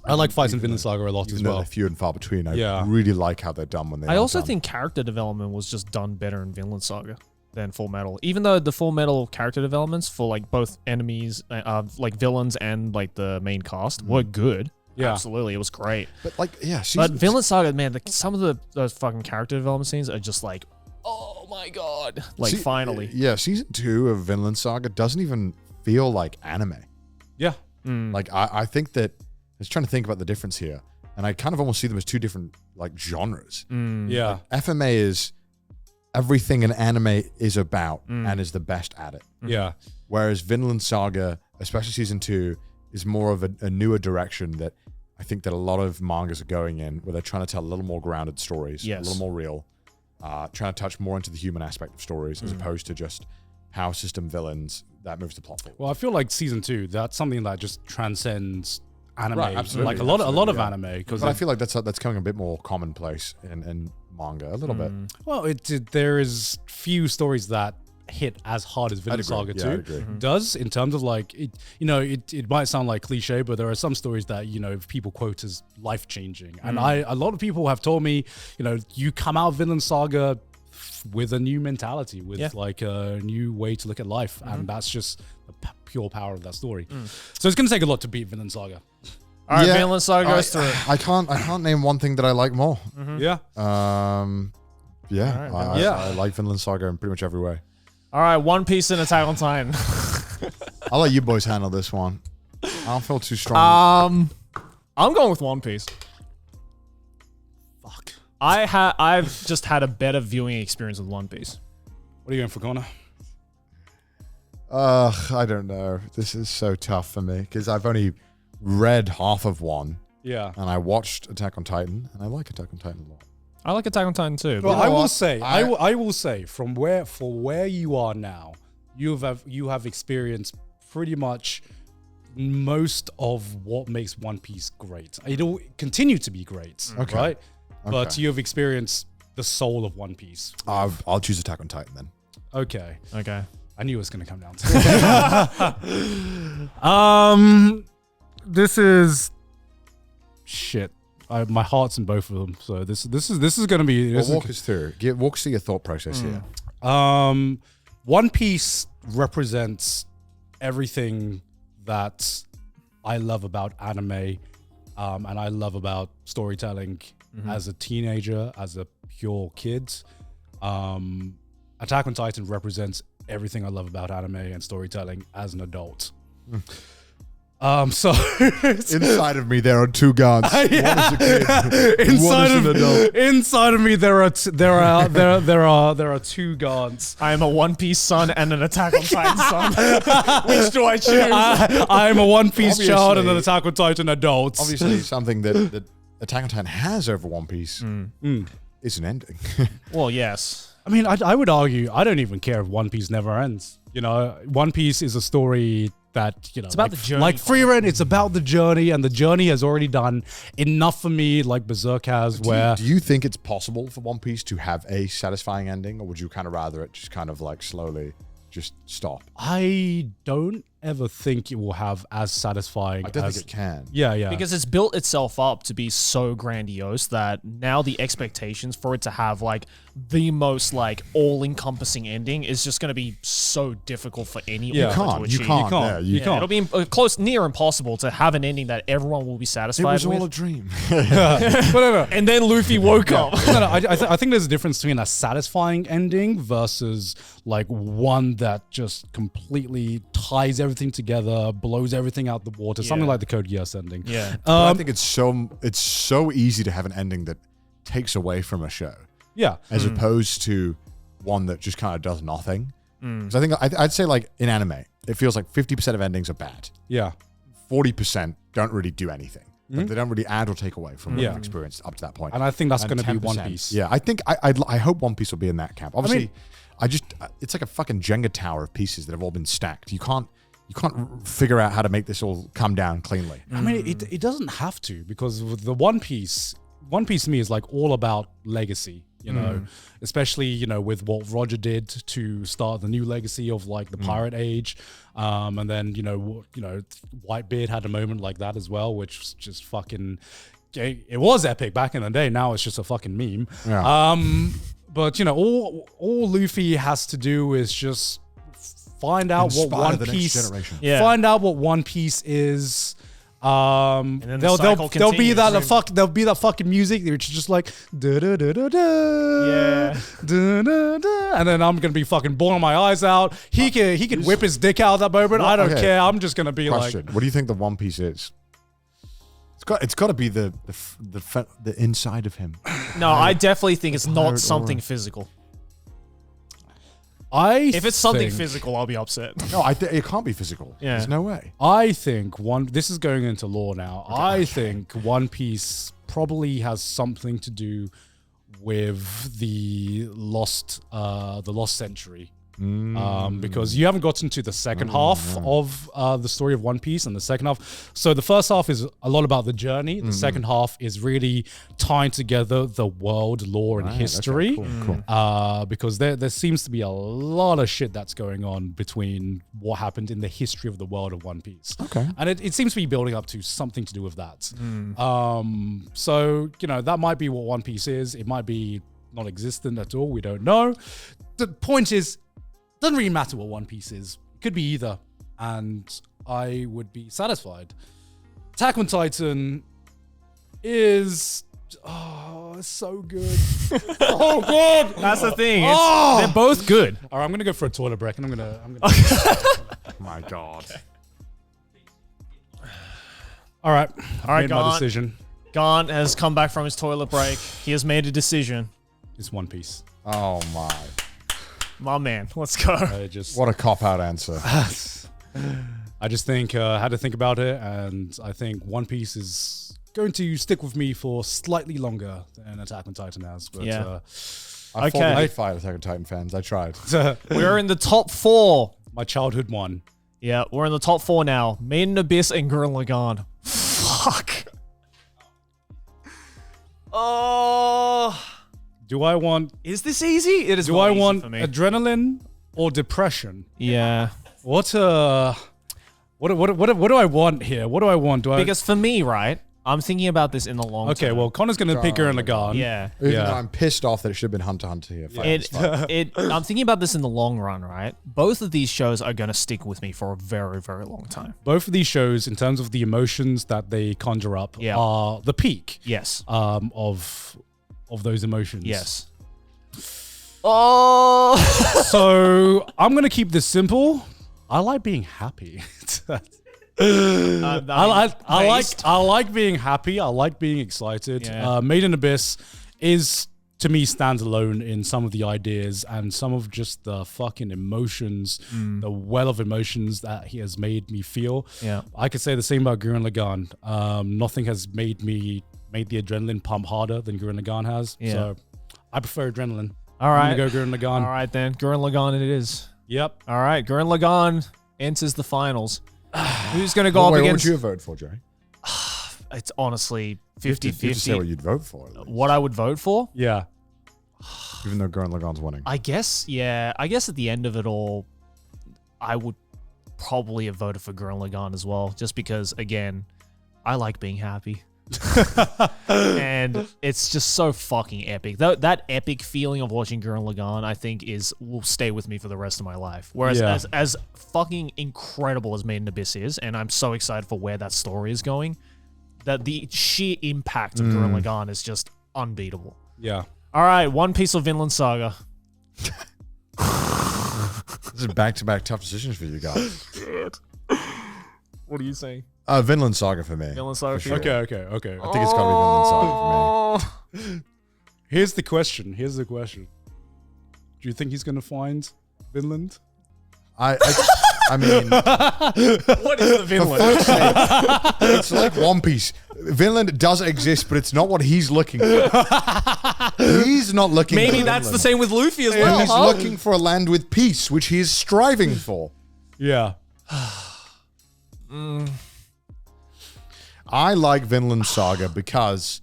I like fights in Vinland Saga a lot as well. They're few and far between. I really like how they're done when they. I also think character development was just done better in Vinland Saga than Fullmetal. Even though the Fullmetal character developments for like both enemies, like villains and like the main cast were good. Yeah, absolutely, it was great. But like, but Vinland Saga, man, some of those fucking character development scenes are just like, oh my god, like finally. Yeah, season 2 of Vinland Saga doesn't even feel like anime. Yeah. Like I think that I was trying to think about the difference here, and I kind of almost see them as two different like genres. Yeah, like, FMA is everything an anime is about and is the best at it. Yeah, whereas Vinland Saga, especially season 2, is more of a newer direction that I think that a lot of mangas are going in, where they're trying to tell a little more grounded stories, a little more real, trying to touch more into the human aspect of stories as opposed to just power system villains that moves the plot forward. Well, I feel like season 2, that's something that just transcends anime, right, absolutely, like a lot of anime. But I feel like that's coming a bit more commonplace in manga a little bit. Well, there is few stories that hit as hard as Vinland Saga 2 does, in terms of like it. You know, it might sound like cliche, but there are some stories that, you know, people quote as life changing, and a lot of people have told me, you know, you come out of Vinland Saga with a new mentality, with like a new way to look at life, and that's just the pure power of that story. So it's going to take a lot to beat Vinland Saga. All right, Vinland Saga goes through. I can't name one thing that I like more. Yeah. I like Vinland Saga in pretty much every way. All right, One Piece and Attack on Titan. I'll let you boys handle this one. I don't feel too strong. I'm going with One Piece. Fuck. I've just had a better viewing experience with One Piece. What are you going for, Connor? I don't know. This is so tough for me because I've only read half of one. Yeah. And I watched Attack on Titan, and I like Attack on Titan a lot. I like Attack on Titan too. Well, I will say, from where you are now, you have experienced pretty much most of what makes One Piece great. It'll continue to be great, right? But you've experienced the soul of One Piece. I'll choose Attack on Titan then. Okay. I knew it was going to come down to it. This is shit. My heart's in both of them, so this is going to be. Walk us through. Walk us through your thought process here. One Piece represents everything that I love about anime, and I love about storytelling as a teenager, as a pure kid. Attack on Titan represents everything I love about anime and storytelling as an adult. So inside of me there are two gods. One is a kid. Inside one is an adult. Inside of me there are two gods. I am a One Piece son and an Attack on Titan son. Which do I choose? I am a One Piece child and an Attack on Titan adult. Obviously, something that Attack on Titan has over One Piece is an ending. Well, yes. I mean, I would argue I don't even care if One Piece never ends. You know, One Piece is a story that, you know, it's about the journey. Like Frieren, it's about the journey, and the journey has already done enough for me, like Berserk has. Do you think it's possible for One Piece to have a satisfying ending, or would you kind of rather it just kind of like slowly just stop? I don't ever think it will have as satisfying. I don't think it can. Yeah. Because it's built itself up to be so grandiose that now the expectations for it to have like the most like all-encompassing ending is just going to be so difficult for any author to achieve. You can't. It'll be close, near impossible to have an ending that everyone will be satisfied It was with. all a dream. Whatever. And then Luffy woke up. No, I think there's a difference between a satisfying ending versus like one that just completely ties everything together, blows everything out the water. Something like the Code Geass ending. Yeah. But I think it's so easy to have an ending that takes away from a show. Yeah. As opposed to one that just kind of does nothing. Because I think I'd say like in anime, it feels like 50% of endings are bad. Yeah. 40% don't really do anything. But they don't really add or take away from what you've experienced up to that point. And I think that's going to be 10%. One Piece. Yeah, I think I hope One Piece will be in that camp. Obviously, it's like a fucking Jenga tower of pieces that have all been stacked. You can't figure out how to make this all come down cleanly. I mean, it doesn't have to, because with the One Piece to me is like all about legacy, you know, especially, you know, with what Roger did to start the new legacy of like the pirate age. And then, you know, Whitebeard had a moment like that as well, which was just fucking, it was epic back in the day. Now it's just a fucking meme. Yeah. But you know, all Luffy has to do is just find out Inspire what One the next Piece, generation. find out what One Piece is. And then the cycle There'll be continues. there'll be that fucking music which is just like da da da da da, Yeah. da da da, and then I'm gonna be fucking bawling my eyes out. He can whip his dick out at that moment. I don't care. I'm just gonna be Question: what do you think the One Piece is? It's got to be the inside of him. No, I definitely think it's not pirate something aura. physical. like. If it's something physical, I'll be upset. No, it can't be physical. Yeah. There's no way. I think this is going into lore now. I think One Piece probably has something to do with the lost century. Because you haven't gotten to the second half of the story of One Piece, and the second half. So the first half is a lot about the journey. The second half is really tying together the world, lore, and history. Okay, cool. Because there seems to be a lot of shit that's going on between what happened in the history of the world of One Piece. Okay. And it seems to be building up to something to do with that. So, you know, that might be what One Piece is. It might be non-existent at all. We don't know. The point is, doesn't really matter what One Piece is. It could be either. And I would be satisfied. Attack on Titan is... Oh, it's so good. Oh, God. That's the thing. Oh. They're both good. All right, I'm going to go for a toilet break. And I'm going to... My God. All right. All right, made my decision. Gaunt has come back from his toilet break. He has made a decision. It's One Piece. Oh my. My man, let's go. What a cop-out answer. I just think had to think about it, and I think One Piece is going to stick with me for slightly longer than Attack on Titan has. But, Yeah. I Okay. fired Attack on Titan fans. I tried. We're in the top 4. my childhood one. Yeah, we're in the top 4 now. Made in Abyss and Gurren Lagann. Fuck. Oh. Do I want? Is this easy? It is. Do not I easy want for me. adrenaline or depression? Yeah. What do I want here? What do I want? Because for me, right, I'm thinking about this in the long term. Okay, well, Connor's gonna pick Gurren Lagann. Yeah. Even Yeah. though I'm pissed off that it should have been Hunter x Hunter here. Fine. I'm thinking about this in the long run, right? Both of these shows are going to stick with me for a very, very long time. Both of these shows, in terms of the emotions that they conjure up, Yeah. are the peak. Yes. Of those emotions. Yes. Oh. So I'm gonna keep this simple. I like being happy. I like being happy. I like being excited. Yeah. Made in Abyss is, to me, stands alone in some of the ideas and some of just the fucking emotions, the well of emotions that he has made me feel. Yeah. I could say the same about Gurren Lagann. Nothing has made the adrenaline pump harder than Gurren Lagann has. Yeah. So I prefer adrenaline. All right. I'm gonna go Gurren Lagann. All right, then. Gurren Lagann it is. Yep. All right. Gurren Lagann enters the finals. Who's going to go Wait, up what would against... you vote for, Jerry? It's honestly You have to say what 50-50. you'd vote for. at least. What I would vote for? Yeah. Even though Gurren Lagann's winning. I guess, yeah. I guess at the end of it all, I would probably have voted for Gurren Lagann as well, just because, again, I like being happy. And it's just so fucking epic. That epic feeling of watching Gurren Lagann, I think, will stay with me for the rest of my life. Whereas as fucking incredible as Made in Abyss is, and I'm so excited for where that story is going, that the sheer impact of Gurren Lagann is just unbeatable. Yeah. All right, One Piece or Vinland Saga? This is back-to-back tough decisions for you guys. What are you saying? Vinland Saga for me. Vinland Saga for you? Okay. I think it's got to be Vinland Saga for me. Here's the question. Do you think he's going to find Vinland? I mean, What is the Vinland? it's like One Piece. Vinland does exist, but it's not what he's looking for. He's not looking Maybe for that's the Vinland. same with Luffy as well. He's huh? looking for a land with peace, which he is striving for. Yeah. I like Vinland Saga because,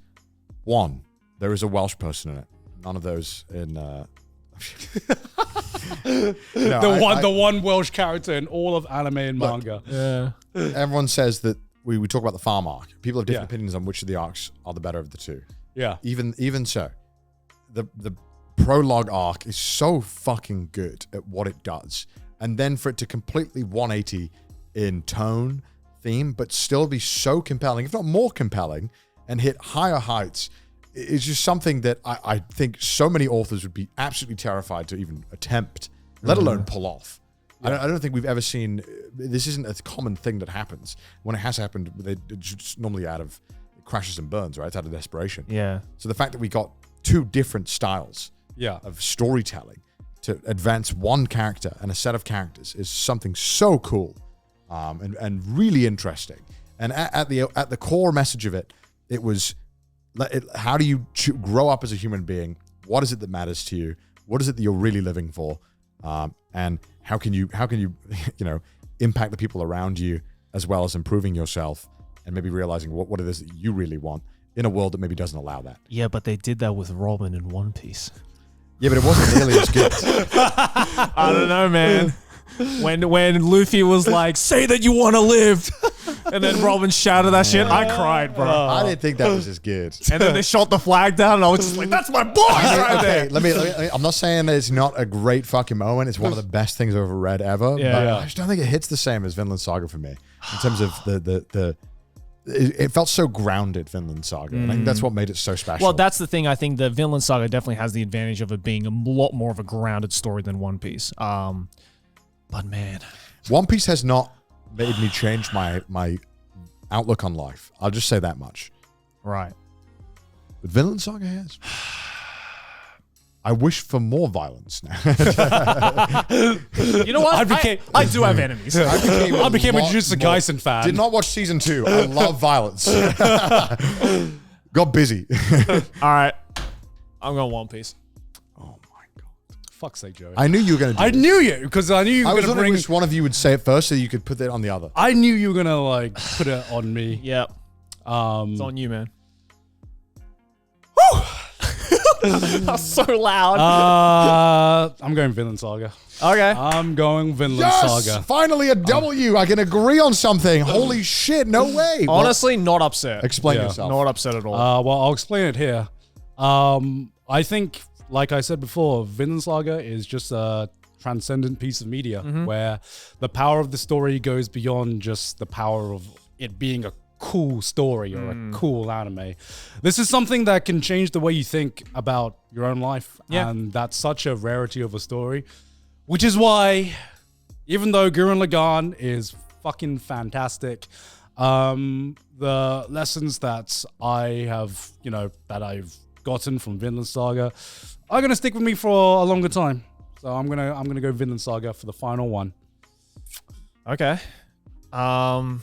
one, there is a Welsh person in it. None of those in... The one Welsh character in all of anime and manga. Yeah. Everyone says that we talk about the farm arc. People have different Yeah. opinions on which of the arcs are the better of the two. Yeah. Even so, the prologue arc is so fucking good at what it does. And then for it to completely 180 in tone, theme, but still be so compelling, if not more compelling, and hit higher heights, is just something that I think so many authors would be absolutely terrified to even attempt, let alone pull off. Yeah. I don't think we've ever seen, this isn't a common thing that happens. When it has happened, it's just normally out of crashes and burns, right? It's out of desperation. Yeah. So the fact that we got two different styles of storytelling to advance one character and a set of characters is something so cool and really interesting. And at the core message of it, it was, how do you grow up as a human being? What is it that matters to you? What is it that you're really living for? And how can you impact the people around you as well as improving yourself and maybe realizing what it is that you really want in a world that maybe doesn't allow that. Yeah, but they did that with Robin in One Piece. Yeah, but it wasn't nearly as good. I don't know, man. When Luffy was like, say that you want to live, and then Robin shouted that shit, I cried, bro. I didn't think that was as good. And then they shot the flag down, and I was just like, that's my boy right there. Let me, I'm not saying that it's not a great fucking moment. It's one of the best things I've ever read ever. Yeah. But I just don't think it hits the same as Vinland Saga for me in terms of it felt so grounded, Vinland Saga. And I think that's what made it so special. Well, that's the thing. I think the Vinland Saga definitely has the advantage of it being a lot more of a grounded story than One Piece. But man, One Piece has not made me change my outlook on life. I'll just say that much. right. But Vinland Saga has. I wish for more violence now. You know what? I do have enemies. I became a Jujutsu Kaisen fan. Did not watch season 2. I love violence. Got busy. All right. I'm going One Piece. Oh my god. Fuck's sake, Joey. I knew you were going to do I this. knew you, because I knew you I were was going to wondering bring... which one of you would say it first so you could put that on the other. I knew you were going to, put it on me. Yep. It's on you, man. That's so loud. I'm going Vinland Saga. Okay. I'm going Vinland Yes! Saga. Finally a W. I can agree on something. Holy shit, no way. Honestly, not upset. Explain Yeah. yourself. Not upset at all. Well, I'll explain it here. I think, like I said before, Vinland Saga is just a transcendent piece of media where the power of the story goes beyond just the power of it being a cool story or a cool anime. This is something that can change the way you think about your own life. Yeah. And that's such a rarity of a story, which is why, even though Gurren Lagann is fucking fantastic, the lessons that I have, that I've gotten from Vinland Saga are going to stick with me for a longer time. So I'm going to go Vinland Saga for the final one. Okay. How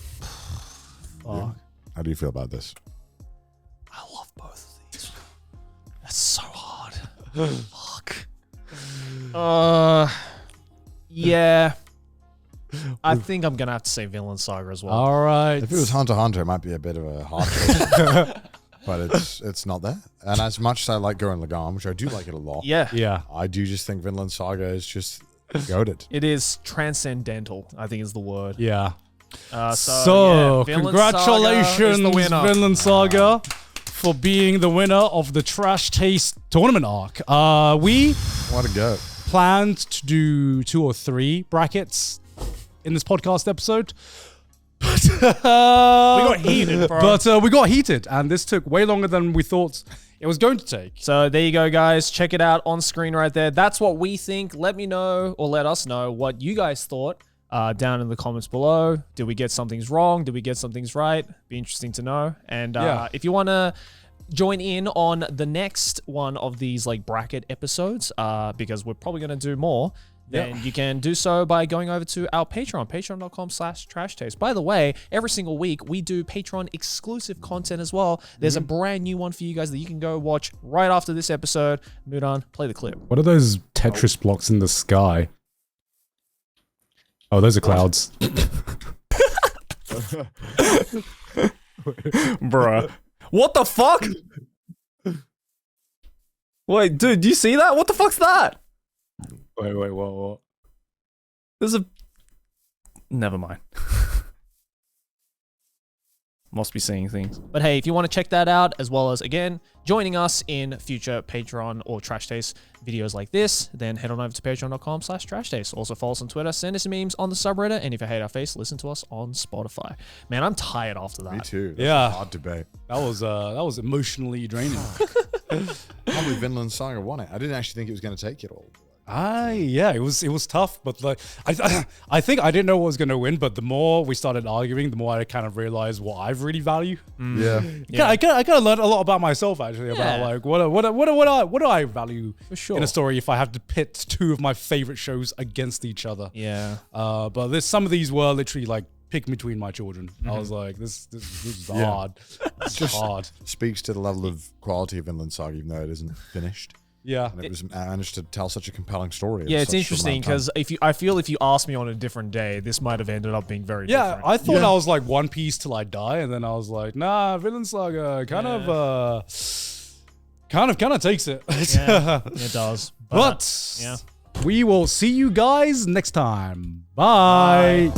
do you feel about this? I love both of these. That's so hard. Fuck. Yeah. I think I'm gonna have to say Vinland Saga as well. All right. If it was Hunter x Hunter, it might be a bit of a hard choice. But it's not there. And as much as I like Gurren Lagann, which I do like it a lot, Yeah. Yeah. I do just think Vinland Saga is just Goated. It is transcendental, I think is the word. Yeah. So Vinland congratulations, Saga is the winner. Vinland Saga, for being the winner of the Trash Taste tournament arc. We What a go. planned to do 2 or 3 brackets in this podcast episode. But, We got heated, bro. But we got heated, and this took way longer than we thought it was going to take. So there you go, guys. Check it out on screen right there. That's what we think. Let me know, or let us know, what you guys thought down in the comments below. Did we get some things wrong? Did we get some things right? Be interesting to know. And if you want to join in on the next one of these like bracket episodes, because we're probably going to do more, then you can do so by going over to our Patreon, patreon.com/trashtaste. By the way, every single week we do Patreon exclusive content as well. There's a brand new one for you guys that you can go watch right after this episode. Mudan, play the clip. What are those Tetris blocks in the sky? Oh, those are clouds. Bruh. What the fuck? Wait, dude, do you see that? What the fuck's that? Wait, what? There's a... Never mind. Must be seeing things. But hey, if you want to check that out, as well as, again, joining us in future Patreon or Trash Taste videos like this, then head on over to patreon.com/trashtaste. Also follow us on Twitter, send us memes on the subreddit, and if you hate our face, listen to us on Spotify. Man, I'm tired after that. Me too. That's Yeah. a hard debate. That was emotionally draining. I can't believe Vinland Saga won it. I didn't actually think it was going to take it all. Yeah, it was tough, but like I think I didn't know what was going to win, but the more we started arguing, the more I kind of realized what I really value. Yeah. I kind of learned a lot about myself actually, about like what do I value in a story if I have to pit 2 of my favorite shows against each other. Yeah. But some of these were literally like pick between my children. I was like, this is hard. It's just hard. Speaks to the level of quality of Vinland Saga, even though it isn't finished. Yeah. And it was managed to tell such a compelling story. Yeah, it's interesting because I feel if you asked me on a different day, this might have ended up being very different. I thought I was like One Piece till I die, and then I was like, nah, Vinland Saga kind of takes it. Yeah, it does. But we will see you guys next time. Bye.